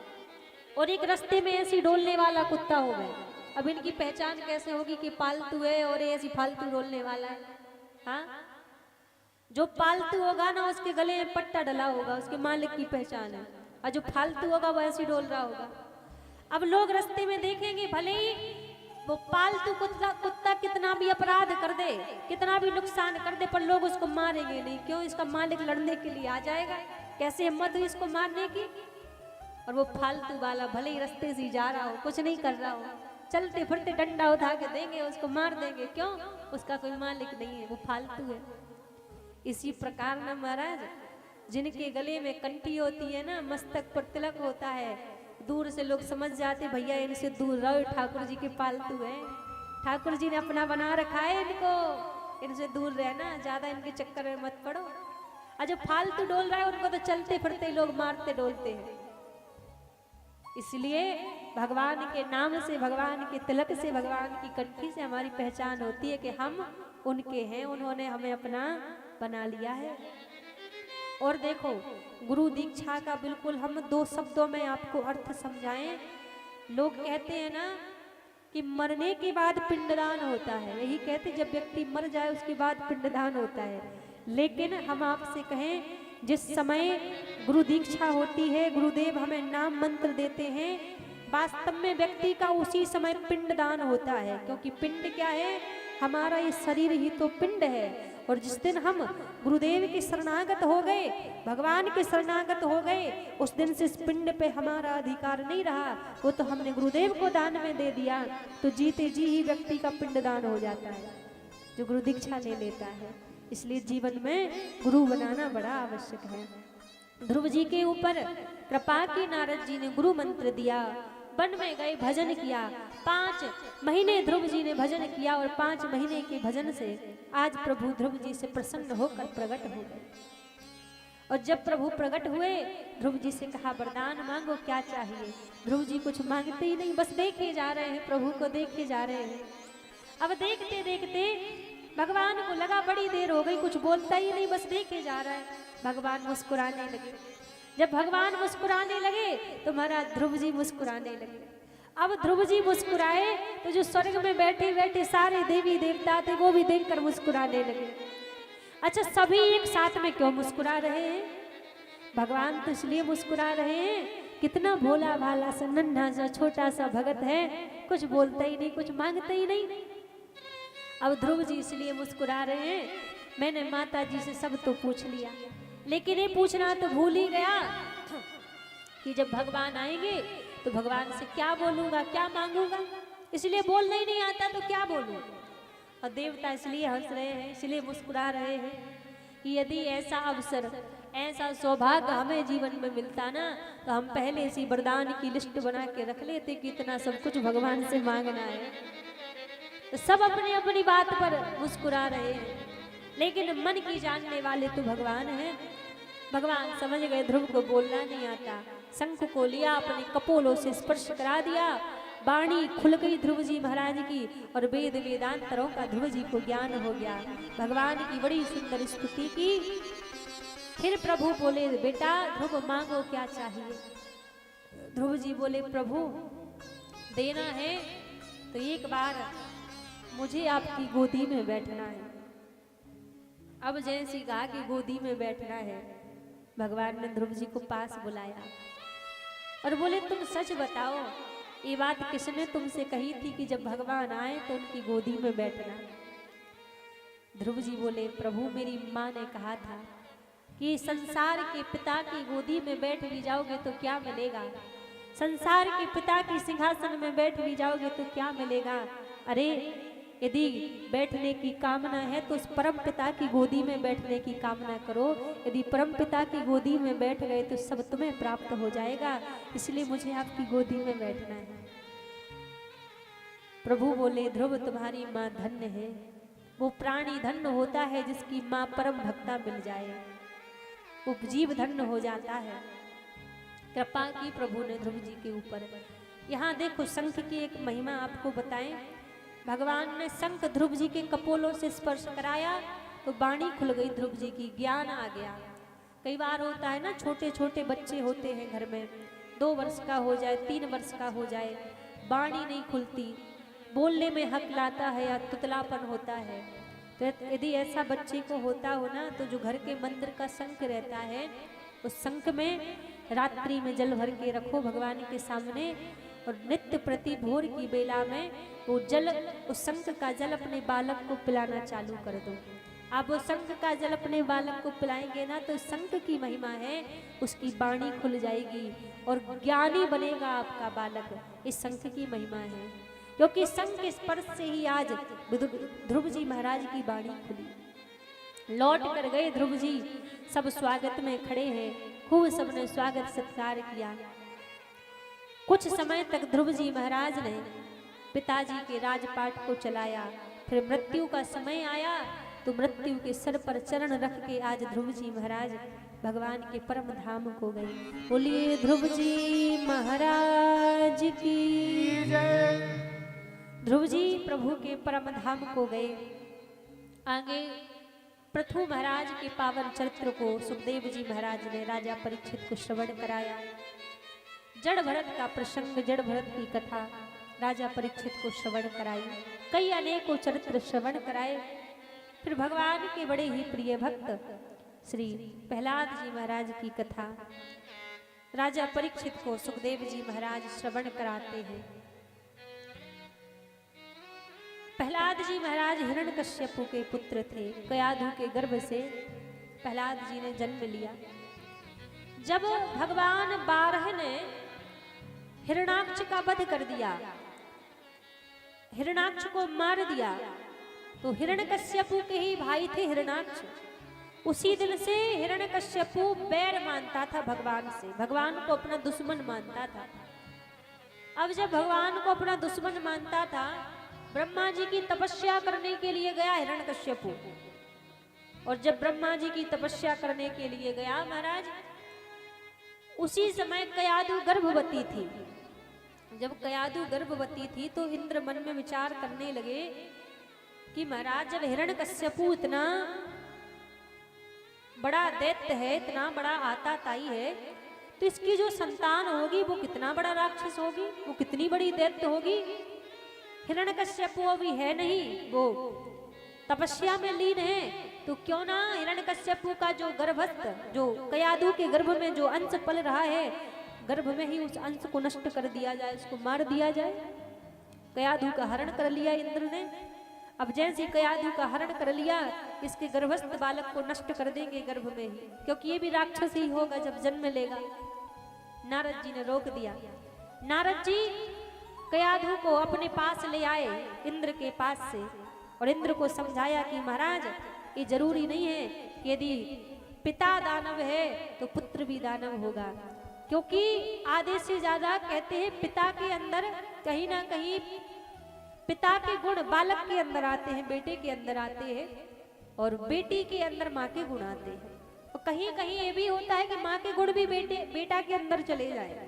और एक रास्ते में ऐसी डोलने वाला कुत्ता हो गया, अब इनकी पहचान कैसे होगी कि पालतू है और ऐसी फालतू डोलने वाला है? हाँ, जो पालतू होगा ना उसके गले में पट्टा डला होगा, उसके मालिक की पहचान है, और जो फालतू होगा वो ऐसी डोल रहा होगा। अब लोग रास्ते में देखेंगे, भले ही वो पालतू कुत्ता कितना भी अपराध कर दे, कितना भी नुकसान कर दे, पर लोग उसको मारेंगे नहीं। क्यों? इसका मालिक लड़ने के लिए आ जाएगा। कैसे हिम्मत हुई इसको मारने की? और वो फालतू वाला भले ही रास्ते से जा रहा हो, कुछ नहीं कर रहा हो, चलते फिरते डंडा उठा के देंगे, उसको मार देंगे। क्यों? उसका कोई मालिक नहीं है, वो फालतू है। इसी प्रकार ना महाराज, जिनके गले में कंठी होती है ना, मस्तक पर तिलक होता है, दूर से लोग समझ जाते भैया इनसे दूर रहो, ठाकुर जी के पालतू है, ठाकुर जी ने अपना बना रखा है इनको, इनसे दूर रहना, ज्यादा इनके चक्कर में मत पड़ो। और जो फालतू डोल रहा है उनको तो चलते फिरते लोग मारते डोलते हैं। इसलिए भगवान के नाम से, भगवान के तिलक से, भगवान की कंठी से हमारी पहचान होती है कि हम उनके हैं, उन्होंने हमें अपना बना लिया है। और देखो, गुरु दीक्षा का बिल्कुल हम 2 शब्दों में आपको अर्थ समझाएं। लोग कहते हैं ना कि मरने के बाद पिंडदान होता है, यही कहते जब व्यक्ति मर जाए उसके बाद पिंडदान होता है। लेकिन हम आपसे कहें, जिस समय गुरु दीक्षा होती है, गुरुदेव हमें नाम मंत्र देते हैं, वास्तव में व्यक्ति का उसी समय पिंडदान होता है। क्योंकि पिंड क्या है, हमारा ये शरीर ही तो पिंड है। और जिस दिन हम गुरुदेव के शरणागत हो गए, भगवान के शरणागत हो गए, उस दिन से इस पिंड पे हमारा अधिकार नहीं रहा, वो तो हमने गुरुदेव को दान में दे दिया। तो जीते जी ही व्यक्ति का पिंडदान हो जाता है जो गुरु दीक्षा ले लेता है। इसलिए जीवन में गुरु बनाना बड़ा आवश्यक है। ध्रुव जी के ऊपर कृपा की नारद जी ने गुरु मंत्र दिया, वन में गए, भजन किया। 5 महीने ध्रुव जी ने भजन किया और 5 महीने के भजन से आज प्रभु ध्रुव जी से प्रसन्न होकर प्रकट हो गए। और जब प्रभु प्रकट हुए, ध्रुव जी से कहा वरदान मांगो, क्या चाहिए। ध्रुव जी कुछ मांगते ही नहीं, बस देखे जा रहे हैं, प्रभु को देखे जा रहे हैं। अब देखते देखते भगवान को लगा बड़ी देर हो गई, कुछ बोलता ही नहीं, बस देखे जा रहा है। भगवान मुस्कुराने लगे। जब भगवान मुस्कुराने लगे तो महाराज ध्रुव जी मुस्कुराने लगे। अब ध्रुव जी मुस्कुराए तो जो स्वर्ग में बैठे बैठे सारे देवी देवता थे वो भी देखकर मुस्कुराने लगे। अच्छा, सभी एक साथ में क्यों मुस्कुरा रहे हैं? भगवान तो इसलिए मुस्कुरा रहे हैं, कितना भोला भाला सा नन्हा सा छोटा सा भगत है, कुछ बोलता ही नहीं, कुछ मांगता ही नहीं। अब ध्रुव जी इसलिए मुस्कुरा रहे हैं, मैंने माता जी से सब तो पूछ लिया, लेकिन ये पूछना तो भूल ही गया कि जब भगवान आएंगे तो भगवान से क्या बोलूंगा, क्या मांगूंगा, इसलिए बोलना ही नहीं आता तो क्या बोलूं। और देवता इसलिए हंस रहे हैं, इसलिए मुस्कुरा रहे हैं कि यदि ऐसा अवसर, ऐसा सौभाग्य हमें जीवन में मिलता ना, तो हम पहले इसी वरदान की लिस्ट बना के रख लेते कि इतना सब कुछ भगवान से मांगना है। तो सब अपनी अपनी बात पर मुस्कुरा रहे हैं, लेकिन मन की जानने वाले तो भगवान हैं। भगवान समझ गए ध्रुव को बोलना नहीं आता, शंख को लिया, अपने कपोलों से स्पर्श करा दिया, वाणी खुल गई ध्रुव जी महाराज की, और वेद वेदांतरों का ध्रुव जी को ज्ञान हो गया। भगवान की बड़ी सुंदर स्तुति की। फिर प्रभु बोले, बेटा ध्रुव मांगो क्या चाहिए। ध्रुव जी बोले, प्रभु देना है तो एक बार मुझे आपकी गोदी में बैठना है। अब जैसी कहा कि गोदी में बैठना है, भगवान ने ध्रुव जी को पास बुलाया और बोले, तुम सच बताओ, ये बात किसने तुमसे कही थी कि जब भगवान आए तो उनकी गोदी में बैठना। ध्रुव जी बोले, प्रभु मेरी माँ ने कहा था कि संसार के पिता की गोदी में बैठ भी जाओगे तो क्या मिलेगा, संसार के पिता की सिंहासन में बैठ भी जाओगे तो क्या मिलेगा। अरे यदि बैठने की कामना है तो उस परम पिता की गोदी में बैठने की कामना करो। यदि परम पिता की गोदी में बैठ गए तो सब तुम्हें प्राप्त हो जाएगा, इसलिए मुझे आपकी गोदी में बैठना है। प्रभु बोले, ध्रुव तुम्हारी माँ धन्य है, वो प्राणी धन्य होता है जिसकी माँ परम भक्ता मिल जाए, वो जीव धन्य हो जाता है। कृपा की प्रभु ने ध्रुव जी के ऊपर। यहाँ देखो, शंख की एक महिमा आपको बताएं। भगवान ने शंख ध्रुव जी के कपोलों से स्पर्श कराया तो वाणी खुल गई ध्रुव जी की, ज्ञान आ गया। कई बार होता है ना, छोटे छोटे बच्चे होते हैं घर में, 2 वर्ष का हो जाए, 3 वर्ष का हो जाए, वाणी नहीं खुलती, बोलने में हकलाता है या तुतलापन होता है। तो यदि ऐसा बच्चे को होता हो ना, तो जो घर के मंदिर का शंख रहता है, उस शंख में रात्रि में जल भर के रखो भगवान के सामने, और नित्य प्रति भोर की बेला में वो जल, उस शंख का जल अपने बालक को पिलाना चालू कर दो। आप वो शंख का जल अपने बालक को पिलाएंगे ना, तो शंख की महिमा है, उसकी वाणी खुल जाएगी और ज्ञानी बनेगा आपका बालक। इस शंख की महिमा है। क्योंकि संग के स्पर्श से ही आज ध्रुव जी महाराज की बाणी खुली। लौट कर गए ध्रुव जी, सब स्वागत में खड़े हैं, खूब सबने स्वागत सत्कार किया। कुछ समय तक ध्रुव जी महाराज ने पिताजी के राजपाट को चलाया। फिर मृत्यु का समय आया तो मृत्यु के सर पर चरण रख के आज ध्रुव जी महाराज भगवान के परम धाम को गए। बोलिए ध्रुव जी महाराज की जय। ध्रुव जी प्रभु के परम धाम को गए। आगे पृथु महाराज के पावन चरित्र को सुखदेव जी महाराज ने राजा परीक्षित को श्रवण कराया। जड़ भरत का प्रसंग, जड़ भरत की कथा राजा परीक्षित को श्रवण कराई। कई अनेकों चरित्र श्रवण कराए। फिर भगवान के बड़े ही प्रिय भक्त श्री प्रहलाद जी महाराज की कथा राजा परीक्षित को सुखदेव जी महाराज श्रवण कराते हैं। प्रहलाद जी महाराज हिरण्यकश्यपु के पुत्र थे। कयाधु के गर्भ से प्रहलाद जी ने जन्म लिया। जब भगवान बारह ने हिरण्याक्ष का वध कर दिया, हिरण्याक्ष को मार दिया, तो हिरण्यकश्यपु के ही भाई थे हिरण्याक्ष। उसी दिन से हिरण्यकश्यपु बैर मानता था भगवान से, भगवान को अपना दुश्मन मानता था। अब जब भगवान को अपना दुश्मन मानता था, ब्रह्मा जी की तपस्या करने के लिए गया हिरण्यकश्यपु। और जब ब्रह्मा जी की तपस्या करने के लिए गया महाराज, उसी समय कयाधु गर्भवती थी। जब कयाधु गर्भवती थी तो इंद्र मन में विचार करने लगे कि महाराज जब हिरण्यकश्यपु इतना बड़ा दैत्य है, इतना बड़ा आताताई है, तो इसकी जो संतान होगी वो कितना बड़ा राक्षस होगी, वो कितनी बड़ी दैत्य होगी। हिरण्यकश्यपु अभी है नहीं, वो तपस्या में लीन है, तो क्यों ना हिरण्यकश्यपु का जो गर्भस्थ, जो कयाधु के गर्भ में जो अंश पल रहा है, गर्भ में ही उस अंश को नष्ट कर दिया जाए, उसको मार दिया जाए। कयाधु का हरण कर लिया इंद्र ने। अब जैसे कयाधु का हरण कर लिया, इसके गर्भस्थ बालक को नष्ट कर देंगे गर्भ में ही, क्योंकि ये भी राक्षस ही होगा जब जन्म लेगा। नारद जी ने रोक दिया। नारद जी कयाधु को अपने पास ले आए इंद्र के पास से, और इंद्र को समझाया कि महाराज ये जरूरी नहीं है कि यदि पिता दानव है तो पुत्र भी दानव होगा, क्योंकि आधे से ज्यादा कहते हैं पिता के अंदर कहीं ना कहीं पिता के गुण बालक के अंदर आते हैं, बेटे के अंदर आते हैं, और बेटी के अंदर माँ के गुण आते हैं। और कहीं कहीं ये भी होता है कि माँ के गुण भी बेटा के अंदर चले जाए।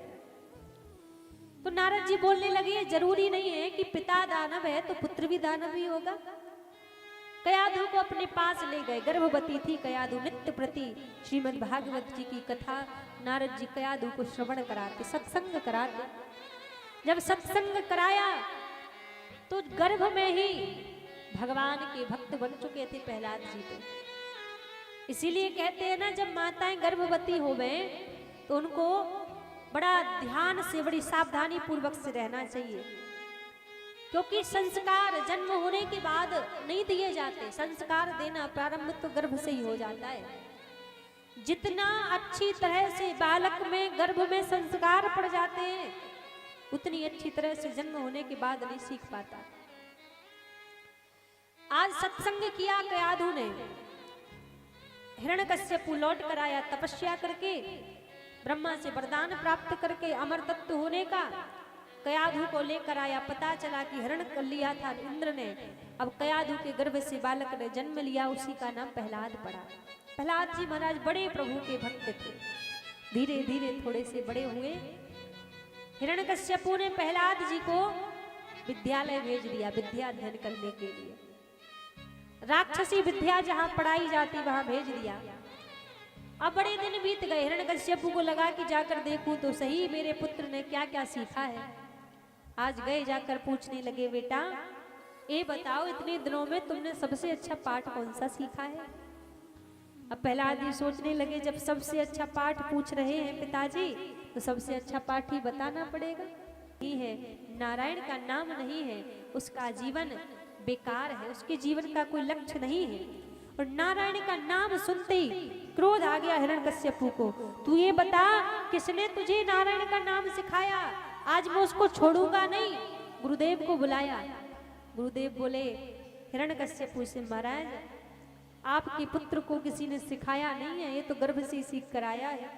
तो नारद जी बोलने लगे जरूरी नहीं है कि पिता दानव है तो पुत्र भी दानव ही होगा। कयाधु को अपने पास ले गए। गर्भवती थी कयाधु। नित्य प्रति श्रीमद् भागवत जी की कथा नारद जी कयाधु को श्रवण कराते, सत्संग कराते। जब सत्संग कराया तो गर्भ में ही भगवान के भक्त बन चुके थे प्रहलाद जी। तो इसीलिए कहते हैं ना, जब माताएं गर्भवती हो गए तो उनको बड़ा ध्यान से, बड़ी सावधानी पूर्वक से रहना चाहिए, क्योंकि संस्कार जन्म होने के बाद नहीं दिए जाते। संस्कार देना प्रारंभ तो गर्भ से ही हो जाता है। जितना अच्छी तरह से बालक में गर्भ में संस्कार पड़ जाते हैं, उतनी अच्छी तरह से जन्म होने के बाद नहीं सीख पाता। आज सत्संग किया कयाधु ने, हिरण्यकश्यपु लौट कर आया तपस्या करके, ब्रह्मा से वरदान प्राप्त करके अमर तत्व होने का। कयाधु को लेकर आया, पता चला कि हरण कर लिया था इंद्र ने। अब कयाधु के गर्भ से बालक ने जन्म लिया, उसी का नाम प्रहलाद पड़ा। प्रहलाद जी महाराज बड़े प्रभु के भक्त थे। धीरे धीरे थोड़े से बड़े हुए। हिरण्यकश्यपु ने प्रहलाद जी को विद्यालय भेज दिया विद्या अध्ययन करने के लिए। राक्षसी विद्या जहां पढ़ाई जाती वहां भेज दिया। अब बड़े दिन बीत गए। हिरण्यकश्यपु को लगा कि जाकर देखूं तो सही मेरे पुत्र ने क्या क्या सीखा है। आज गए, जाकर पूछने लगे, बेटा ये बताओ इतने दिनों में तुमने सबसे अच्छा पाठ कौन सा सीखा है। अब प्रहलाद जी सोचने लगे, जब सबसे अच्छा पाठ पूछ रहे हैं पिताजी तो सबसे अच्छा पाठ ही बताना पड़ेगा। ही है नारायण का नाम नहीं है, उसका जीवन बेकार है, उसके जीवन का कोई लक्ष्य नहीं है। और नारायण का नाम सुनते ही क्रोध आ गया हिरण्यकश्यपु को। तू ये बता किसने तुझे नारायण का नाम सिखाया, आज मैं उसको छोड़ूंगा नहीं। गुरुदेव को बुलाया। गुरुदेव बोले हिरण्यकश्यपु से, महाराज आपके पुत्र को किसी ने सिखाया नहीं है, ये तो गर्भ से सीख कर आया है,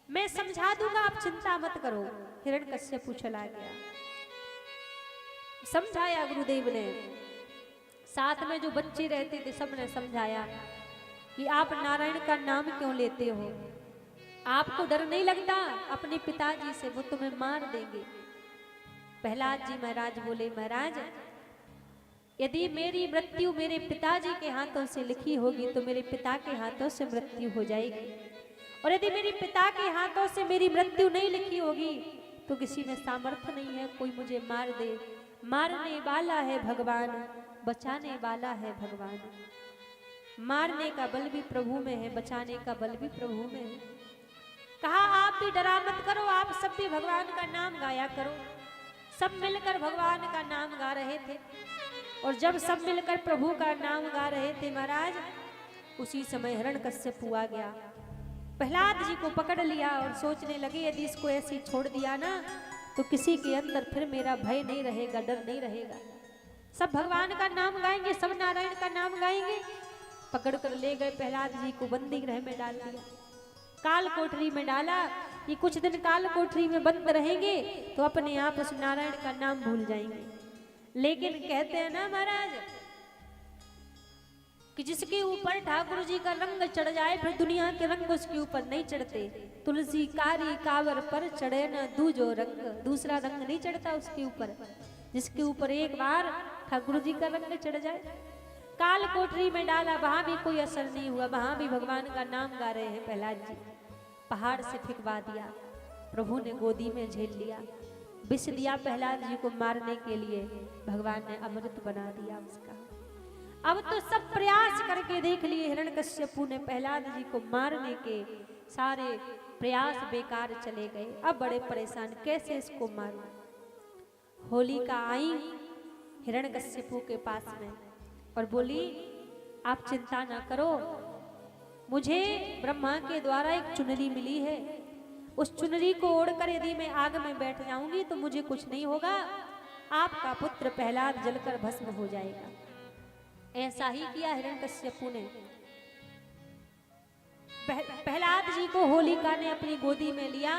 मैं समझा दूंगा, आप चिंता मत करो। हिरण्यकश्यपु चला गया, समझाया गुरुदेव ने। साथ में जो बच्चे रहते थे सबने समझाया कि आप नारायण का नाम क्यों लेते हो, आपको डर नहीं लगता अपने पिताजी से, वो तुम्हें मार देंगे। प्रहलाद जी महाराज बोले, महाराज यदि मेरी मृत्यु मेरे पिताजी के हाथों से लिखी होगी तो मेरे पिता के हाथों से मृत्यु हो जाएगी, और यदि मेरे पिता के हाथों से मेरी मृत्यु नहीं लिखी होगी तो किसी में सामर्थ्य नहीं है कोई मुझे मार दे। मारने वाला है भगवान, बचाने वाला है भगवान। मारने का बल भी प्रभु में है, बचाने का बल भी प्रभु में है। कहा आप भी डरा मत करो, आप सब भी भगवान का नाम गाया करो। सब मिलकर भगवान का नाम गा रहे थे, और जब सब मिलकर प्रभु का नाम गा रहे थे महाराज, उसी समय हिरण्यकश्यपु आ गया। प्रहलाद जी को पकड़ लिया और सोचने लगे यदि इसको ऐसे ही छोड़ दिया ना तो किसी के अंदर फिर मेरा भय नहीं रहेगा, डर नहीं रहेगा। सब भगवान का नाम गाएंगे, सब नारायण का नाम गाएंगे। पकड़ कर ले गए, प्रहलाद जी को बंदी गृह में डाल दिया, काल कोठरी में डाला। ये कुछ दिन काल कोठरी में बंद रहेंगे तो अपने आप उस नारायण का नाम भूल जाएंगे। लेकिन कहते हैं ना महाराज कि जिसके ऊपर ठाकुर जी का रंग चढ़ जाए फिर दुनिया के रंग उसके ऊपर नहीं चढ़ते। तुलसी कारी कावर पर चढ़े न दूजो रंग, दूसरा रंग नहीं चढ़ता उसके ऊपर। जिसके ऊपर एक बार ठाकुर जी का रंग चढ़ जाए। काल कोठरी में डाला, वहां भी कोई असर नहीं हुआ, वहां भी भगवान का नाम गा रहे हैं प्रहलाद जी। पहाड़ से फेंकवा दिया, प्रभु ने गोदी में झेल लिया। विष दिया प्रहलाद जी को मारने के लिए, भगवान ने अमृत बना दिया उसका। अब तो सब प्रयास करके देख लिए, हिरण्यकश्यपु ने प्रहलाद जी को मारने के सारे प्रयास बेकार चले गए। अब बड़े परेशान, कैसे इसको मारूं। होलिका आई हिरण्यकश्यपु के पास में और बोली आप चिंता ना करो, मुझे ब्रह्मा के द्वारा एक चुनरी मिली है, उस चुनरी को ओढ़कर यदि मैं आग में बैठ जाऊंगी तो मुझे कुछ नहीं होगा, आपका पुत्र प्रहलाद जलकर भस्म हो जाएगा। ऐसा ही किया हिरण्यकश्यपु ने। प्रहलाद जी को होलिका ने अपनी गोदी में लिया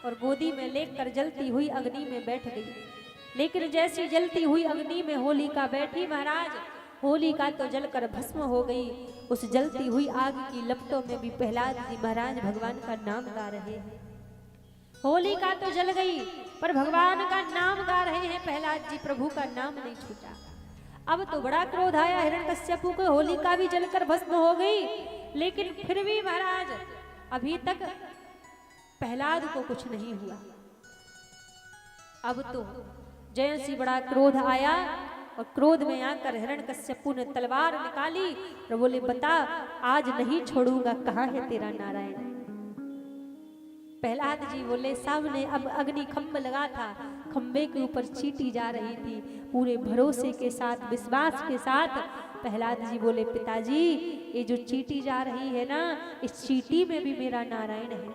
और गोदी में लेकर जलती हुई अग्नि में बैठ गई। लेकिन जैसी जलती हुई अग्नि में होलिका बैठी महाराज, होलिका तो जलकर भस्म हो गई। उस जलती हुई आग की लपटों में भी प्रहलाद जी महाराज भगवान का नाम गा रहे हैं। होलिका तो जल गई पर भगवान का नाम गा रहे हैं प्रहलाद जी, प्रभु का नाम नहीं छूटा। अब तो बड़ा क्रोध आया हिरण्यकश्यपु को, होलिका भी जलकर भस्म हो गई, लेकिन फिर भी महाराज अभी तक प्रहलाद को कुछ नहीं हुआ। अब तो जैसी बड़ा क्रोध आया और क्रोध में आकर हिरण्यकश्यपु ने तलवार निकाली और बोले बता आज नहीं छोड़ूंगा, कहाँ है तेरा नारायण। प्रहलाद जी बोले सामने अब अग्नि खंभ लगा था, खंभे के ऊपर चींटी जा रही थी। पूरे भरोसे के साथ विश्वास के साथ प्रहलाद जी बोले पिताजी ये जो चींटी जा रही है ना, इस चींटी में भी मेरा नारायण है।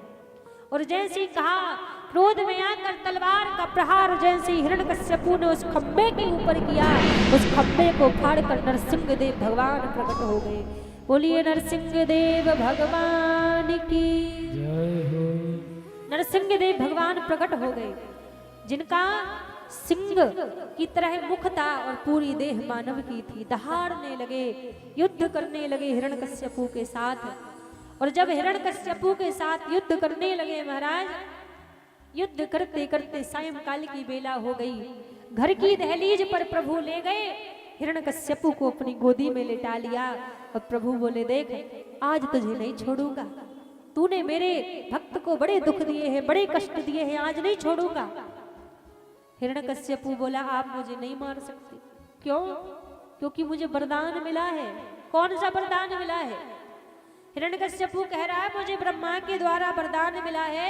और जैसे ही कहा क्रोध में आकर तलवार का प्रहार जैसे हिरण्यकश्यपु ने उस खंभे के ऊपर किया, उस खंभे को फाड़कर नरसिंह देव भगवान प्रकट हो गए। बोलिए नरसिंह देव भगवान की जय हो। नरसिंह देव भगवान प्रकट हो गए, जिनका सिंह की तरह मुख था और पूरी देह मानव की थी। दहाड़ने लगे, युद्ध करने लगे हिरण्यकश्यपु के साथ। और जब हिरण्यकश्यपु के साथ युद्ध करने लगे महाराज, युद्ध करते करते सायंकाल की बेला हो गई। घर की दहलीज पर प्रभु ले गए, हिरण्यकश्यपु को अपनी गोदी में लेटा लिया और प्रभु बोले देख आज तुझे नहीं छोड़ूंगा, तूने मेरे भक्त को बड़े दुख दिए हैं, बड़े कष्ट दिए हैं, आज नहीं छोड़ूंगा। हिरण्यकश्यपु बोला आप मुझे नहीं मार सकते। क्यों? क्योंकि मुझे वरदान मिला है। कौन सा वरदान मिला है? हिरण्यकश्यपु कह रहा है मुझे ब्रह्मा के द्वारा वरदान मिला है,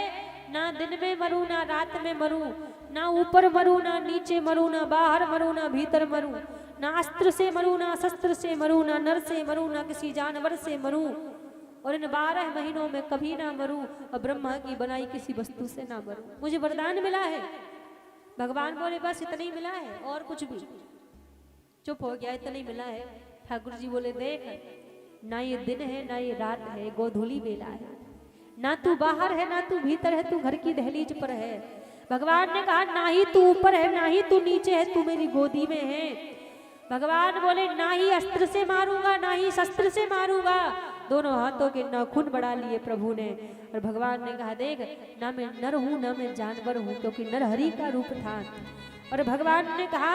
ना दिन में मरूं ना रात में मरूं, ना ऊपर मरूं ना नीचे मरूं, ना बाहर मरूं ना भीतर मरूं, ना अस्त्र से मरूं ना शस्त्र से मरूं, ना नर से मरूं ना किसी जानवर से मरूं, और इन 12 महीनों में कभी ना मरूं, और ब्रह्मा की बनाई किसी वस्तु से ना मरूं। मुझे वरदान मिला है। भगवान बोले बस इतना ही मिला है और कुछ भी? चुप हो गया, इतना ही मिला है। ठाकुर जी बोले देख, ना ये दिन है ना ये रात है, गोधूली बेला है, ना तू बाहर है ना तू भीतर है, तू घर की दहलीज पर है। भगवान ने कहा ना ही तू ऊपर है ना ही तू नीचे है, तू मेरी गोदी में है। भगवान बोले ना ही अस्त्र से मारूंगा ना ही शस्त्र से मारूंगा। दोनों हाथों के नाखून बढ़ा लिए प्रभु ने, और भगवान ने कहा देख, ना मैं नर हूं ना मैं जानवर हूं, क्योंकि नरहरि का रूप था। और भगवान ने कहा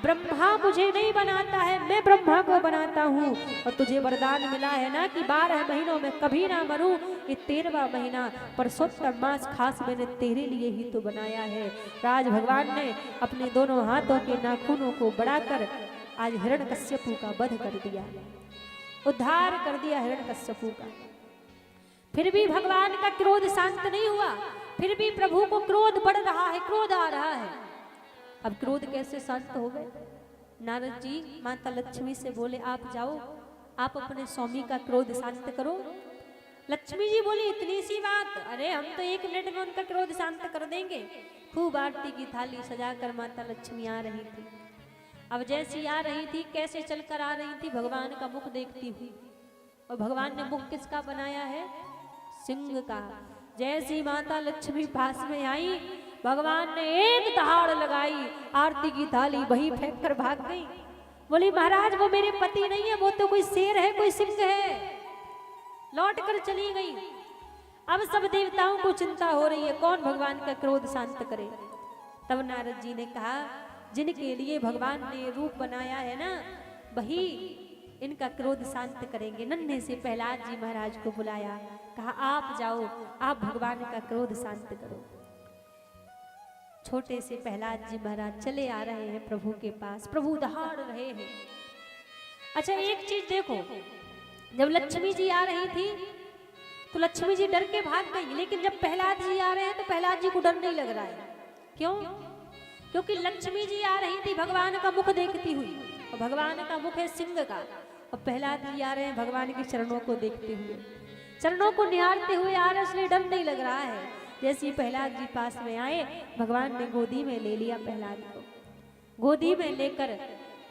ब्रह्मा मुझे नहीं बनाता है, मैं ब्रह्मा को बनाता हूँ। और तुझे वरदान मिला है ना कि 12 महीनों में कभी ना मरूं, ये 13वां महीना पुरुषोत्तम मास खास मैंने तेरे लिए ही तो बनाया है। राज भगवान ने अपने दोनों हाथों के नाखूनों को बढ़ाकर आज हिरण्यकश्यपु का वध कर दिया, उद्धार कर दिया हिरण्यकश्यपु का। फिर भी भगवान का क्रोध शांत नहीं हुआ, फिर भी प्रभु को क्रोध बढ़ रहा है, क्रोध आ रहा है। अब क्रोध कैसे शांत हो गए? नारद जी माता लक्ष्मी से बोले आप जाओ, आप अपने स्वामी का क्रोध शांत करो। लक्ष्मी जी बोली इतनी सी बात, अरे हम तो 1 मिनट में उनका क्रोध शांत कर देंगे। खूब आरती की थाली सजाकर माता लक्ष्मी आ रही थी। अब जैसी आ रही थी, कैसे चलकर आ रही थी, भगवान का मुख देखती हुई। और भगवान ने मुख किसका बनाया है? सिंह का। जैसी माता लक्ष्मी पास में आई, भगवान ने एक दहाड़ लगाई, आरती की थाली वहीं फेंक कर भाग गई। बोली महाराज वो मेरे पति नहीं है, वो तो कोई शेर है, कोई सिंह है। लौट कर चली गई। अब सब देवताओं को चिंता हो रही है, कौन भगवान का क्रोध शांत करे। तब नारद जी ने कहा जिनके लिए भगवान ने रूप बनाया है ना, वही इनका क्रोध शांत करेंगे। नन्हे से प्रहलाद जी महाराज को बुलाया, कहा आप जाओ, आप भगवान का क्रोध शांत करो। छोटे से प्रहलाद जी महाराज चले आ रहे हैं प्रभु के पास, प्रभु दहाड़ रहे हैं। अच्छा एक चीज देखो, जब लक्ष्मी जी आ रही थी तो लक्ष्मी जी डर के भाग गई, लेकिन जब प्रहलाद जी आ रहे हैं तो प्रहलाद जी को डर नहीं लग रहा है। क्यों? क्योंकि लक्ष्मी जी आ रही थी भगवान का मुख देखती हुई, और भगवान का मुख है सिंह का, और प्रहलाद जी आ रहे हैं भगवान के चरणों को देखते हुए, चरणों को निहारते हुए आ रहे, इसलिए डर नहीं लग रहा है। जैसे ही प्रहलाद जी पास में आए, भगवान ने गोदी में ले लिया प्रहलाद को, गोदी में लेकर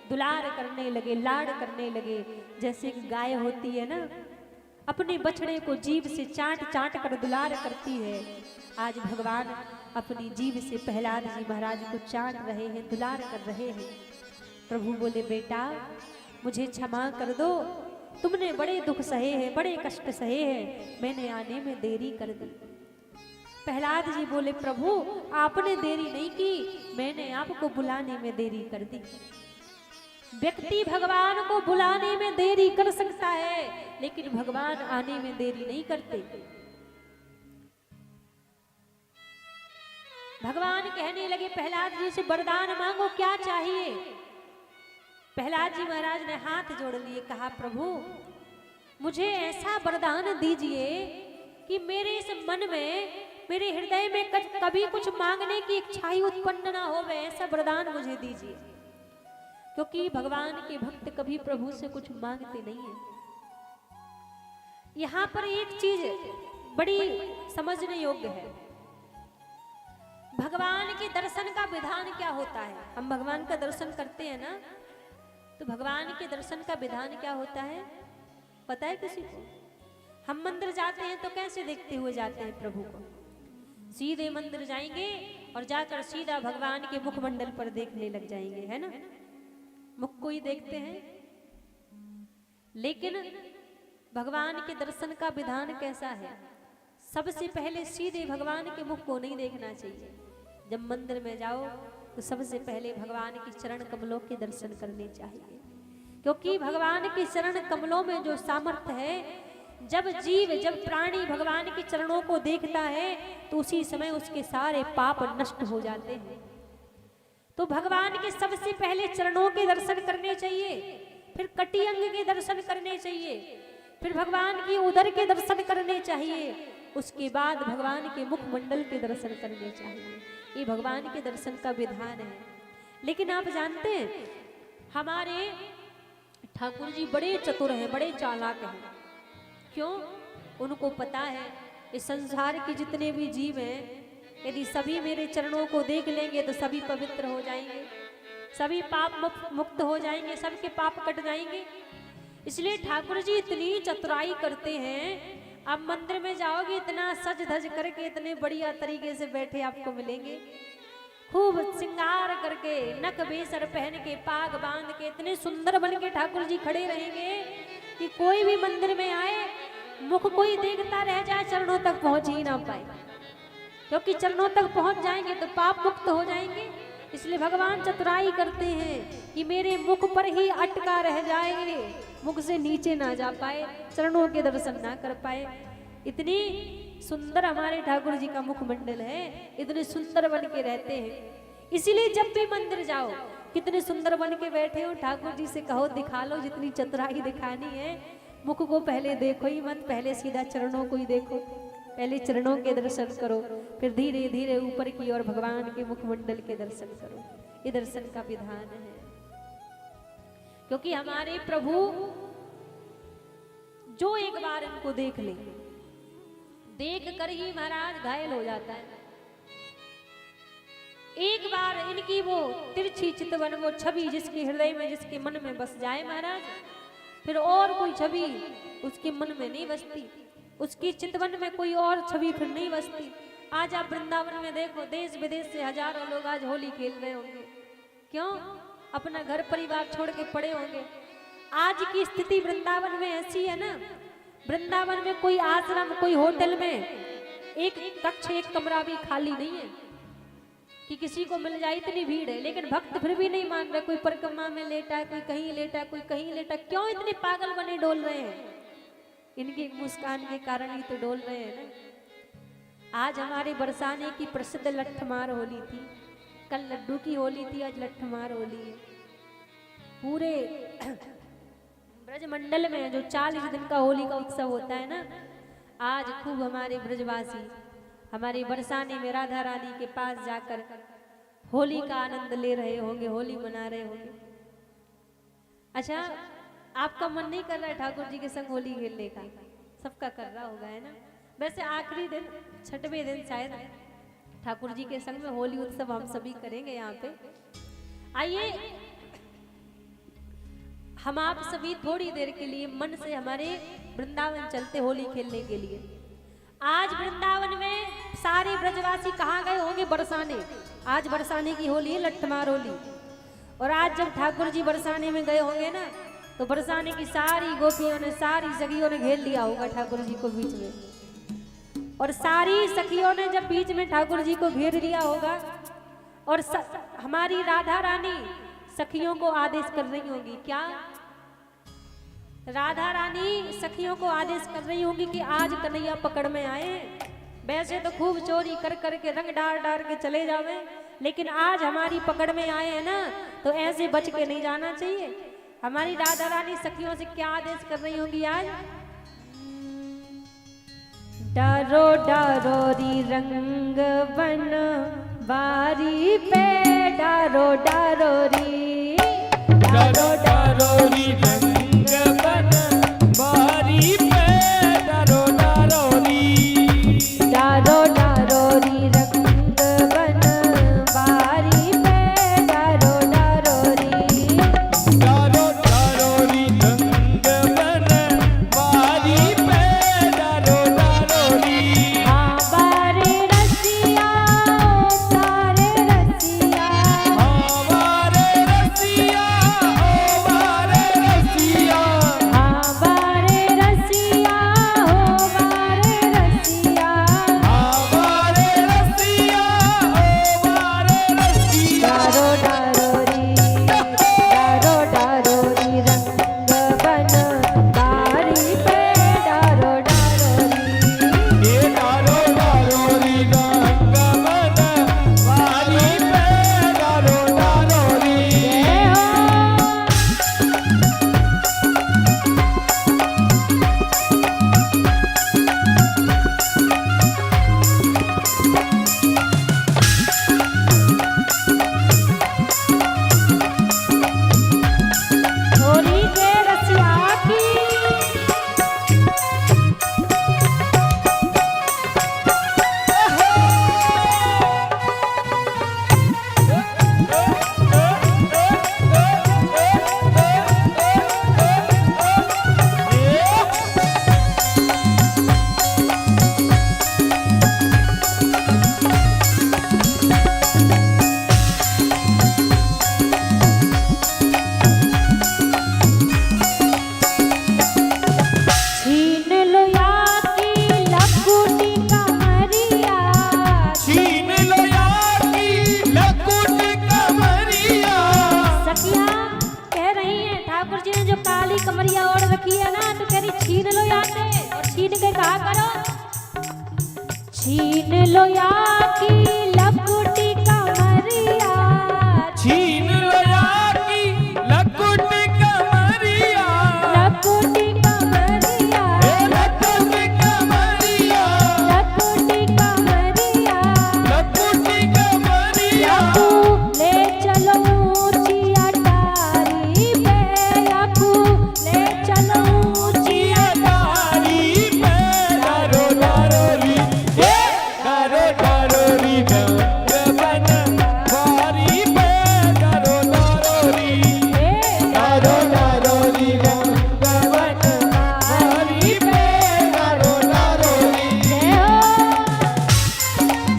दुलार करने लगे, लाड़ करने लगे। जैसे गाय होती है ना, अपने बछड़े को जीभ से चाट चाट कर दुलार करती है, आज भगवान अपनी जीभ से प्रहलाद जी महाराज को चाट रहे हैं, दुलार कर रहे हैं। प्रभु बोले बेटा मुझे क्षमा कर दो, तुमने बड़े दुख सहे हैं, बड़े कष्ट सहे हैं, मैंने आने में देरी कर दी। प्रहलाद जी बोले प्रभु आपने देरी नहीं की, मैंने आपको बुलाने में देरी कर दी। व्यक्ति भगवान को बुलाने में देरी कर सकता है, लेकिन भगवान आने में देरी नहीं करते। भगवान कहने लगे प्रहलाद जी से वरदान मांगो, क्या चाहिए? प्रहलाद जी महाराज ने हाथ जोड़ लिए, कहा प्रभु मुझे ऐसा वरदान दीजिए कि मेरे इस मन में, मेरे हृदय में कभी कुछ मांगने की इच्छा ही उत्पन्न ना हो, ऐसा वरदान मुझे दीजिए। क्योंकि भगवान के भक्त कभी प्रभु से कुछ मांगते नहीं है। यहाँ पर एक चीज बड़ी समझने योग्य है, भगवान के दर्शन का विधान क्या होता है। हम भगवान का दर्शन करते हैं ना, तो भगवान के दर्शन का विधान क्या होता है पता है किसी को? हम मंदिर जाते हैं तो कैसे देखते हुए जाते हैं प्रभु को? सीधे मंदिर जाएंगे और जाकर सीधा भगवान के मुखमंडल पर देखने लग जाएंगे, है ना, मुख को ही देखते हैं। लेकिन भगवान के दर्शन का विधान कैसा है? सबसे पहले सीधे भगवान के मुख को नहीं देखना चाहिए। जब मंदिर में जाओ तो सबसे पहले भगवान के चरण कमलों के दर्शन करने चाहिए, क्योंकि भगवान के चरण कमलों में जो सामर्थ्य है, जब जीव, जब प्राणी भगवान के चरणों को देखता है तो उसी समय उसके सारे पाप नष्ट हो जाते हैं। तो भगवान के सबसे पहले चरणों के दर्शन करने चाहिए, फिर कटी अंग के दर्शन करने चाहिए, फिर भगवान की उदर के दर्शन करने चाहिए, उसके बाद भगवान के मुखमंडल के दर्शन करने चाहिए। ये भगवान के दर्शन का विधान है। लेकिन आप जानते हैं हमारे ठाकुर जी बड़े चतुर हैं, बड़े चालाक हैं। क्यों? उनको पता है इस संसार के जितने भी जीव हैं यदि सभी मेरे चरणों को देख लेंगे तो सभी पवित्र हो जाएंगे, सभी पाप मुक्त हो जाएंगे, सबके पाप कट जाएंगे। इसलिए ठाकुर जी इतनी चतुराई करते हैं। आप मंदिर में जाओगे इतना सज धज करके इतने बढ़िया तरीके से बैठे आपको मिलेंगे, खूब श्रृंगार करके नक बेसर पहन के पाग बांध के इतने सुंदर बन के ठाकुर जी खड़े रहेंगे कि कोई भी मंदिर में आए मुख कोई देखता रह जाए, चरणों तक पहुंच ही ना पाए, क्योंकि चरणों तक पहुंच जाएंगे तो पाप मुक्त हो जाएंगे। इसलिए भगवान चतुराई करते हैं कि मेरे मुख पर ही अटका रह जाए, मुख से नीचे ना जा पाए, चरणों के दर्शन ना कर पाए। इतनी सुंदर हमारे ठाकुर जी का मुखमंडल है, इतने सुंदर बन के रहते हैं। इसीलिए जब भी मंदिर जाओ कितने सुंदर बन के बैठे हो, ठाकुर जी से कहो दिखा लो जितनी चतुराई दिखानी है। मुख को पहले देखो ही मत, पहले सीधा चरणों को ही देखो, पहले चरणों के दर्शन करो, फिर धीरे धीरे ऊपर की ओर भगवान के मुखमंडल के दर्शन करो। ये दर्शन का विधान है, क्योंकि हमारे प्रभु जो एक बार इनको देख ले, देख कर ही महाराज घायल हो जाता है। एक बार इनकी वो तिरछी चितवन, वो छवि जिसके हृदय में, जिसके मन में बस जाए महाराज, फिर और कोई छवि उसके मन में नहीं बसती, उसकी चितवन में कोई और छवि फिर नहीं बसती। आज आप वृंदावन में देखो, देश विदेश से हजारों लोग आज होली खेल रहे होंगे, क्यों? अपना घर परिवार छोड़ के पड़े होंगे। आज की स्थिति वृंदावन में ऐसी है ना, वृंदावन में कोई आश्रम, कोई होटल में एक कक्ष, एक कमरा भी खाली नहीं है कि किसी को मिल जाए, इतनी भीड़ है। लेकिन भक्त फिर भी नहीं मान रहे, कोई परिक्रमा में लेटा है, कोई कहीं लेटा है, कोई कहीं लेटा। क्यों इतने पागल बने डोल रहे हैं? इनकी मुस्कान के कारण ही तो डोल रहे हैं ना। आज हमारे बरसाने की प्रसिद्ध लट्ठमार होली थी, कल लड्डू की होली थी, आज लट्ठमार होली है। पूरे ब्रजमंडल में जो 40 दिन का होली का उत्सव होता है ना, आज खूब हमारे ब्रजवासी हमारे बरसाने में राधा रानी के पास जाकर होली का आनंद ले रहे होंगे, होली मना रहे होंगे। अच्छा, आपका मन नहीं कर रहा है ठाकुर जी के संग होली खेलने का? सबका कर रहा होगा, है ना। वैसे आखिरी दिन, 6वें दिन शायद ठाकुर जी के संग में होली उत्सव हम सभी करेंगे यहाँ पे। आइए हम आप सभी थोड़ी देर के लिए मन से हमारे वृंदावन चलते होली खेलने के लिए। आज वृंदावन में सारे ब्रजवासी कहाँ गए होंगे? बरसाने। आज बरसाने की होली है, लट्ठमार होली। और आज जब ठाकुर जी बरसाने में गए होंगे ना, तो बरसाने की सारी गोपियों ने, सारी सखियों ने घेर लिया होगा ठाकुर जी को बीच में। और सारी सखियों ने जब बीच में ठाकुर जी को घेर लिया होगा, और हमारी राधा रानी सखियों को आदेश कर रही होगी, क्या? राधा रानी सखियों को आदेश कर रही होंगी कि आज कन्हैया पकड़ में आए। वैसे तो खूब चोरी कर करके रंग डार डार के चले जावे, लेकिन आज हमारी पकड़ में आए हैं ना, तो ऐसे बच के नहीं जाना चाहिए। हमारी राधा रानी सखियों से क्या आदेश कर रही होंगी आज? डारो डारो री रंग बन बारी पे, डारो डारो री, डारो डारो री रंग बन बारी पे, डारो डारो री, डारो डारो री रंग बन बारी पे, डारो डारो री, डारो डारो री रंग बन बारी पे, डारो डारो री। हाँ बारे रसिया, सारे रसिया, हमारे रसिया, ओ हमारे रसिया, छीन लो या की लकुटी कमरिया, छीन लो या की लकुटी कमरिया, लकुटी कमरिया, लकुटी कमरिया, लकुटी कमरिया, लकुटी कमरिया। याकू ले चलो ऊंची अटारी पे, याकू ले चलो ऊंची अटारी पे, डारो डारोली, डारो डारोली रंग बनवारी पे, डारो डारोली, डारो डारोली रंग बनवारी पे, डारो डारोली। जय हो।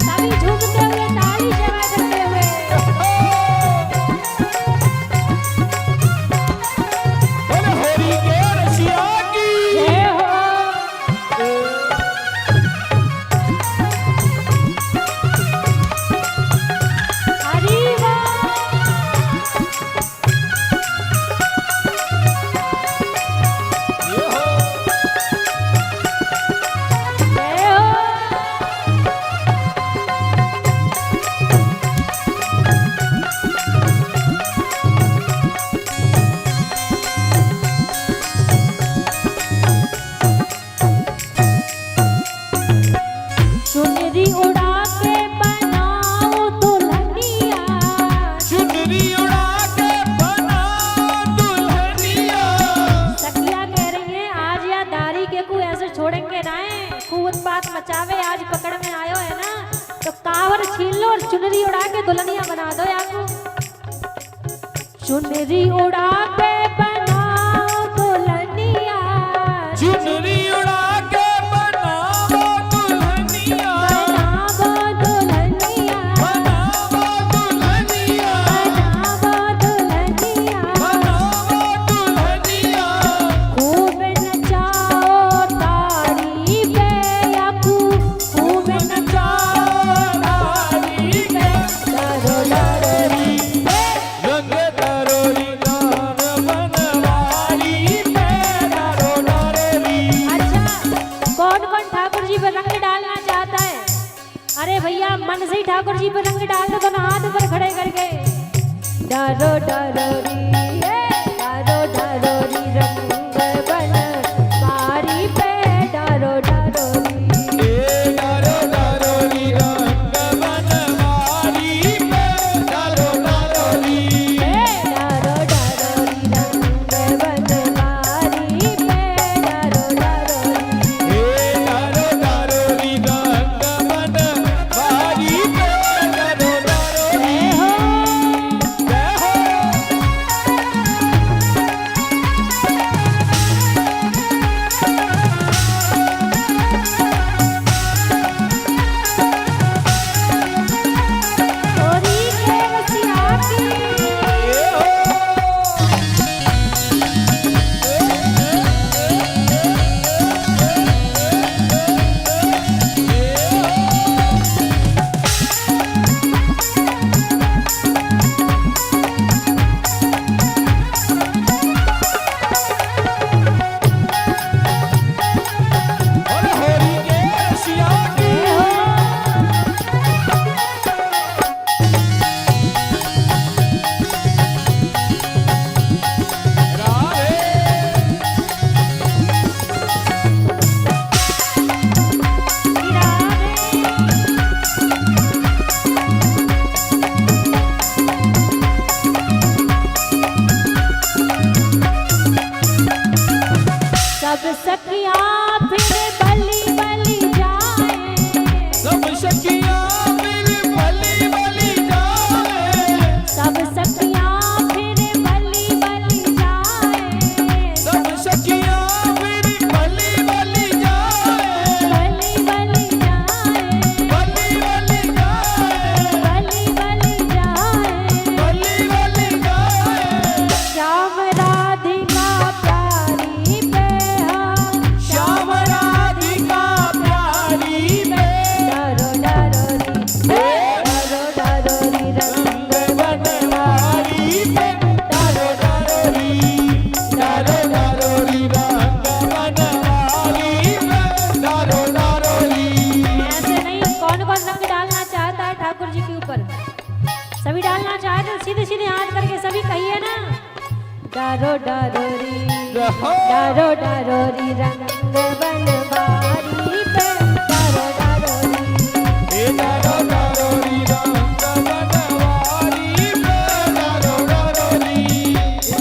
सभी झूमते हुए ताली जमा करते हुए बोले होरी के रसिया की जय हो। हरि ये हो जय हो। चुनरी उड़ा के बनाओ दुल्हनिया, चुनरी उड़ा के बनाओ दुल्हनिया। सखिया कह रही हैं आज या दारी के को ऐसे छोड़ेंगे ना, खूब उत्पात मचावे, आज पकड़ में आयो है ना, तो कावर छीन लो और चुनरी उड़ा के दुल्हनिया बना दो याकू। चुनरी उड़ा के बनाओ दुल्हनिया, चुनरी उड़ा के बनाओ दुल्हनिया, बनाओ दुल्हनिया, बनाओ दुल्हनिया, बनाओ दुल्हनिया, बनाओ दुल्हनिया। खूब नचाओ तारी पे याकू, खूब नचाओ तारी पे, डारो डारोरी, रंग दरोरी दान बनवारी पे, डारो डारोरी। अच्छा कौन कौन ठाकुर जी पर रंग डालना चाहता है? अरे भैया मन से ही ठाकुर जी पर रंग डाल दो, दोनों हाथ ऊपर खड़े करके। डारो डारोरी, डारो डारोरी रंग बनवारी पे, डारो डारोरी, ए डारो डारोली रंग बनवारी पे, डारो डारोली। डारो डारोरी रंग बनवारी पे, डारो डारोरी। ए डारो डारोली रंग बनवारी पे, डारो डारोली। जय हो। जय हो। डारो डारो री रहो डारो डारो री रंग बनवारी पे डारो डारो री हे डारो डारो री रंग बनवारी पे डारो डारो री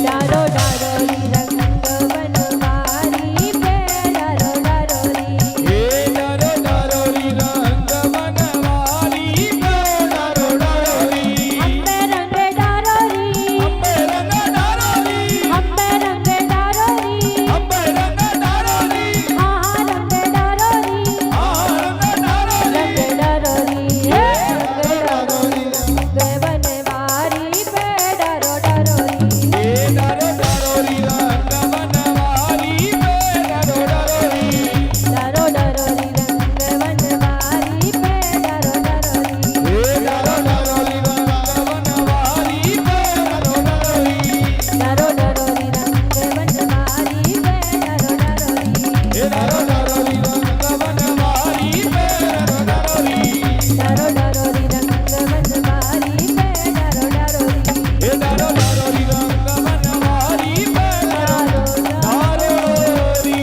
डारो डारो री रंग बनवारी पे डारो डारो री हे डारो डारो री रंग बनवारी पे डारो डारो री अम्बे रंग डारो री अम्बे रंग डारो री अम्बे रंग डारो री अम्बे रंग डारो री हाँ रंग डारो री रंग डारो री रंग डारो री रंग डारो री रंग बनवारी पे डारो डारो री हे डारो डारो री रंग बनवारी पे डारो डारो री डारो डारो री रंग बनवारी पे डारो डारो री हे डारो डारो री रंग बनवारी पे डारो डारो री डारो डारो री रंग बनवारी पे डारो डारो री हे डारो डारो री रंग बनवारी पे डारो डारो री डारो डारो री रंग बनवारी पे डारो डारो री हे डारो डारो री रंग बनवारी पे डारो डारो री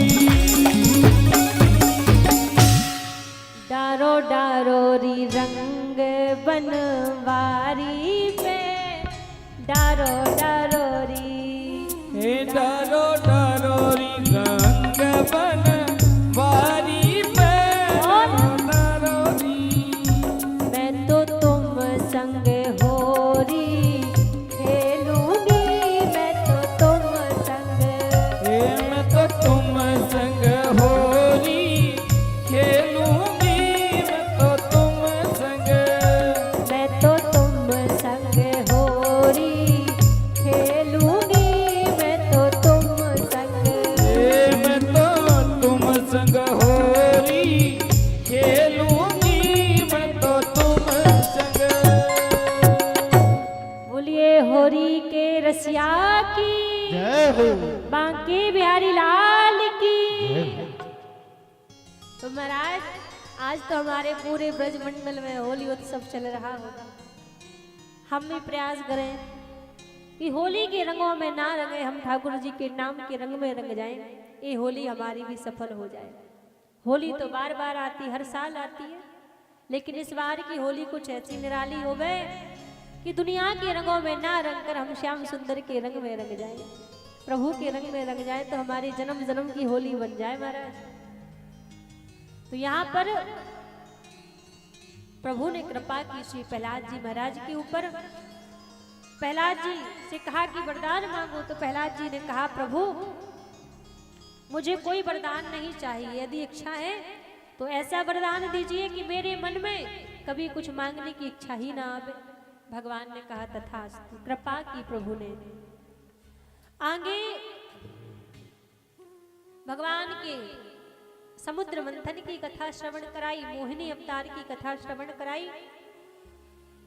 डारो डारो री रंग बनवारी पे डारो डारो री हे डारो डारो री रंग बनवारी पे डारो डारो री मैं तो तुम संग होरी खेलूंगी मैं तो तुम संग हे मैं तो तुम संग होरी खेलूंगी मैं तो तुम संग मैं तो तुम संग होरी खेलूंगी मैं तो तुम संग हे मैं तो तुम संग होरी खेलूंगी मैं तो तुम संग बोलिए होरी के रसिया की जय हो बांके बिहारी लाल की। तो महाराज आज तो हमारे पूरे ब्रजमंडल में होली उत्सव चल रहा होगा। हम भी प्रयास करें कि होली के रंगों में ना रंगे, हम ठाकुर जी के नाम के रंग में रंग जाएं। ये होली हमारी भी सफल हो जाए। होली तो बार बार आती, हर साल आती है, लेकिन इस बार की होली कुछ ऐसी निराली हो गए कि दुनिया के रंगों में ना रंग कर हम श्याम सुंदर के रंग में रंग जाएं, प्रभु के रंग में रंग जाए, तो हमारी जन्म जन्म की होली बन जाए महाराज। तो यहाँ पर प्रभु ने कृपा की श्री प्रहलाद जी महाराज के ऊपर। प्रहलाद जी से कहा कि वरदान मांगो, तो प्रहलाद जी ने कहा प्रभु मुझे कोई वरदान नहीं चाहिए, यदि इच्छा है तो ऐसा वरदान दीजिए कि मेरे मन में कभी कुछ मांगने की इच्छा ही ना आवे। भगवान ने कहा तथास्तु। कृपा की प्रभु ने। आगे भगवान के समुद्र मंथन की कथा श्रवण कराई, मोहिनी अवतार की कथा श्रवण कराई।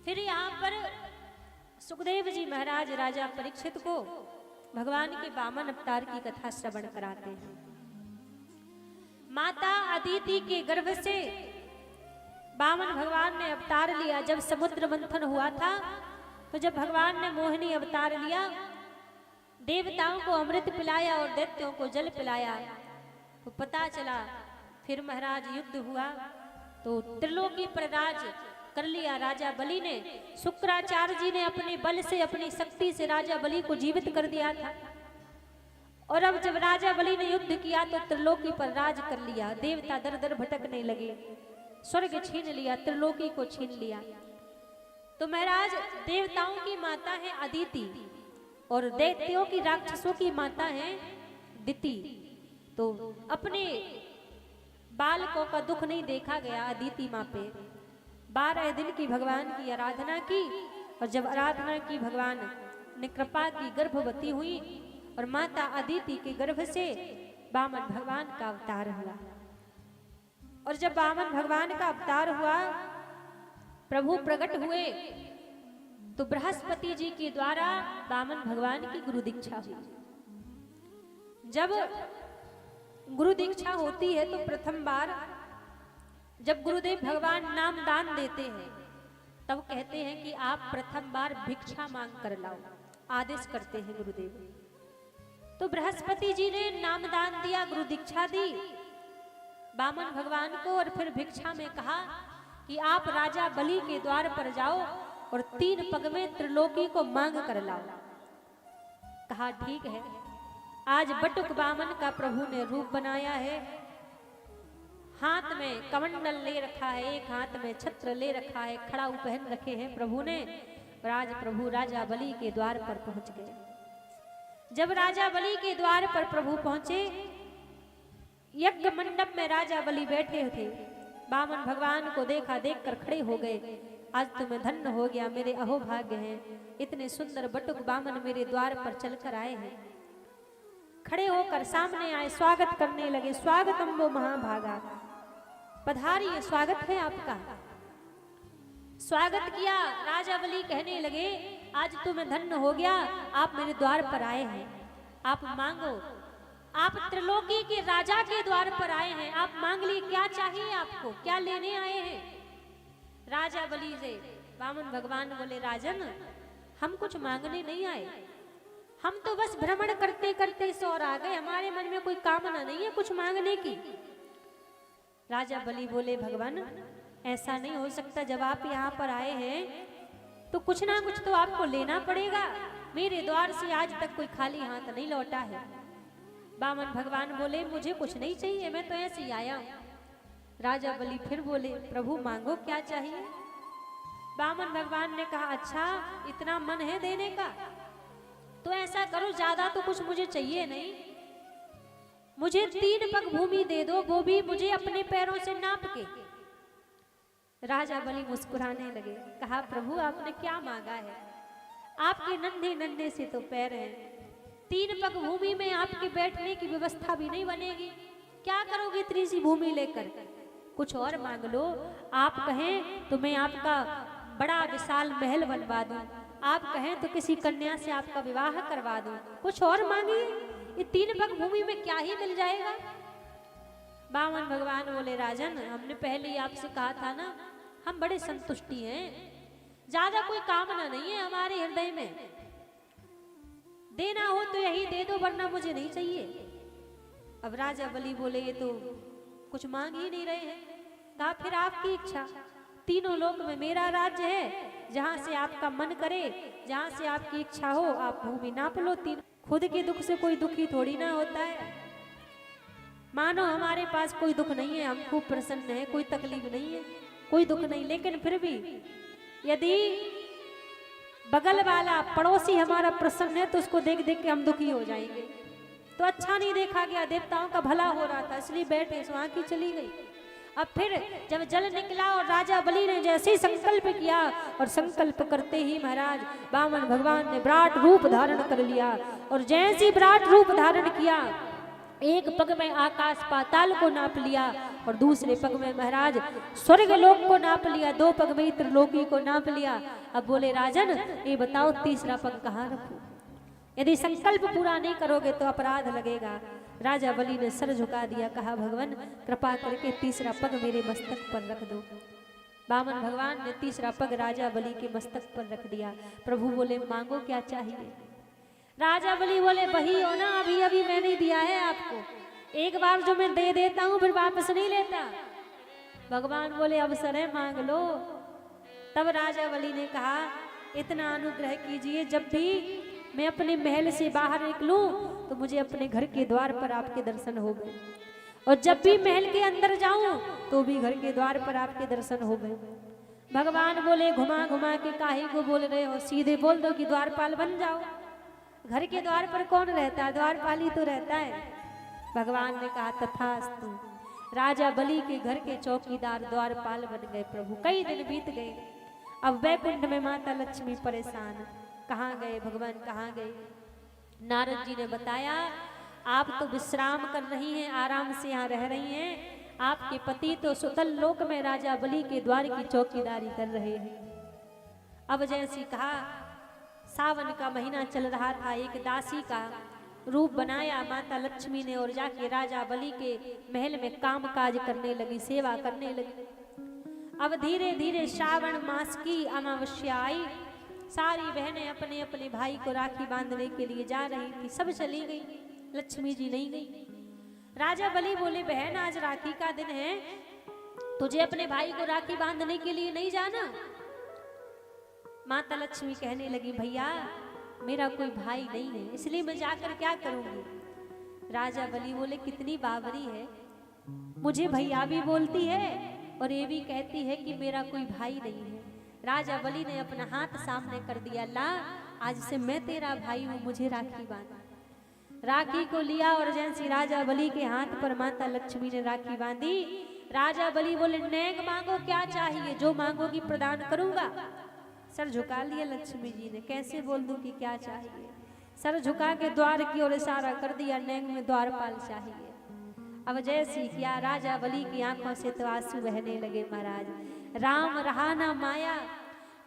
फिर यहाँ पर सुखदेव जी महाराज राजा परीक्षित को भगवान के वामन अवतार की कथा श्रवण कराते हैं। माता अदिति के गर्भ से वामन भगवान ने अवतार लिया। जब समुद्र मंथन हुआ था तो जब भगवान ने मोहिनी अवतार लिया, देवताओं को अमृत पिलाया और दैत्यों को जल पिलाया, तो पता चला फिर महाराज युद्ध हुआ तो त्रिलोकी पर राज कर लिया राजा बलि ने। शुक्राचार्य जी ने अपने बल से, अपनी शक्ति से राजा बलि को जीवित कर दिया था। और अब जब राजा बलि ने युद्ध किया तो त्रिलोकी पर राज कर लिया। देवता दर दर भटकने लगे, स्वर्ग छीन लिया, त्रिलोकी को छीन लिया। तो महाराज देवताओं की माता है अदिति और दैत्यों की, राक्षसों की माता है दिति। तो अपने बालकों का दुख नहीं देखा गया अदिति माँ पे। 12 दिन की भगवान की आराधना की और जब आराधना की भगवान ने कृपा की, गर्भवती हुई और माता अदिति के गर्भ से वामन भगवान का अवतार हुआ। और जब वामन भगवान का अवतार हुआ, प्रभु प्रकट हुए, तो बृहस्पति जी के द्वारा वामन भगवान की गुरु दीक्षा हुई। जब गुरु दीक्षा होती है तो प्रथम बार जब गुरुदेव भगवान नाम दान देते हैं तब कहते हैं कि आप प्रथम बार भिक्षा मांग कर लाओ, आदेश करते हैं गुरुदेव। तो बृहस्पति जी ने नामदान दिया, गुरु दीक्षा दी वामन भगवान को, और फिर भिक्षा में कहा कि आप राजा बलि के द्वार पर जाओ और 3 पग में त्रिलोकी को मांग कर लाओ। कहा ठीक है। आज बटुक वामन का प्रभु ने रूप बनाया है, हाथ में कमंडल ले रखा है, एक हाथ में छत्र ले रखा है, खड़ाऊ पहन रखे हैं प्रभु ने। और आज प्रभु राजा बलि के द्वार पर पहुंच गए। जब राजा बलि के द्वार पर प्रभु पहुंचे, यज्ञ मंडप में राजा बलि बैठे थे। वामन भगवान को देखा, देखकर खड़े हो गए। आज तो मैं धन्य हो गया, मेरे अहोभाग्य हैं, इतने सुंदर बटुक वामन मेरे द्वार पर चलकर आए हैं। खड़े होकर सामने आए, स्वागत करने लगे। स्वागतम वो महाभागा, पधारिए, स्वागत है आपका। स्वागत किया। राजा बलि कहने लगे, आज तो मैं धन्य हो गया, आप मेरे द्वार पर आए हैं, आप मांगो। आप त्रिलोकी के राजा के द्वार पर आए हैं, आप मांग लिए, क्या चाहिए आपको, क्या लेने आए हैं। राजा बलि से वामन भगवान बोले, राजन हम कुछ मांगने नहीं आए, हम तो बस भ्रमण करते करते सौर आ गए, हमारे मन में कोई कामना नहीं है कुछ मांगने की। राजा बलि बोले, भगवान ऐसा नहीं हो सकता, जब आप यहाँ पर आए हैं तो कुछ ना कुछ तो आपको लेना पड़ेगा। मेरे द्वार से आज तक कोई खाली हाथ नहीं लौटा है। वामन भगवान बोले, मुझे कुछ नहीं चाहिए, मैं तो ऐसे ही आया हूं। राजा बलि फिर बोले, प्रभु मांगो, क्या चाहिए। वामन भगवान ने कहा, अच्छा इतना मन है देने का, तो ऐसा करो, ज्यादा तो कुछ मुझे चाहिए नहीं, मुझे 3 पग भूमि दे दो, वो भी मुझे अपने पैरों से नाप के। राजा बलि मुस्कुराने लगे। कहा, प्रभु आपने क्या मांगा है, आपके नन्हे नन्हे से तो पैर हैं, 3 पग भूमि में आपके बैठने की व्यवस्था भी नहीं बनेगी, क्या करोगे इतनी सी भूमि लेकर, कुछ और मांग लो। आप कहें तो मैं आपका बड़ा विशाल महल बनवा दूं, आप कहें तो किसी कन्या से आपका विवाह करवा दूं, कुछ और मांगिए, ये 3 पग भूमि में क्या ही मिल जाएगा। वामन भगवान बोले, राजन हमने पहले ही आपसे कहा था ना, हम बड़े संतुष्टि हैं, ज्यादा कोई कामना नहीं है हमारे हृदय में, देना हो तो यही दे दो, वरना मुझे नहीं चाहिए। अब राजा बलि बोले, ये तो कुछ मांग ही नहीं रहे हैं। कहा, फिर आपकी इच्छा, तीनों लोक में मेरा राज्य है, जहां से आपका मन करे, जहां से आपकी इच्छा हो, आप भूमि नाप लो। खुद के दुख से कोई दुखी थोड़ी ना होता है। मानो हमारे पास कोई दुख नहीं है, हम खूब प्रसन्न हैं, कोई तकलीफ नहीं है, कोई दुख नहीं, लेकिन फिर भी यदि बगल वाला पड़ोसी हमारा प्रसन्न है तो उसको देख देख के हम दुखी हो जाएंगे, तो अच्छा नहीं देखा गया। देवताओं का भला हो रहा था, इसलिए बैठे, वहां की चली गई। अब फिर जब जल निकला और राजा बलि ने जैसे ही संकल्प किया, और संकल्प करते ही महाराज वामन भगवान ने विराट रूप धारण कर लिया। और जैसे ही विराट रूप धारण किया, एक पग में आकाश पाताल को नाप लिया, और दूसरे पग में महाराज स्वर्ग लोक को नाप लिया, 2 पग में त्रिलोकी को नाप लिया। अब बोले, राजन ये बताओ तीसरा पग कहाँ रखूं, यदि संकल्प पूरा नहीं करोगे तो अपराध लगेगा। राजा बलि ने सर झुका दिया। कहा, भगवान कृपा करके तीसरा पग मेरे मस्तक पर रख दो। वामन भगवान ने तीसरा पग राजा बलि के मस्तक पर रख दिया। प्रभु बोले, मांगो क्या चाहिए। राजा बलि बोले, वही हो ना, अभी अभी मैंने दिया है आपको, एक बार जो मैं दे देता हूं फिर वापस नहीं लेता। भगवान बोले, अवसर है, मांग लो। तब राजा बलि ने कहा, इतना अनुग्रह कीजिए, जब भी मैं अपने महल से बाहर निकलूं तो मुझे अपने घर के द्वार पर आपके दर्शन हो गए, और जब भी महल के अंदर जाऊं तो भी घर के द्वार पर आपके दर्शन हो गए। भगवान बोले, घुमा घुमा के काहे को बोल रहे हो, सीधे बोल दो कि द्वारपाल बन जाओ। घर के द्वार पर कौन रहता है, द्वारपाल ही तो रहता है। भगवान ने कहा, तथास्तु। राजा बलि के घर के चौकीदार द्वारपाल बन गए। प्रभु कई दिन बीत गए। अब वैकुंठ में माता लक्ष्मी परेशान, कहाँ गए भगवान, कहाँ गए। नारद जी ने बताया, आप तो विश्राम कर रही हैं, आराम से यहाँ रह रही हैं, आपके पति तो सुतल लोक में राजा बलि के द्वार की चौकीदारी कर रहे हैं। अब जैसी कहा, सावन का महीना चल रहा था, एक दासी का रूप बनाया माता लक्ष्मी ने, और जाके राजा बलि के महल में काम काज करने लगी, सेवा करने लगी। अब धीरे धीरे श्रावण मास की अमावस्या आई, सारी बहनें अपने अपने भाई को राखी बांधने के लिए जा रही थी, सब चली गई। लक्ष्मी जी नहीं गई। राजा बलि बोले बहन आज राखी का दिन है, तुझे अपने भाई को राखी बांधने के लिए नहीं जाना? माता लक्ष्मी कहने लगी भैया मेरा कोई भाई नहीं है, इसलिए मैं जाकर क्या करूंगी। राजा बलि बोले कितनी बावरी है, मुझे भैया भी बोलती है और ये भी कहती है कि मेरा कोई भाई नहीं है। राजा बलि ने अपना हाथ सामने कर दिया, ला आज से मैं तेरा भाई हूं, मुझे राखी बांध। राखी को लिया और जैसे राजा बलि के हाथ पर माता लक्ष्मी ने राखी बांधी। राजा बलि बोले नेक मांगो क्या चाहिए, जो मांगोगी प्रदान करूंगा। सर झुका लिया लक्ष्मी जी ने, कैसे बोल दूं कि क्या चाहिए। सर झुका के द्वार की ओर इशारा कर दिया, नेक में द्वारपाल चाहिए। अब जैसी क्या राजा बलि की आंखों से तो आंसू बहने लगे। महाराज राम रहा ना माया,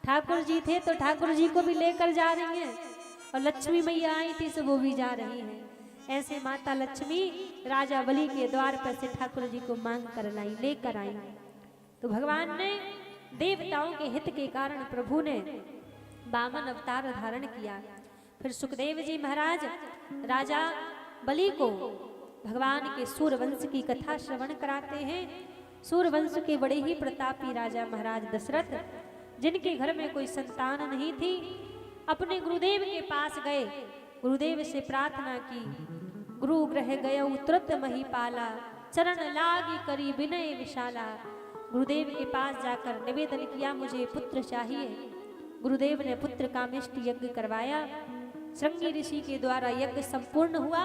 ठाकुर जी थे तो ठाकुर जी को भी लेकर जा रही हैं और लक्ष्मी मैया आई थी तो वो भी जा रही हैं। ऐसे माता लक्ष्मी राजा बलि के द्वार पर से ठाकुर जी को मांग कर लाई, लेकर आई। तो भगवान ने देवताओं के हित के कारण प्रभु ने वामन अवतार धारण किया। फिर सुखदेव जी महाराज राजा बलि को भगवान के सूर्यवंश की कथा श्रवण कराते हैं। सूर्यवंश के बड़े ही प्रतापी राजा महाराज दशरथ, जिनके घर में कोई संतान नहीं थी, अपने गुरुदेव के पास गए, गुरुदेव से प्रार्थना की। गुरु ग्रह गय तुरत महीपाला, चरण लागी करी विनय विशाला। गुरुदेव के पास जाकर निवेदन किया मुझे पुत्र चाहिए। गुरुदेव ने पुत्र कामेष्ट यज्ञ करवाया। श्रृंगी ऋषि के द्वारा यज्ञ संपूर्ण हुआ।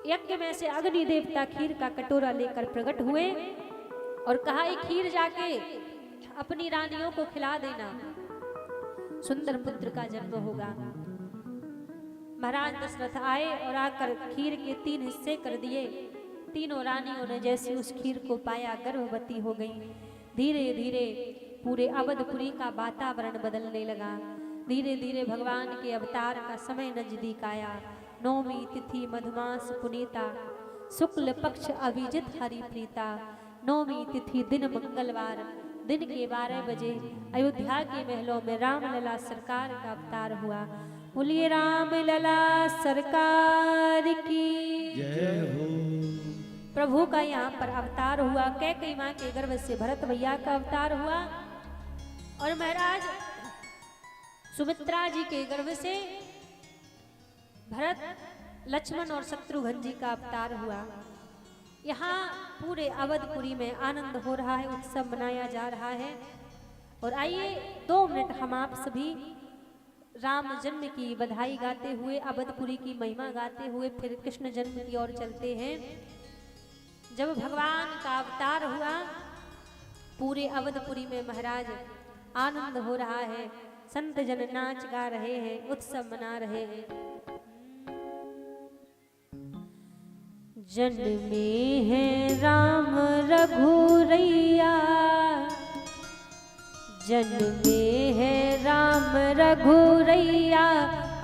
यज्ञ में से अग्नि देवता खीर का कटोरा लेकर प्रकट हुए और कहा खीर जाके अपनी रानियों को खिला देना, सुंदर पुत्र का जन्म होगा। महाराज दशरथ आए और आकर खीर के 3 हिस्से कर दिए। तीनों रानियों ने जैसे उस खीर को पाया गर्भवती हो गई। धीरे धीरे पूरे अवधपुरी का वातावरण बदलने लगा। धीरे धीरे भगवान के अवतार का समय नजदीक आया। 9वीं तिथि मधुमास पुनीता, शुक्ल पक्ष अभिजित हरि प्रीता। 9वीं तिथि दिन मंगलवार, दिन के 12 बजे अयोध्या के महलों में रामलला सरकार का अवतार हुआ। बोलिए रामलला सरकार की जय हो। प्रभु का यहाँ पर अवतार हुआ। कैकेयी माँ के गर्भ से भरत भैया का अवतार हुआ और महाराज सुमित्रा जी के गर्भ से भरत, लक्ष्मण और शत्रुघ्न जी का अवतार हुआ। यहाँ पूरे अवधपुरी में आनंद हो रहा है, उत्सव मनाया जा रहा है। और आइए 2 मिनट हम आप सभी राम जन्म की बधाई गाते हुए, अवधपुरी की महिमा गाते हुए फिर कृष्ण जन्म की ओर चलते हैं। जब भगवान का अवतार हुआ, पूरे अवधपुरी में महाराज आनंद हो रहा है। संत जन नाच गा रहे हैं, उत्सव मना रहे हैं। जन्मे हैं राम रघुरैया, जन्मे हैं राम रघुरैया,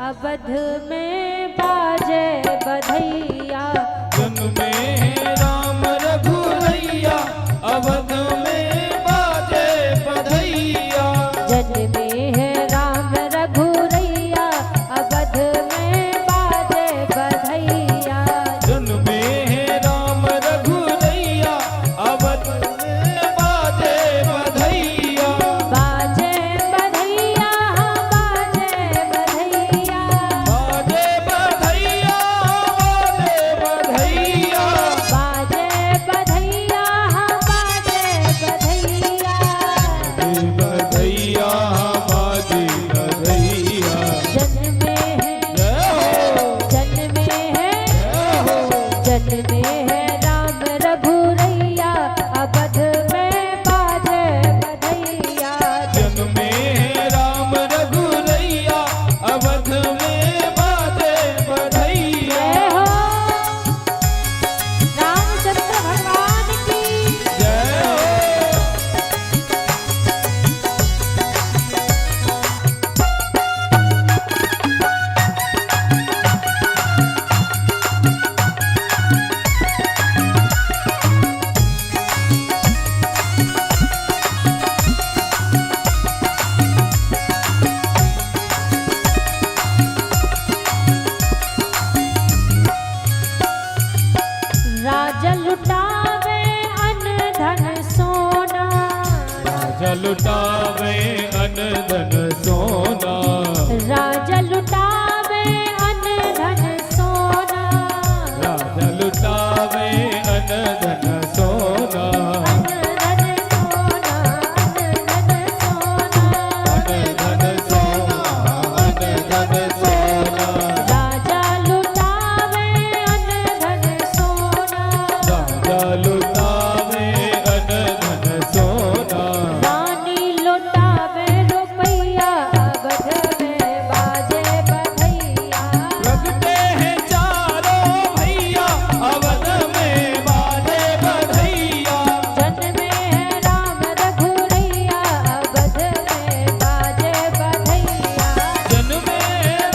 अवध में बाजे बधैया। जन्मे राम रघुरैया, अवध में बाजे बधैया। जन्मे हैं राम रघुरैया, अवध में बाजे बधैया। जन्मे राम रघुरैया, अवध में बाजे बधैया। बाजे बधैया, बाजे बधैया। बाजे बधैया, बाजे बधैया। बाजे बधैया, बाजे राजा लुटावे अन धन सोना, राजा लुटावे अन धन सोना, राजा लुटावे अन धन सोना, अन धन सोना, अन धन सोना, अन धन सोना, राजा लुटावे अन धन सोना, राजा लुटावे अन धन सोना, रानी लुटावे रुपया अवध में बाजे बधैया, लगते हैं चारों भैया अवध में बाजे बधैया, जन्मे है राम रघुरैया अवध में बाजे बधैया, जन्मे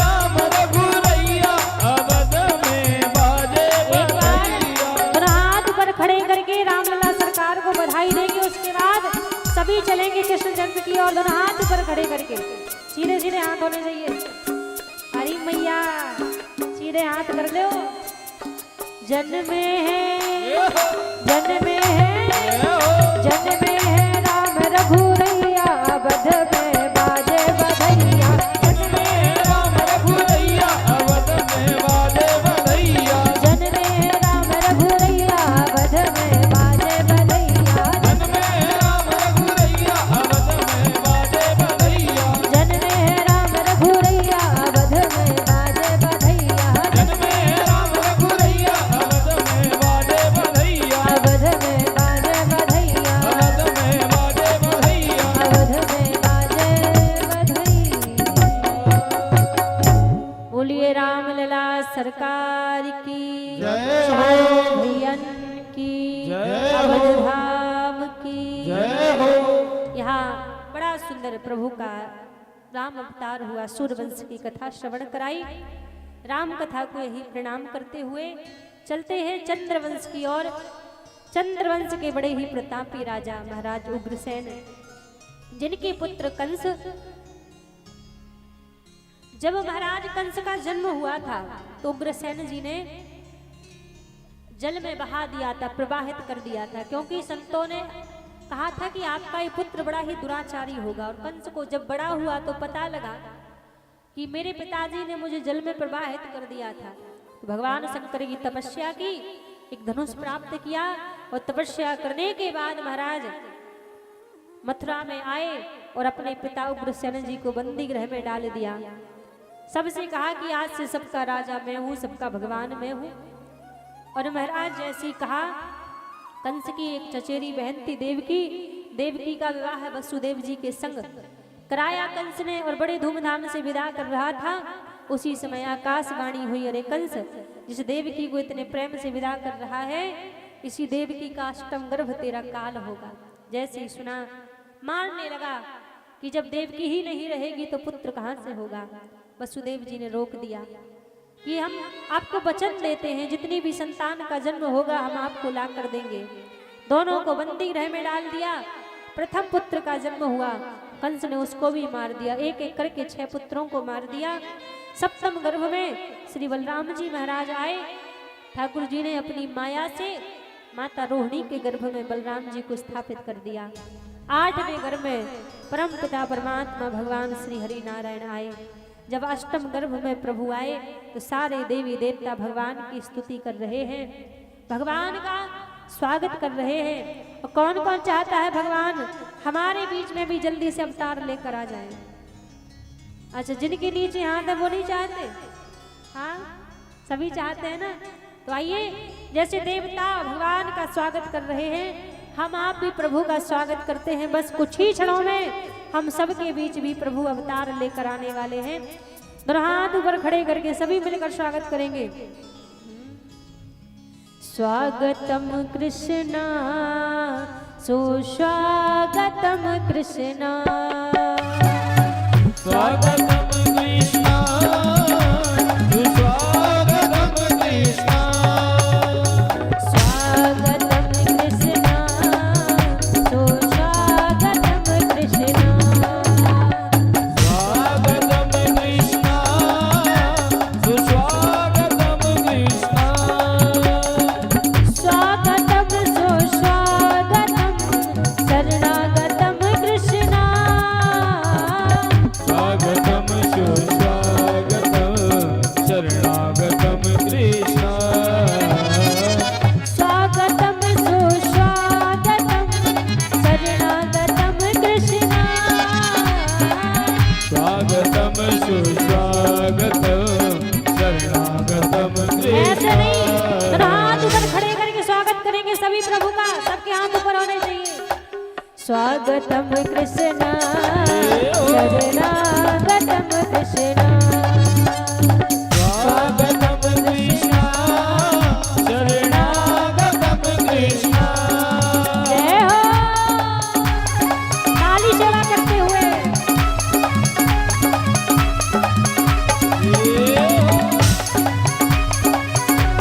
राम रघुरैया अवध में बाजे एक बार बधैया। दोनों हाथ ऊपर खड़े करके रामलला सरकार को बधाई देंगे। उसके बाद सभी चलेंगे कृष्ण जन्म की और दोनों हाथ ऊपर खड़े करके सीधे सीधे हाथ होने चाहिए। हरी मैया सीधे हाथ कर लो। जन्मे है जन्मे है जन्मे है राम रघुरैया अवध में बाजे बधैया, जन्मे राम रघुरैया अवध में बाजे बधैया, जन्मे है राम रघुरैया अवध में बाजे बधैया, जन्मे राम रघुरैया अवध में बाजे बधैया, जन्मे है राम रघुरैया अवध में बाजे बधैया, जन्मे राम रघुरैया अवध में बाजे बधैया, अवध में बाजे बधैया, अवध में बाजे बधैया। अवध में बाजे बधैया। बोलिए रामलला सरकार की जय हो। भैयन की जय हो। अवध धाम की जय हो। यहाँ बड़ा सुंदर प्रभु का राम अवतार हुआ, सूर्यवंश की कथा श्रवण कराई। राम कथा को यही प्रणाम करते हुए चलते हैं चंद्रवंश की ओर। चंद्रवंश के बड़े ही प्रतापी राजा महाराज उग्रसेन, जिनके पुत्र कंस, जब महाराज कंस का जन्म हुआ था तो उग्रसेन जी ने जल में बहा दिया था, प्रवाहित कर दिया था, क्योंकि संतों ने कहा था कि आपका ये पुत्र बड़ा ही दुराचारी होगा। और कंस को जब बड़ा हुआ तो पता लगा कि मेरे पिताजी ने मुझे जल में प्रवाहित कर दिया था। तो भगवान शंकर की तपस्या की, एक धनुष प्राप्त किया और तपस्या करने के बाद महाराज मथुरा में आए और अपने पिता उग्रसेन जी को बंदी गृह में डाल दिया। सबसे कहा कि आज से सबका राजा मैं हूँ, सबका भगवान मैं हूँ। और महाराज जैसी कहा, कंस की एक चचेरी बहन थी देवकी, देवकी का विवाह वसुदेव जी के संग कराया कंस ने और बड़े धूमधाम से विदा कर रहा था। उसी समय आकाशवाणी हुई, अरे कंस, जिस देवकी को इतने प्रेम से विदा कर रहा है, इसी देवकी का अष्टम गर्भ तेरा काल होगा। जैसे ही सुना, मारने लगा कि जब देवकी ही नहीं रहेगी तो पुत्र कहाँ से होगा। वसुदेव जी ने रोक दिया कि हम आपको वचन देते हैं, जितनी भी संतान का जन्म होगा हम आपको ला कर देंगे। दोनों को बंदी गृह में डाल दिया। प्रथम पुत्र का जन्म हुआ, कंस ने उसको भी मार दिया। एक एक करके 6 पुत्रों को मार दिया। सप्तम गर्भ में श्री बलराम जी महाराज आए। ठाकुर जी ने अपनी माया से माता रोहिणी के गर्भ में बलराम जी को स्थापित कर दिया। 8वें गर्भ में परम पिता परमात्मा भगवान श्री हरि नारायण आए। जब अष्टम गर्भ में प्रभु आए तो सारे देवी देवता भगवान की स्तुति कर रहे हैं, भगवान का स्वागत कर रहे हैं। और कौन कौन चाहता है भगवान हमारे बीच में भी जल्दी से अवतार लेकर आ जाए। अच्छा, जिनके नीचे हाथ है वो नहीं चाहते? हाँ, सभी चाहते हैं ना। तो आइए, जैसे देवता भगवान का स्वागत कर रहे हैं, हम आप भी प्रभु का स्वागत करते हैं। बस कुछ ही क्षणों में हम सबके बीच भी प्रभु अवतार लेकर आने वाले हैं। दोनों हाथ ऊपर खड़े करके सभी मिलकर स्वागत करेंगे। स्वागतम कृष्णा सुस्वागतम कृष्णा, स्वागतम कृष्णा सुस्वागतम कृष्णा, स्वागतम कृष्णा सुस्वागतम कृष्णा, स्वागतम कृष्णा सुस्वागतम कृष्णा, स्वागतम सुस्वागतम शरणागतम कृष्णा, स्वागतम कृष्ण शरणागतम कृष्ण स्वागतम कृष्ण शरणागतम कृष्ण। जय हो। ताली सेवा करते हुए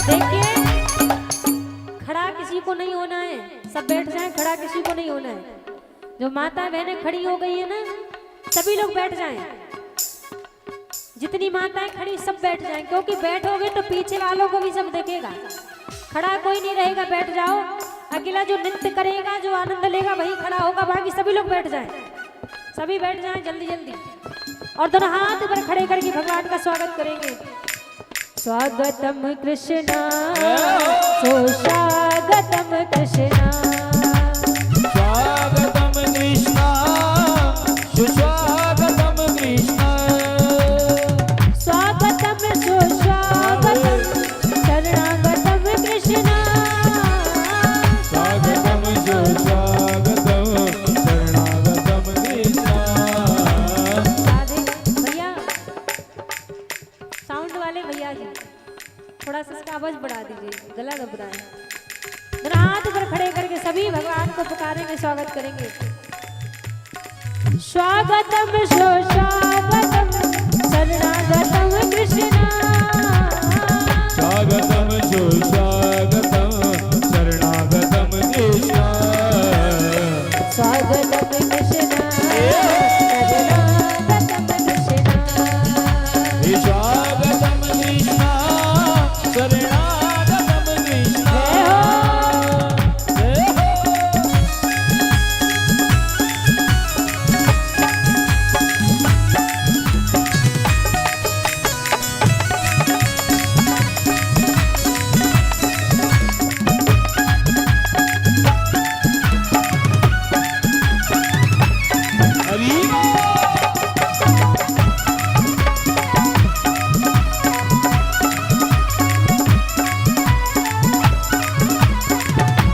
देखिए, खड़ा किसी को नहीं होना है, सब बैठ जाएं। खड़ा किसी को नहीं होना है। जो माता बहनें खड़ी हो गई है ना, सभी लोग बैठ जाएं। जितनी माताएं खड़ी सब बैठ जाएं, क्योंकि बैठोगे तो पीछे वालों को भी सब देखेगा। खड़ा कोई नहीं रहेगा, बैठ जाओ। अकेला जो नृत्य करेगा, जो आनंद लेगा, वही खड़ा होगा। बाकी सभी लोग बैठ जाएं, सभी बैठ जाएं जल्दी जल्दी। और दोनों हाथ ऊपर खड़े करके भगवान का स्वागत करेंगे। स्वागतम कृष्णा सुस्वागतम कृष्णा स्वागतम कृष्ण सुस्वागतम कृष्ण। स्वागतम सुस्वागतम शरणागतम कृष्णा स्वागतम सुस्वागतम शरणागतम कृष्ण। राधे भैया, साउंड वाले भैया जी, थोड़ा सा इसका आवाज बढ़ा दीजिए, गला घबरा है। दोनों हाथ ऊपर खड़े करके सभी भगवान को पुकारेंगे, स्वागत करेंगे। स्वागतम सुस्वागतम शरणागतम कृष्णा स्वागतम सुस्वागतम शरणागतम कृष्ण। स्वागतम कृष्णा शरणागतम कृष्णा स्वागतम कृष्ण शरणागतम कृष्ण। जय हो।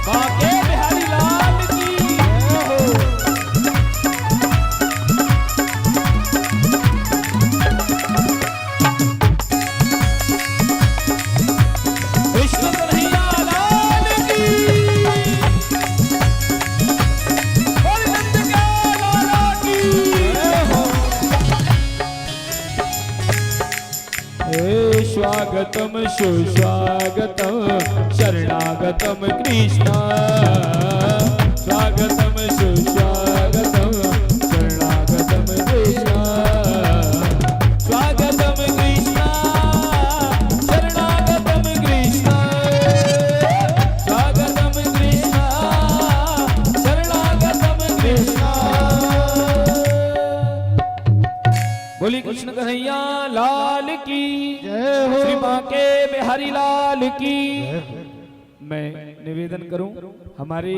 बाके बिहारी लाल की जय हो। कृष्ण कन्हैया लाल की। बोल नंद के लाला की जय हो। हे स्वागतम सुस्वागतम शरणागतम कृष्ण। स्वागतम सुस्वागतम शरणागतम कृष्ण। स्वागतम कृष्ण शरणागतम कृष्ण। स्वागतम कृष्ण शरणागतम कृष्ण। बोली कृष्ण कन्हैया लाल की जय हो। श्री बांके बिहारी लाल की। मैं निवेदन करूं, हमारे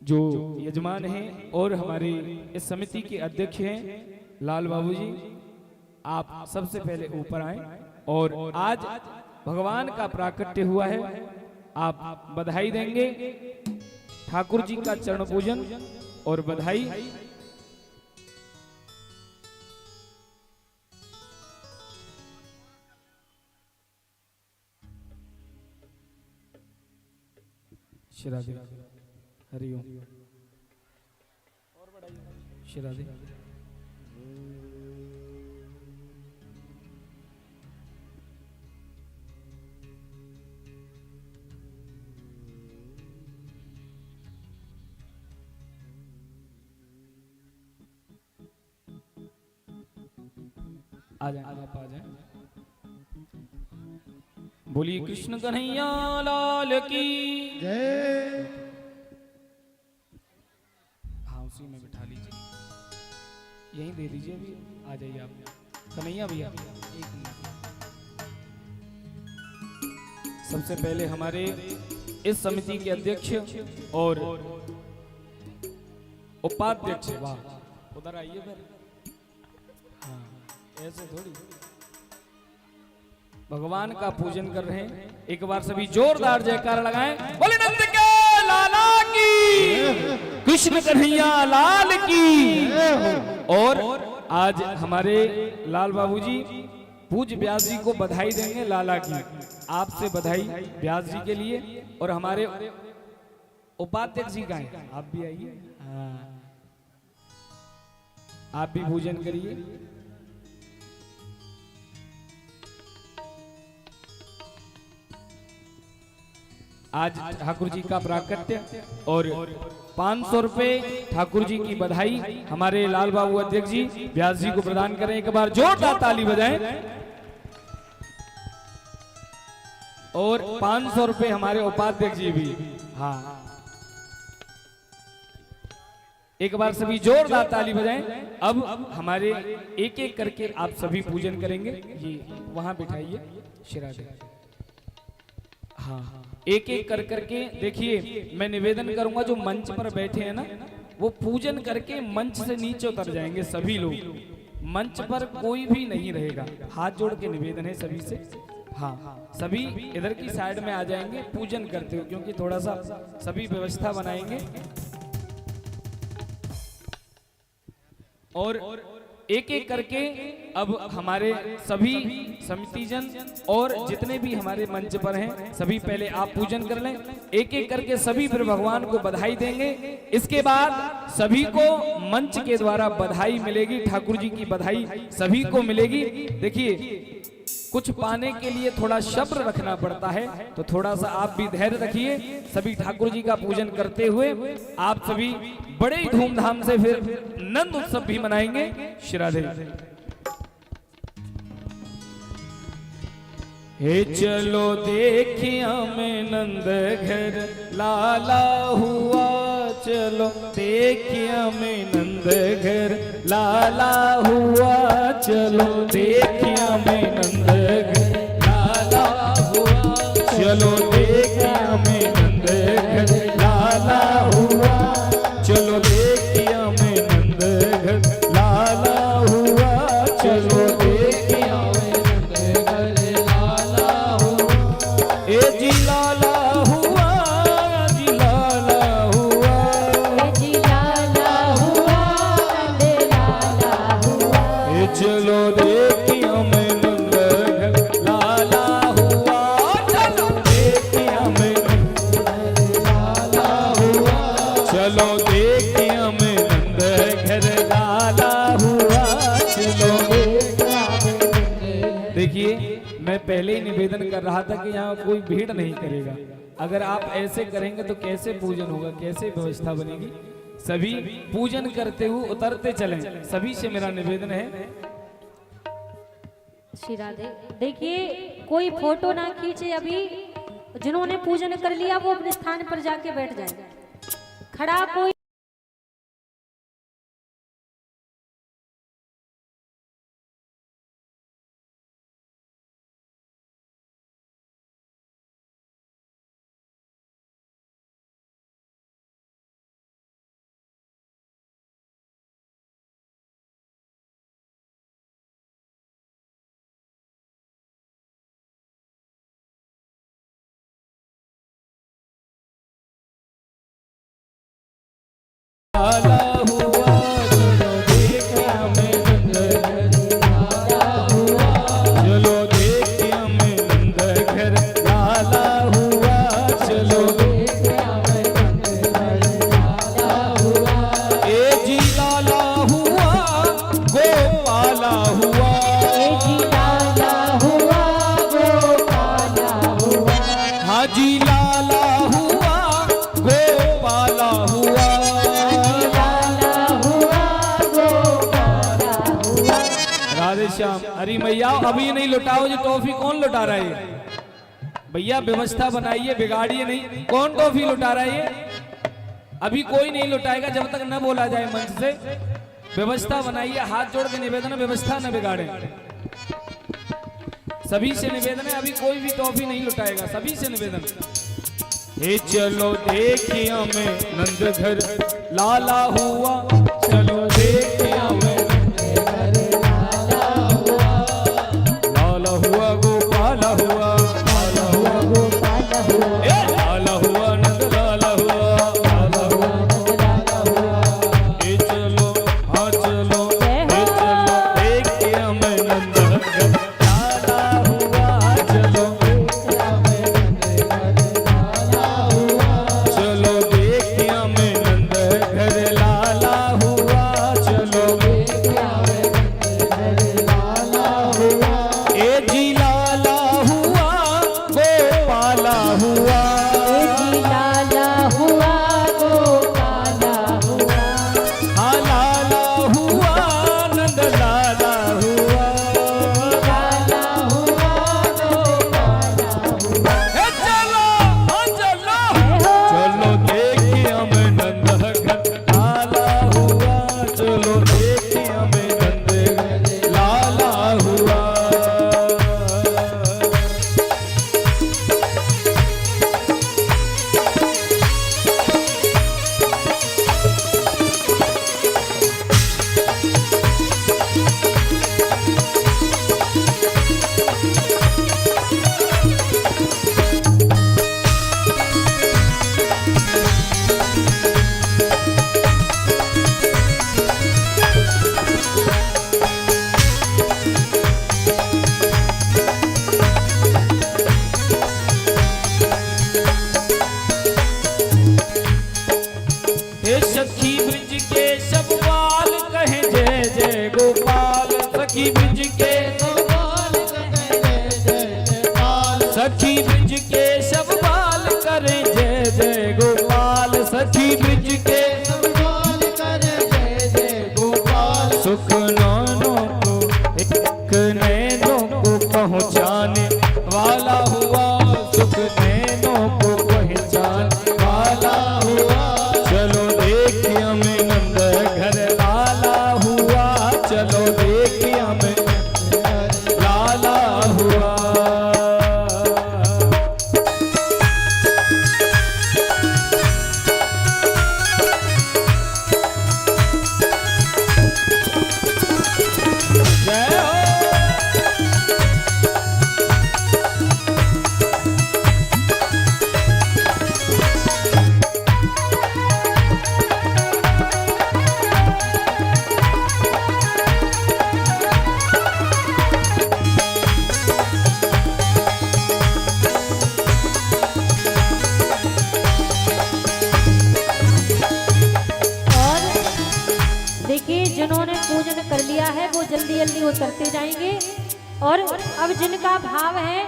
जो यजमान हैं और हमारे इस समिति के अध्यक्ष हैं लाल बाबू जी, आप सबसे पहले ऊपर आए। और आज भगवान का प्राकट्य हुआ है, आप बधाई देंगे। ठाकुर जी का चरण पूजन और बधाई। शिराधे हरिओम शिराधे। आ जाए आप आ जाए। बोलिए कृष्ण कन्हैया लाल की जय। हाँ उसी में बिठा लीजिए, यहीं दे दीजिए। अभी आ जाइए आप कन्हैया भैया, एक मिनट। सबसे पहले हमारे इस समिति के अध्यक्ष और उपाध्यक्ष, वाह उधर आइए फिर। हाँ ऐसे थोड़ी, भगवान का पूजन कर रहे हैं। एक बार सभी जोरदार जयकार लगाएं। बोले नंद के लाला की। कृष्ण कन्हैया लाल की। और आज हमारे लाल बाबूजी पूज्य व्यास जी को बधाई देंगे लाला की। आपसे बधाई व्यास जी के लिए। और हमारे उपाध्यक्ष जी का है, आप भी आइए। हाँ, आप भी पूजन करिए। आज ठाकुर जी का प्राकट्य और 500 रुपए ठाकुर जी की बधाई हमारे लाल बाबू अध्यक्ष जी व्यास जी को प्रदान करें। एक बार जोरदार ताली बजाएं। और 500 रुपए हमारे उपाध्यक्ष जी भी। हाँ, एक बार सभी जोरदार ताली बजाएं। अब हमारे एक एक करके आप सभी पूजन करेंगे। ये वहां बिठाइए शिरादे। हाँ, एक एक कर करके देखिए, मैं निवेदन करूंगा जो मंच पर बैठे हैं ना, वो पूजन करके मंच से नीचे उतर जाएंगे सभी लोग। मंच पर कोई भी नहीं रहेगा। हाथ जोड़ के निवेदन है सभी से। हाँ, सभी इधर की साइड में आ जाएंगे पूजन करते हो, क्योंकि थोड़ा सा सभी व्यवस्था बनाएंगे। और एक एक करके अब हमारे सभी समितिजन और जितने भी हमारे मंच पर हैं सभी पहले आप पूजन कर लें। एक एक करके सभी फिर भगवान को बधाई देंगे। इसके बाद सभी को मंच के द्वारा बधाई मिलेगी। ठाकुर जी की बधाई सभी को मिलेगी। देखिए, कुछ पाने के लिए थोड़ा सब्र रखना पड़ता है, तो थोड़ा सा आप भी धैर्य रखिए। सभी ठाकुर जी का पूजन करते हुए आप सभी बड़े ही धूमधाम से फिर नंद उत्सव भी मनाएंगे। श्री राधे। हे चलो देखिया में नंद घर लाला हुआ, चलो देखिया में नंद घर लाला हुआ, चलो देखिया में नंद घर लाला हुआ, चलो देखिया में नंद घर लाला हुआ, चलो देखिया में नंद घर लाला हुआ, चलो देखिया में नंद घर लाला हुआ। ए जी लाला हुआ, जी लाला हुआ, ए जी लाला हुआ, नंद लाला हुआ। ए चलो देखिया में नंद घर लाला हुआ, चलो देखिया में नंद घर लाला हुआ, चलो देखिया में नंद घर लाला हुआ, चलो देखिया में नंद। देखिए, मैं पहले ही निवेदन कर रहा था कि यहाँ कोई भीड़ नहीं करेगा। अगर आप ऐसे करेंगे तो कैसे पूजन होगा, कैसे व्यवस्था बनेगी। सभी पूजन करते हुए उतरते चलें, सभी से मेरा निवेदन है। श्री राधे। देखिए, कोई फोटो ना खींचे। अभी जिन्होंने पूजन कर लिया वो अपने स्थान पर जाके बैठ जाए। खड़ा कोई लाला हुआ, चलो देखिया में नंद घर लाला हुआ, चलो देखिया में नंद घर लाला हुआ, चलो देखिया में नंद घर लाला हुआ। ए जी लाला हुआ, गोपाला हुआ, ए जी लाला हुआ, गोपाला हुआ। हाँ जी लाला हुआ, गोपाला हुआ। राधे श्याम। अरे मैया, अभी नहीं लुटाओ जी टॉफी। कौन लुटा रहा है भैया? व्यवस्था बनाइए, बिगाड़िए नहीं। कौन टॉफी लुटा रहा है? अभी कोई नहीं लुटाएगा जब तक न बोला जाए मंच से। व्यवस्था बनाइए, हाथ जोड़ के निवेदन है, व्यवस्था न बिगाड़े। सभी से निवेदन है, अभी कोई भी टॉफी नहीं लुटाएगा, सभी से निवेदन। हे चलो देखिया में नंद घर लाला हुआ, चलो देखिया में हुआ, गोपाला हुआ, लाला हुआ, गोपाला हुआ, लाला हुआ, नंद लाला हुआ, लाला हुआ, नंद लाला सुख नैनों को एक नैनों को पहुँचाने वाला हुआ, सुख नैनों को पहचाने वाला हुआ। चलो देखिए हमें नंद घर लाला हुआ, चलो देखिए हमें लाला हुआ। जय हो। देखिए जिन्होंने पूजन कर लिया है वो जल्दी जल्दी उतरते जाएंगे। और अब जिनका भाव है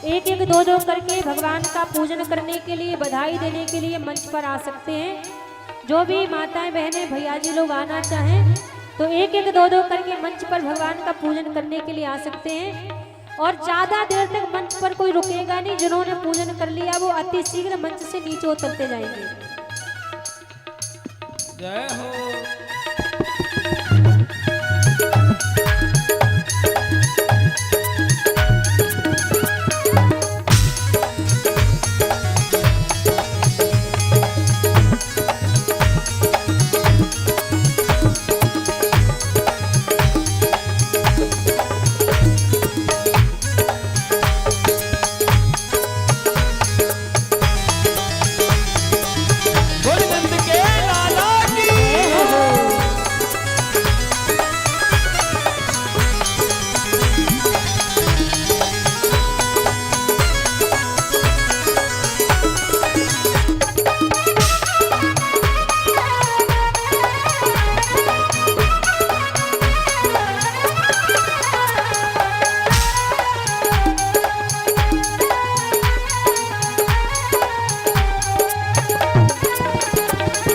एक एक दो दो करके भगवान का पूजन करने के लिए, बधाई देने के लिए मंच पर आ सकते हैं। जो भी माताएं बहनें भैया जी लोग आना चाहें तो एक एक दो दो करके मंच पर भगवान का पूजन करने के लिए आ सकते हैं। और ज़्यादा देर तक मंच पर कोई रुकेगा नहीं। जिन्होंने पूजन कर लिया वो अति शीघ्र मंच से नीचे उतरते जाएंगे। जय हो। गोविंद के लाला की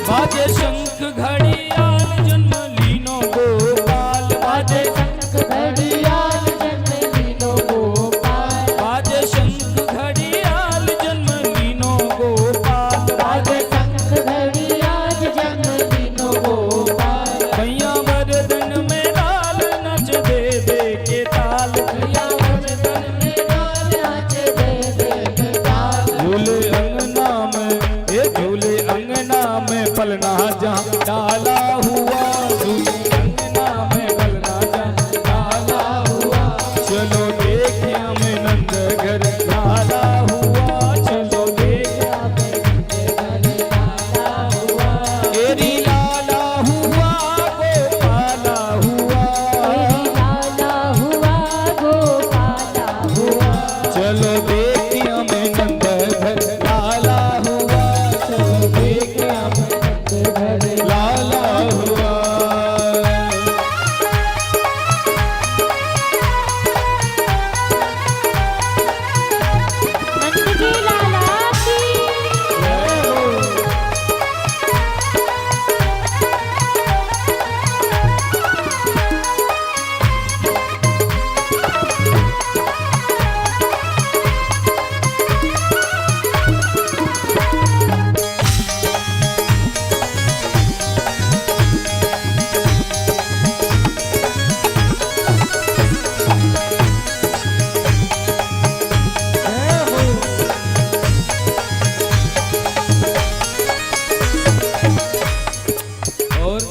बाजे शंख घड़ियाल जन्म लीनो गोपाल, बाजे शंख घड़ियाल जन्म लीनो गोपाल, बाजे शंख घड़ियाल जन्म लीनो गोपाल, बाजे शंख घड़ियाल जन्म लीनो गोपाल। भैया मर्दन में लाल नच दे दे के ताल, भैया मर्दन में लाल नाच दे दे के ताल। झूले अंगना में ये झूले अंगना में पलना जा डाला हुआ, झूले अंगना में पलना जा डाला हुआ। चलो देखिए हमें नंद घर लाला हुआ, चलो देखिए हमें नंद घर लाला हुआ। तेरी लाला हुआ गोपाला हुआ, लाला हुआ गोपाला हुआ। चलो देखिए हमें नंद घर लाला हुआ, चलो देखिए हमें नंद घर लाला हुआ। नंद जी लाला की जय हो। और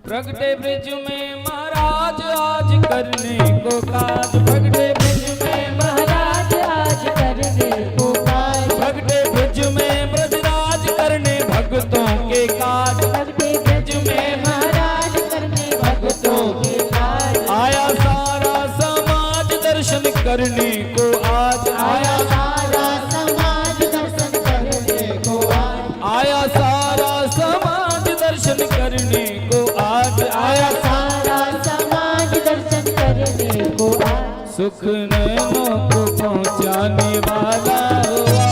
प्रगटे ब्रिज में महाराज आज करने को काज, प्रगटे ब्रिज में महाराज आज करने को काज, प्रगटे ब्रिज में ब्रजराज करने भक्तों के काज, प्रगटे ब्रज में महाराज करने भक्तों के काज। आया सारा समाज दर्शन करने को आज, आया सारा समाज दर्शन करने को आज, आया सारा समाज दर्शन करने को आज, आया सारा समाज दर्शन करने को आज। सुख नैनों को पहुँचाने वाला हुआ,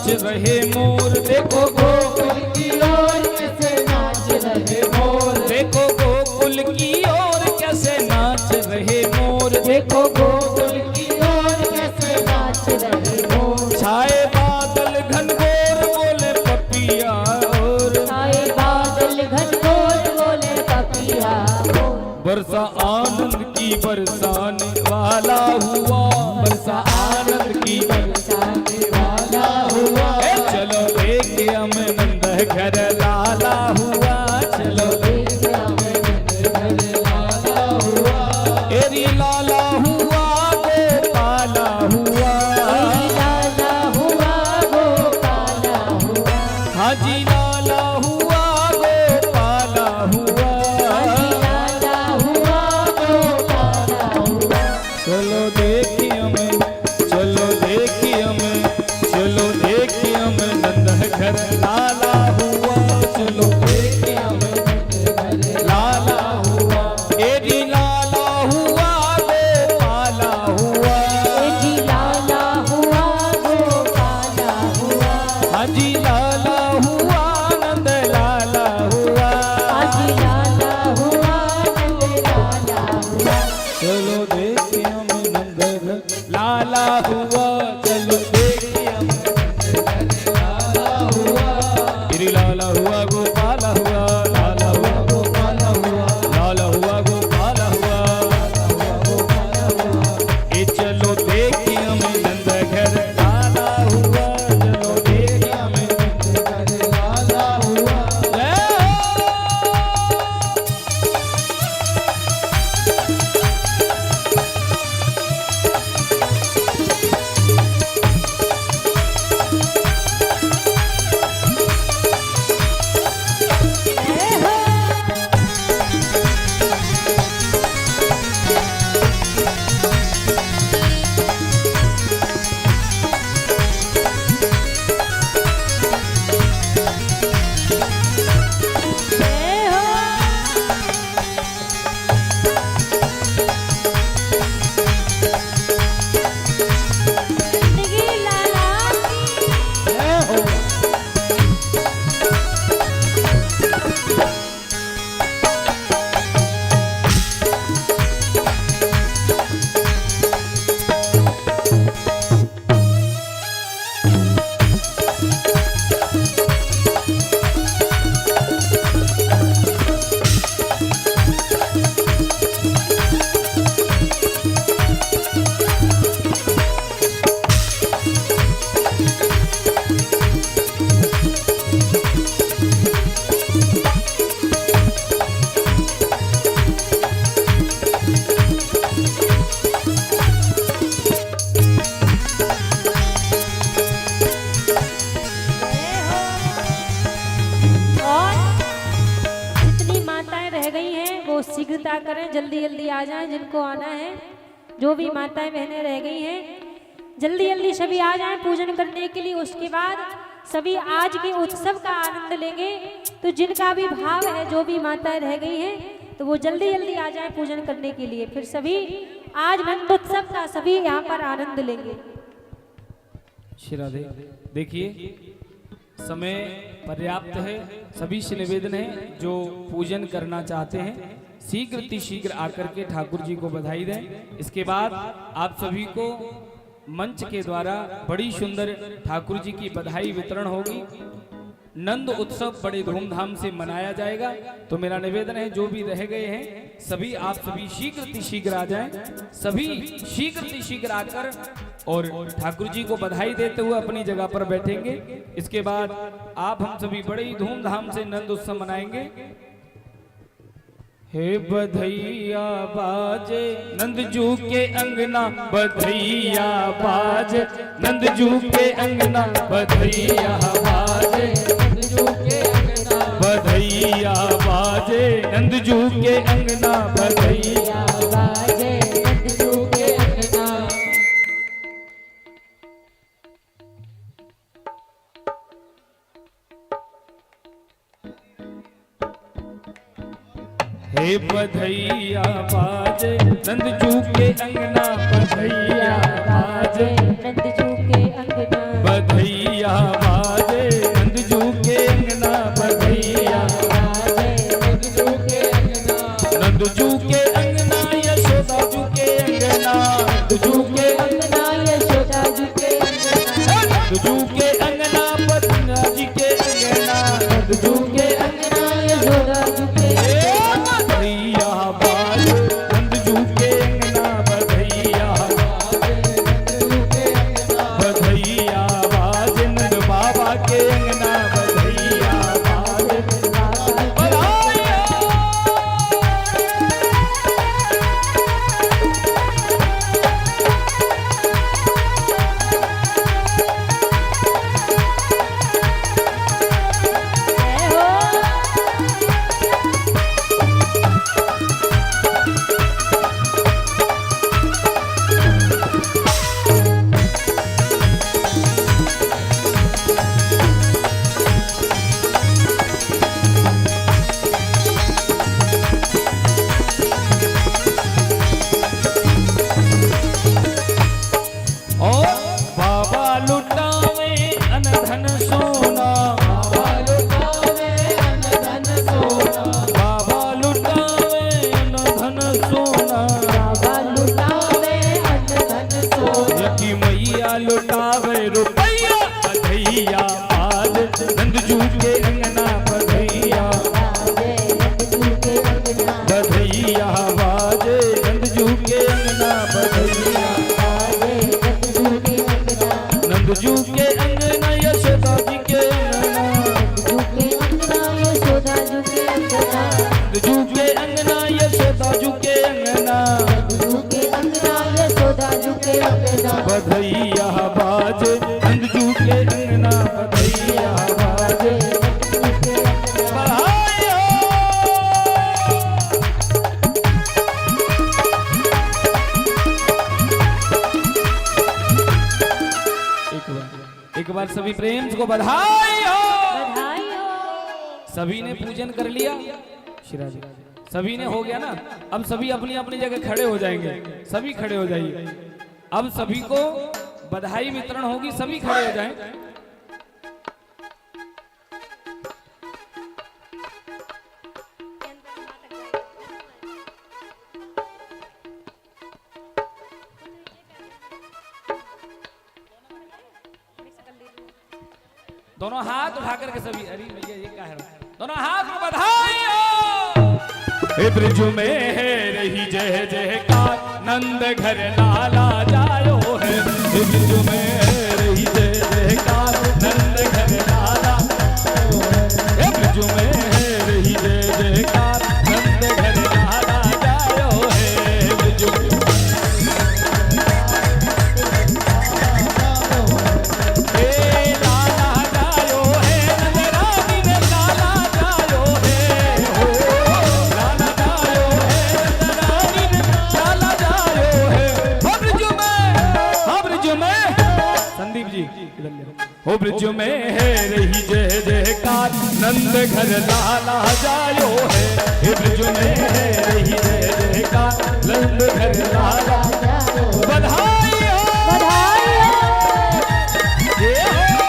नाच रहे मोर, देखो गोकुल की ओर कैसे नाच रहे मोर, देखो गोकुल की ओर कैसे नाच रहे मोर, देखो गोकुल की ओर कैसे नाच रहे मोर। छाए बादल घनघोर बोले पपिया और, छाए बादल घनघोर बोले पपिया मोर। बरसा आनंद की बरसाने वाला हुआ, बरसा आनंद की बरसाने वाला हुआ, चलो देखे हमें नंद घर लाला हुआ, चलो देखे हमें नंद घर लाला हुआ, एरी लाला हुआ गोपाला हुआ, लाला हुआ गोपाला हुआ, हाजी लाला हुआ गोपाला हुआ, लाला हुआ गोपाला हुआ। चलो देखी हमें, चलो देखी हमें, चलो देखी हमें नंद घर लाला हुआ, चलो देखी हमें नंद घर लाला हुआ, एरी लाला हुआ गोपाला हुआ, जी लाला हुआ गोपाला हुआ, हाजी लाला हुआ नंद लाला हुआ, जी लाला हुआ नंद लाला हुआ। चलो देखी हमें नंद घर लाला हुआ, चलो देखी हमें नंद घर लाला हुआ, एरी लाला हुआ गोपाला हुआ, लाला हुआ गोपाला हुआ, लाला हुआ गोपाला हुआ, ए चलो देखी हमें नंद घर लाला हुआ, चलो देखी हमें नंद घर लाला हुआ। जय जय हो जिंदगी लाला की। जय हो। और जितनी माताएं रह गई हैं वो शीघ्रता करें, जल्दी जल्दी आ जाएं जिनको आना है। जो भी माताएं बहनें रह गई हैं जल्दी जल्दी सभी आ जाएं पूजन करने के लिए। उसके बाद सभी आज के उत्सव का आनंद लेंगे। तो जिनका भी भाव है, जो भी माताएं रह गई हैं, तो वो जल्दी जल्दी आ जाएं पूजन करने के लिए। फिर सभी आज नंदोत्सव का सभी यहाँ पर आनंद लेंगे। श्री राधे। देखिए समय पर्याप्त है, सभी से निवेदन है जो पूजन करना चाहते हैं शीघ्र आकर के ठाकुर जी को बधाई दें। इसके बाद आप सभी को मंच के द्वारा बड़ी सुंदर ठाकुर जी की बधाई वितरण होगी। नंद उत्सव बड़े धूमधाम से मनाया जाएगा। तो मेरा निवेदन है जो भी रह गए हैं सभी आप सभी शीघ्र आ जाएं, सभी शीघ्र आकर और ठाकुर जी को बधाई देते हुए अपनी जगह पर बैठेंगे। इसके बाद आप हम सभी बड़े ही धूमधाम से नंद उत्सव मनाएंगे। हे बधैया बाजे नंदजू के अंगना, बधैया बाजे नंदजू के अंगना, बधैया बाजे नंदजू के अंगना, बधैया बाजे नंदजू के अंगना, बधैया बाजे नंदजू के अंगना। हे बधैया बाजे नंदजू के अंगना, बधैया बाजे नंदजू के अंगना, बधैया नंद जू के अंगना यशोदा झुके बधैया बाज नंद जू के अंगना बधैया बधैया बाज नंद बाबा के अंगना बधैया बाज बधाइया जय हो और बाबा लुटावे अनधन सोना बाबा लुटावे अनधन सोना बाबा लुटावे अनधन सोना बाबा लुटावे अनधन सोना यकी मैया लुटावे रुपैया बधैया आज नंद जू के अंगना बधैया बधैया बाजे नंद जू के अंगना बधैया नंद जू के अंगना यशोदा जी के अंगना यशोदा झुके अंगना नंद जू के अंगना यशोदा जू के अंगना झुके अंगना यशोदा झुके अंगना बधैया बाजे नंद जू के अंगना बधैया बाजे बधाइया एक बार सभी प्रेम को बधाई हो बधाई हो सभी ने पूजन कर लिया शिरा जी सभी ने हो गया ना अब सभी अपनी अपनी जगह खड़े हो जाएंगे सभी खड़े हो जाइए अब सभी को बधाई वितरण होगी सभी खड़े हो जाएं दोनों हाथ उठा करके सभी अरे भैया ये क्या है दोनों हाथ में बधाई हो हे ब्रज में है रही जय जयकार नंद घर लाला जायो है हे ब्रज में है रही जय जयकार नंद घर लाला हे ब्रज में है रही जय जयकार नंद घर लाला जायो है ब्रज में हे लाला जायो है नंदरानी ने लाला जायो है हो लाला जायो है नंदरानी ने लाला जायो है हो ब्रज में संदीप जी इधर ले हो ब्रज में है रही जय जयकार नंद घर लाला जायो है हे ब्रज में है रही जय जयकार नंद घर लाला बधाई हो बधाई हो जय हो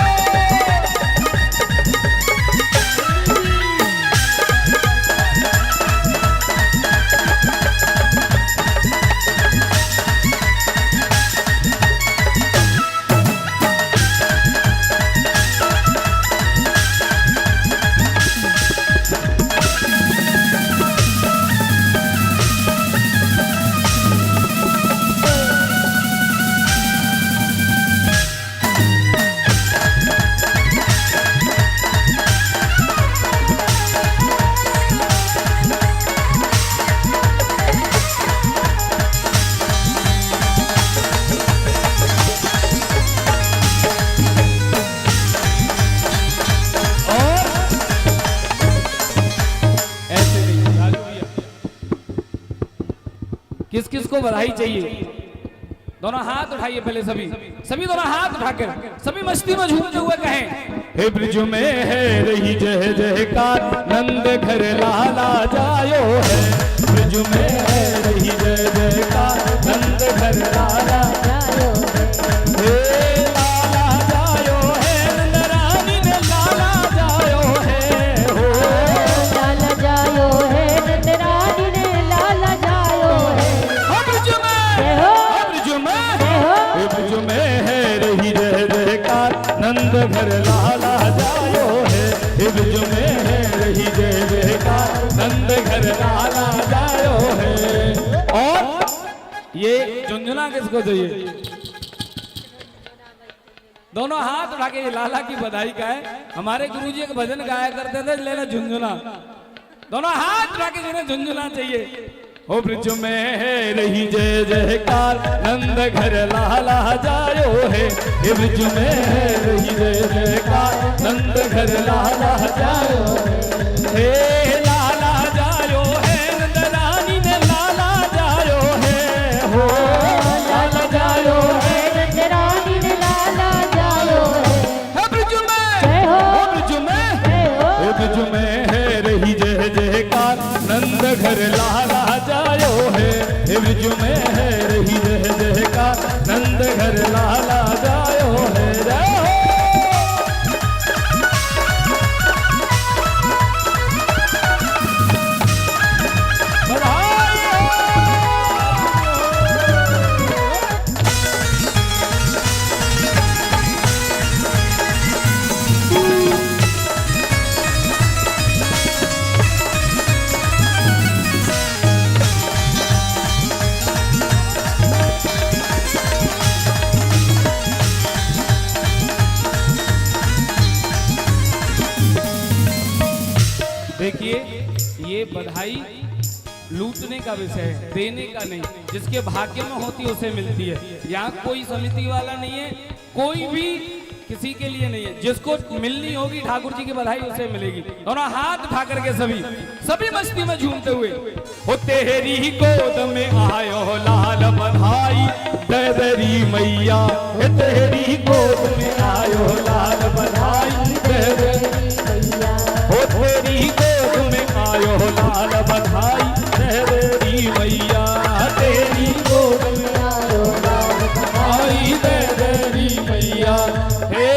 किस किस को बधाई चाहिए दोनों हाथ उठाइए पहले सभी सभी दोनों हाथ उठाकर सभी मस्ती में झूमते हुए कहें हे ब्रज में है रही जय जयकार नंद घर लाला जायो है ब्रज में है रही जय जयकार नंद घर लाला जायो हे लाला जायो है नंद रानी ने लाला जायो है हो लाला जायो है नंद रानी ने लाला जायो है ब्रज में जय हो ब्रज में जय हो ब्रज में है रही जय जयकार नंद घर लाला जायो है ब्रज में किसको चाहिए? दोनों हाथ उठा के, लाला की बधाई का है। हमारे गुरुजी एक भजन गाया करते थे, लेना झुंझुना। दोनों हाथ उठा के जिन्हें झुंझुना चाहिए। हो ब्रिज में है रही जय जयकार, नंद घर लाला जायो है। हे ब्रिज में है रही जय जयकार, नंद घर लाला जायो है। हे लाला जायो है, नंद रानी ने लाला जायो है। हो लाला जायो है, नंद रानी ने लाला जायो है। हे ब्रिज में, हो ब्रिज में, हो ब्रिज में है रही जय जयकार, नंद घर लाला जायो है। हे ब्रिज में है रही जय जयकार, नंद घर लाला जायो है। जय हो। बधाई हो। देखिए, ये बधाई लूटने का विषय है, देने का नहीं। जिसके भाग्य में होती है उसे मिलती है। यहाँ कोई समिति वाला नहीं है, कोई भी किसी के लिए नहीं है। जिसको मिलनी होगी ठाकुर जी की बधाई उसे मिलेगी। दोनों हाथ उठा करके सभी मस्ती में झूमते हुए। हो तेरी गोद में आयो लाल बधाई, दरी मैया। हे तेरी गोद में आयो लाल बधाई, हो तेरी गोद में आयो लाल बधाई, तेरी मैया। तेरी गोद में आयो लाल बधाई, तेरी मैया। हे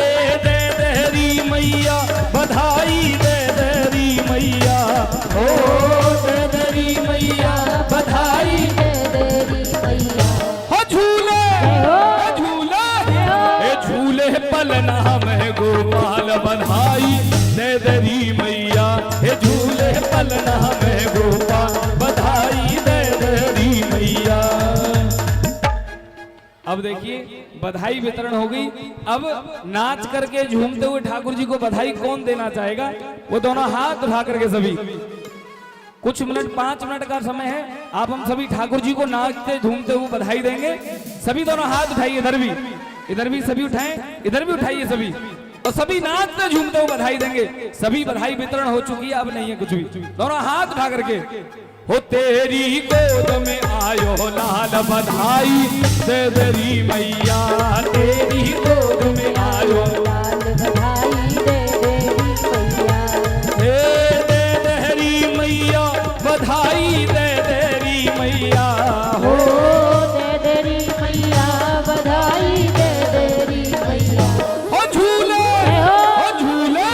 तेरी मैया बधाई, तेरी मैया। हो तेरी मैया बधाई, तेरी मैया। हो झूले, झूले, हे झूले पलना में गोपाल बधाई, तेरी मैया। हे झूले पलना में गोपाल बधाई, तेरी मैया। अब देखिए, बधाई वितरण हो गई। अब नाच करके झूमते हुए ठाकुर जी को बधाई कौन देना चाहेगा? वो दोनों हाथ उठा करके सभी, कुछ मिनट 5 मिनट का समय है। आप हम सभी ठाकुर जी को नाचते झूमते हुए बधाई देंगे। सभी दोनों हाथ उठाइए, इधर भी सभी उठाएं, इधर भी उठाइए सभी, और सभी नाचते झूमते हुए बधाई देंगे। सभी बधाई वितरण हो चुकी है, अब नहीं है कुछ भी। दोनों हाथ उठा करके। हो तेरी गोद में आयो लाल बधाई, तेरी मैया। तेरी गोद में आयो लाल बधाई, तेरी मैया। हे तेरी मैया बधाई, तेरी मैया। हो तेरी मैया बधाई, तेरी मैया। हो झूले, हो झूले,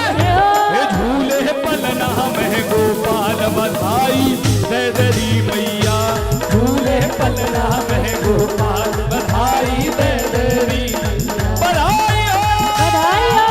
हे झूले पलना में गोपाल बधाई, तेरी मैया। झूले पलना में गोपाल बधाई, तेरी बधाई हो। बधाई हो।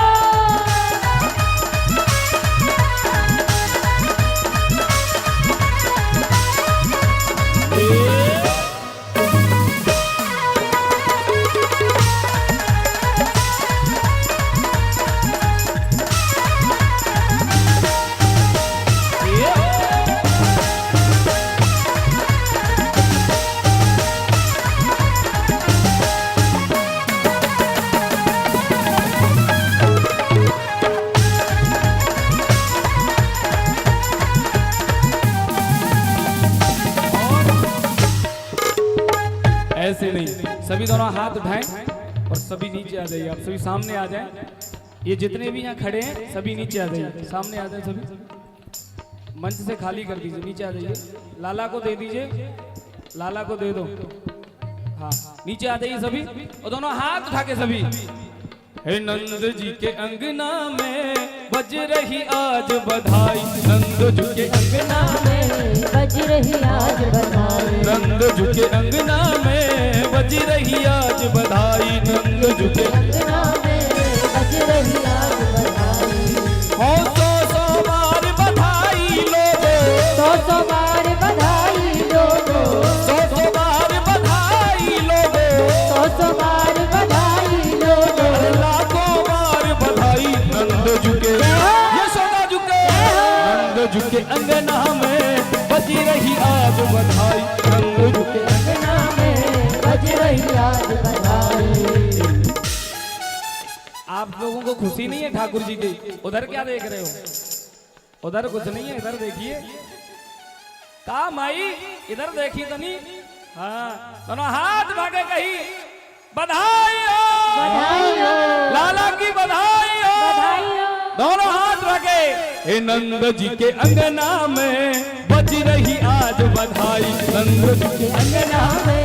ऐसे नहीं, सभी दोनों हाथ उठाएं और सभी नीचे आ जाइए। आप सभी सामने आ जाएं। ये जितने भी यहाँ खड़े हैं सभी नीचे आ जाइए, सामने आ जाए। सभी मंच से खाली कर दीजिए, नीचे आ जाइए। लाला को दे दीजिए, लाला को दे दो। हाँ, नीचे आ जाइए सभी, और दोनों हाथ उठा के सभी। हे नंद जी के अंगना में बज रही आज बधाई, नंद जी के अंगना में बज रही आज बधाई। नंद जी के अंगना में बज रही आज बधाई, नंद जी के अंगना में बज रही आज बधाई। हो 100 बार बधाई लोगो, 100 बार बधाई लोगो, 100 बार बधाई लोगो। नंद के अंगना में बजी रही आज बधाई, नंद के अंगना में बज रही आज बधाई। आप लोगों को खुशी नहीं है ठाकुर जी की? उधर क्या देख रहे हो? उधर कुछ नहीं है, इधर देखिए। का माई इधर देखी तो नहीं? हाँ, दोनों हाथ भागे कही बधाई हो, बधाई हो, लाला की बधाई हो, बधाई हो। दोनों हाथ रखे। हे नंद जी के अंगना में बज रही आज बधाई, नंद जी के अंगना में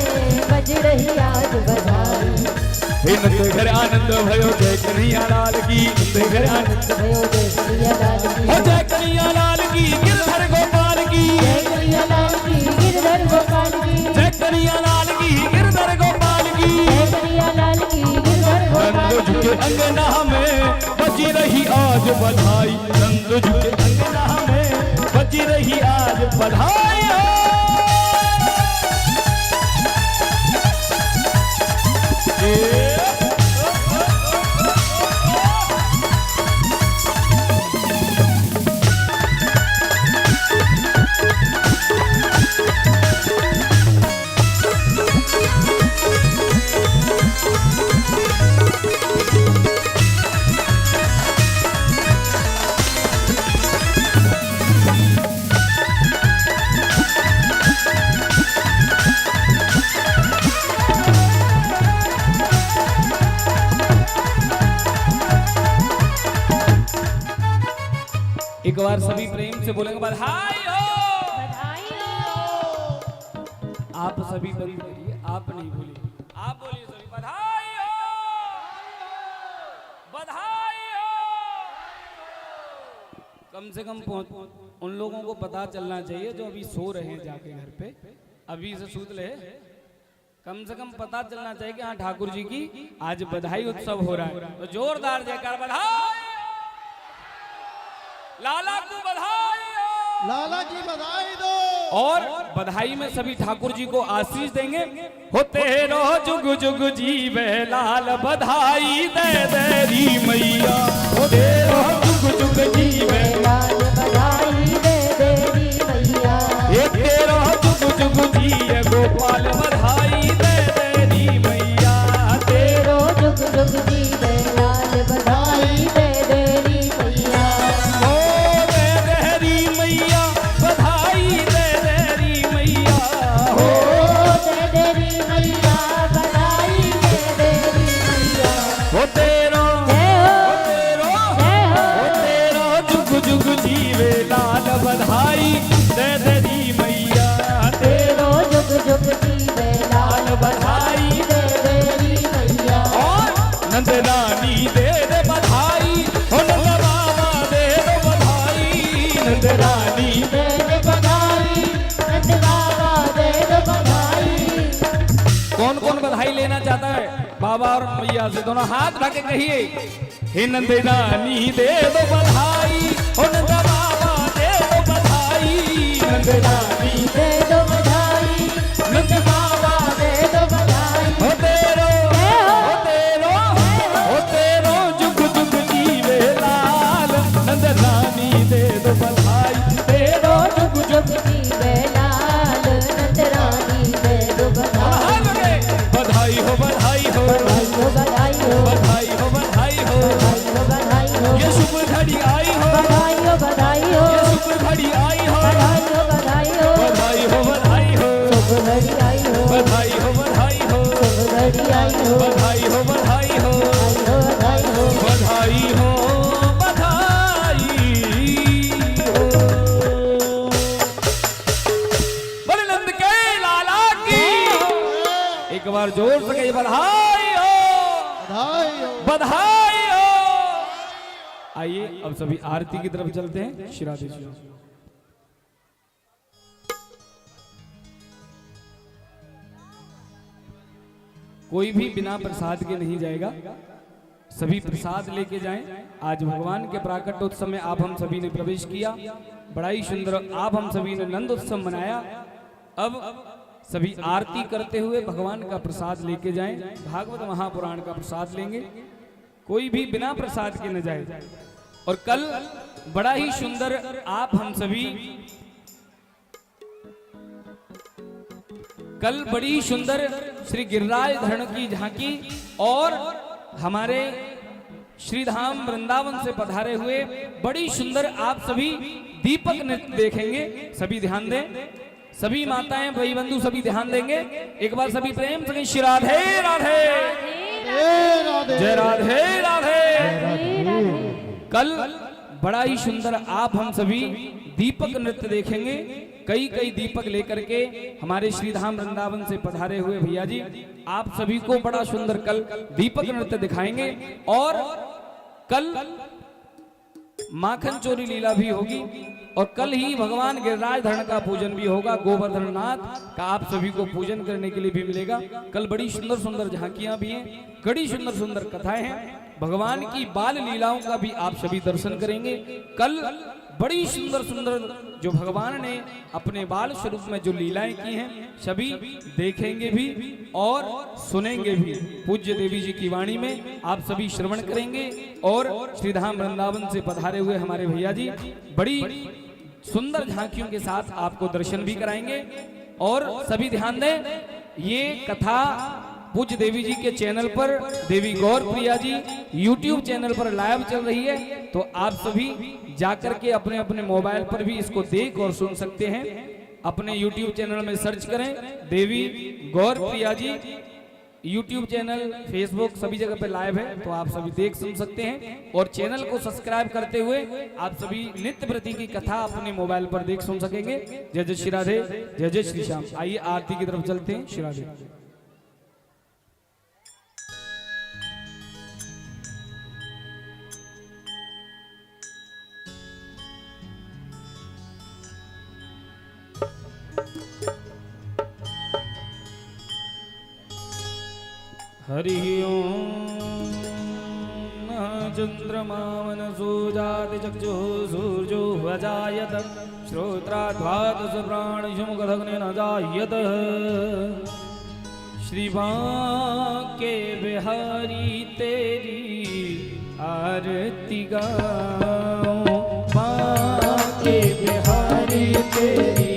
बज रही आज बधाई। हे नंद घर आनंद भयो जय कन्हैया लाल की, नंद घर आनंद भयो जय कन्हैया लाल की, हो जय कन्हैया लाल की, गिरधर गोपाल की, जय कन्हैया लाल की, गिरधर गोपाल की, जय कन्हैया लाल की, गिरधर गोपाल की, जय कन्हैया लाल की, गिरधर गोपाल नंद जी के अंगना में बजी रही आज बधाई, नंद जी के अंगना में बजी रही आज बधाई हो। एक बार सभी प्रेम से बोलेंगे बधाई हो। बधाई हो। आप सभी बंद करिए, आप नहीं बोलिए, आप बोलिए सभी बधाई हो, बधाई हो। कम से कम उन लोगों को पता चलना चाहिए जो अभी सो रहे हैं जाके घर पे, अभी से सूत ले, कम से कम पता चलना चाहिए कि हाँ ठाकुर जी की आज बधाई उत्सव हो रहा है। तो जोरदार जयकार बधाई, लाला को बधाई हो। लाला की बधाई दो। और बधाई में सभी ठाकुर जी को आशीष देंगे। होते रहो जुग जुग जीवे लाल, बधाई दे दे री मैया, होते रहो जुग जुग जीवे लाल, बधाई दे दे री मैया, होते रहो जुग जुग जिए गोपाल, बधाई दे दे री मैया, तेरो जुग जुग जीवे लाल, बधाई दे दे री मैया, ओ दे दे री मैया, बधाई दे दे री मैया, ओ दे दे री मैया, बधाई दे दे री मैया। होते रहो जय हो, होते रहो जय हो, तेरा जुग जुग जीवे लाल, बधाई दे दे री मैया, तेरो जुग जुग जीवे लाल, बधाई दे दे री मैया। और नंद रानी दे दे बधाई, हो नंद बाबा दे दो बधाई, नंद रानी दे दे बधाई, नंद बाबा दे दो बधाई। कौन कौन बधाई लेना चाहता है बाबा और मैया से? दोनों हाथ ढके कहिए, हे नंद रानी दे दो बधाई, हो नंद बाबा दे दो बधाई, नंद रानी दे दो बधाई, नंद बाबा दे दो बधाई। हो तेरो जुग जुग जीवे लाल, नंद रानी दे दो बधाई, तेरो जुग जुग जीवे लाल, नंद रानी दे दो बधाई। बधाई हो बधाई हो, बधाई हो, बधाई हो, बधाई हो बधाई हो, बधाई हो, बधाई हो, ये शुभ घड़ी आई हो, बधाई हो, बधाई हो, ये शुभ घड़ी आई हो, बधाई हो, बधाई हो, बधाई हो बधाई हो, शुभ घड़ी आई हो, बधाई हो बधाई हो, शुभ घड़ी आई हो, बधाई हो बधाई हो, बधाई हो, बधाई बधाई हो। हो बधाई हो। बोले नंद के लाला की एक बार जोर से कहिए बधाई हो, बधाई हो। बधाई हो। आइए अब सभी आरती की तरफ चलते हैं। श्री राधे श्याम। कोई भी बिना प्रसाद के नहीं जाएगा, सभी प्रसाद लेके जाएं। आज भगवान के प्राकट्योत्सव में आप हम सभी ने प्रवेश किया, बड़ा ही सुंदर आप हम सभी ने नंद उत्सव मनाया। अब सभी आरती करते हुए भगवान का प्रसाद लेके जाएं, भागवत महापुराण का प्रसाद लेंगे। कोई भी बिना प्रसाद के न जाए। और कल बड़ा ही सुंदर आप हम सभी कल बड़ी सुंदर श्री गिरिराज धरण की झांकी और हमारे श्रीधाम वृंदावन से पधारे हुए बड़ी सुंदर आप सभी दीपक नृत्य देखेंगे। सभी ध्यान दें, सभी माताएं भाई बंधु सभी ध्यान देंगे। एक बार सभी प्रेम से श्री राधे राधे जय राधे राधे। कल बड़ा ही सुंदर आप हम सभी दीपक नृत्य देखेंगे। कई कई दीपक लेकर के हमारे श्रीधाम वृंदावन से पधारे हुए भैया जी आप सभी को बड़ा सुंदर कल दीपक नृत्य दिखाएंगे। और कल माखन चोरी लीला भी होगी और कल ही भगवान गिरिराज धरण का पूजन भी होगा। गोवर्धन नाथ का आप सभी को पूजन करने के लिए भी मिलेगा। कल बड़ी सुंदर सुंदर झांकियां भी हैं, बड़ी सुंदर सुंदर कथाएं हैं। भगवान की बाल लीलाओं का भी आप सभी दर्शन करेंगे। कल बड़ी सुंदर सुंदर जो भगवान ने अपने बाल स्वरूप में जो लीलाएं की हैं सभी देखेंगे भी और सुनेंगे भी। पूज्य देवी जी की वाणी में आप सभी श्रवण करेंगे और श्रीधाम वृंदावन से पधारे हुए हमारे भैया जी बड़ी सुंदर झांकियों के साथ आपको दर्शन भी कराएंगे। और सभी ध्यान दें, ये कथा पूज्य देवी जी के चैनल पर देवी गौर प्रिया जी YouTube चैनल पर लाइव चल रही है, तो आप सभी जाकर के अपने अपने मोबाइल पर भी इसको देख और सुन सकते हैं। अपने YouTube चैनल में सर्च करें देवी गौर Priya ji YouTube channel, Facebook सभी जगह पे लाइव है, तो आप सभी देख सुन सकते हैं। और चैनल को सब्सक्राइब करते हुए आप सभी नित्य प्रति की कथा अपने मोबाइल पर देख सुन सकेंगे। जय जय श्री राधे, जय जय श्री श्याम। आइए आरती की तरफ चलते हैं। श्री राधे। हरि ओम चंद्रमा मनसो जाति चक्षु सूर्यो वजायत श्रोत्राद्वादश प्राणिशुमुखदग्नेन जायत। श्री बांके बिहारी तेरी आरती गाऊं, बांके बिहारी तेरी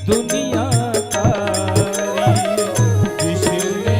दुनिया तारी जिसने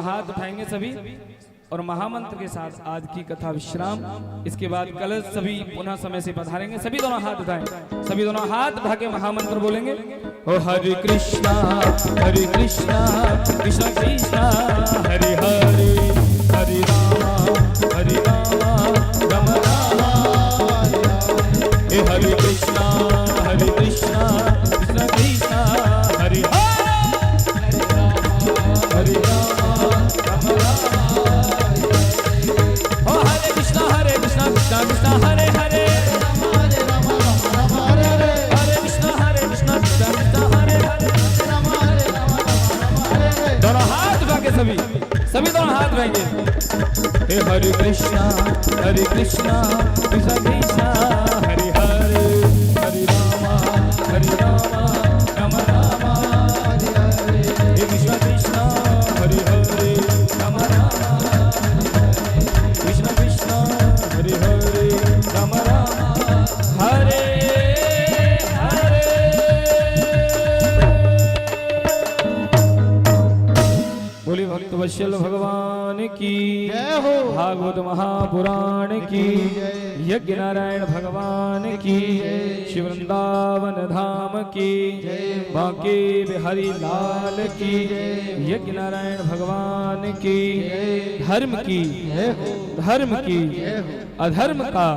दोनों हाथ उठाएंगे सभी और महामंत्र के साथ आज की कथा विश्राम। इसके बाद कलश सभी पुनः समय से पधारेंगे। सभी दोनों हाथ उठाएं, सभी दोनों हाथ उठा के महामंत्र बोलेंगे। ओ हरे कृष्णा कृष्ण कृष्णा हरे हरे, हरे राम राम राम ए हरे कृष्णा कृष्ण कृष्ण हरे हरे राम राम ओ हरे कृष्णा कृष्ण कृष्ण हरे हरे, हरे कृष्ण कृष्ण कृष्ण हरे हरे। दोनों हाथ उठा के सभी दोनों हाथ उठाएंगे। हे हरे कृष्णा कृष्ण कृष्ण हरे हरे, हरे राम राम राम हे कृष्ण कृष्ण हरे हरे राम राम, कृष्ण कृष्ण हरे हरे राम राम हरे हरे। बोले भक्त वत्सल भगवान की जय हो। भागवत महापुराण की यज्ञ नारायण भगवान की शिव वृंदावन धाम की बांके बिहारी लाल की यज्ञ नारायण भगवान की धर्म की अधर्म का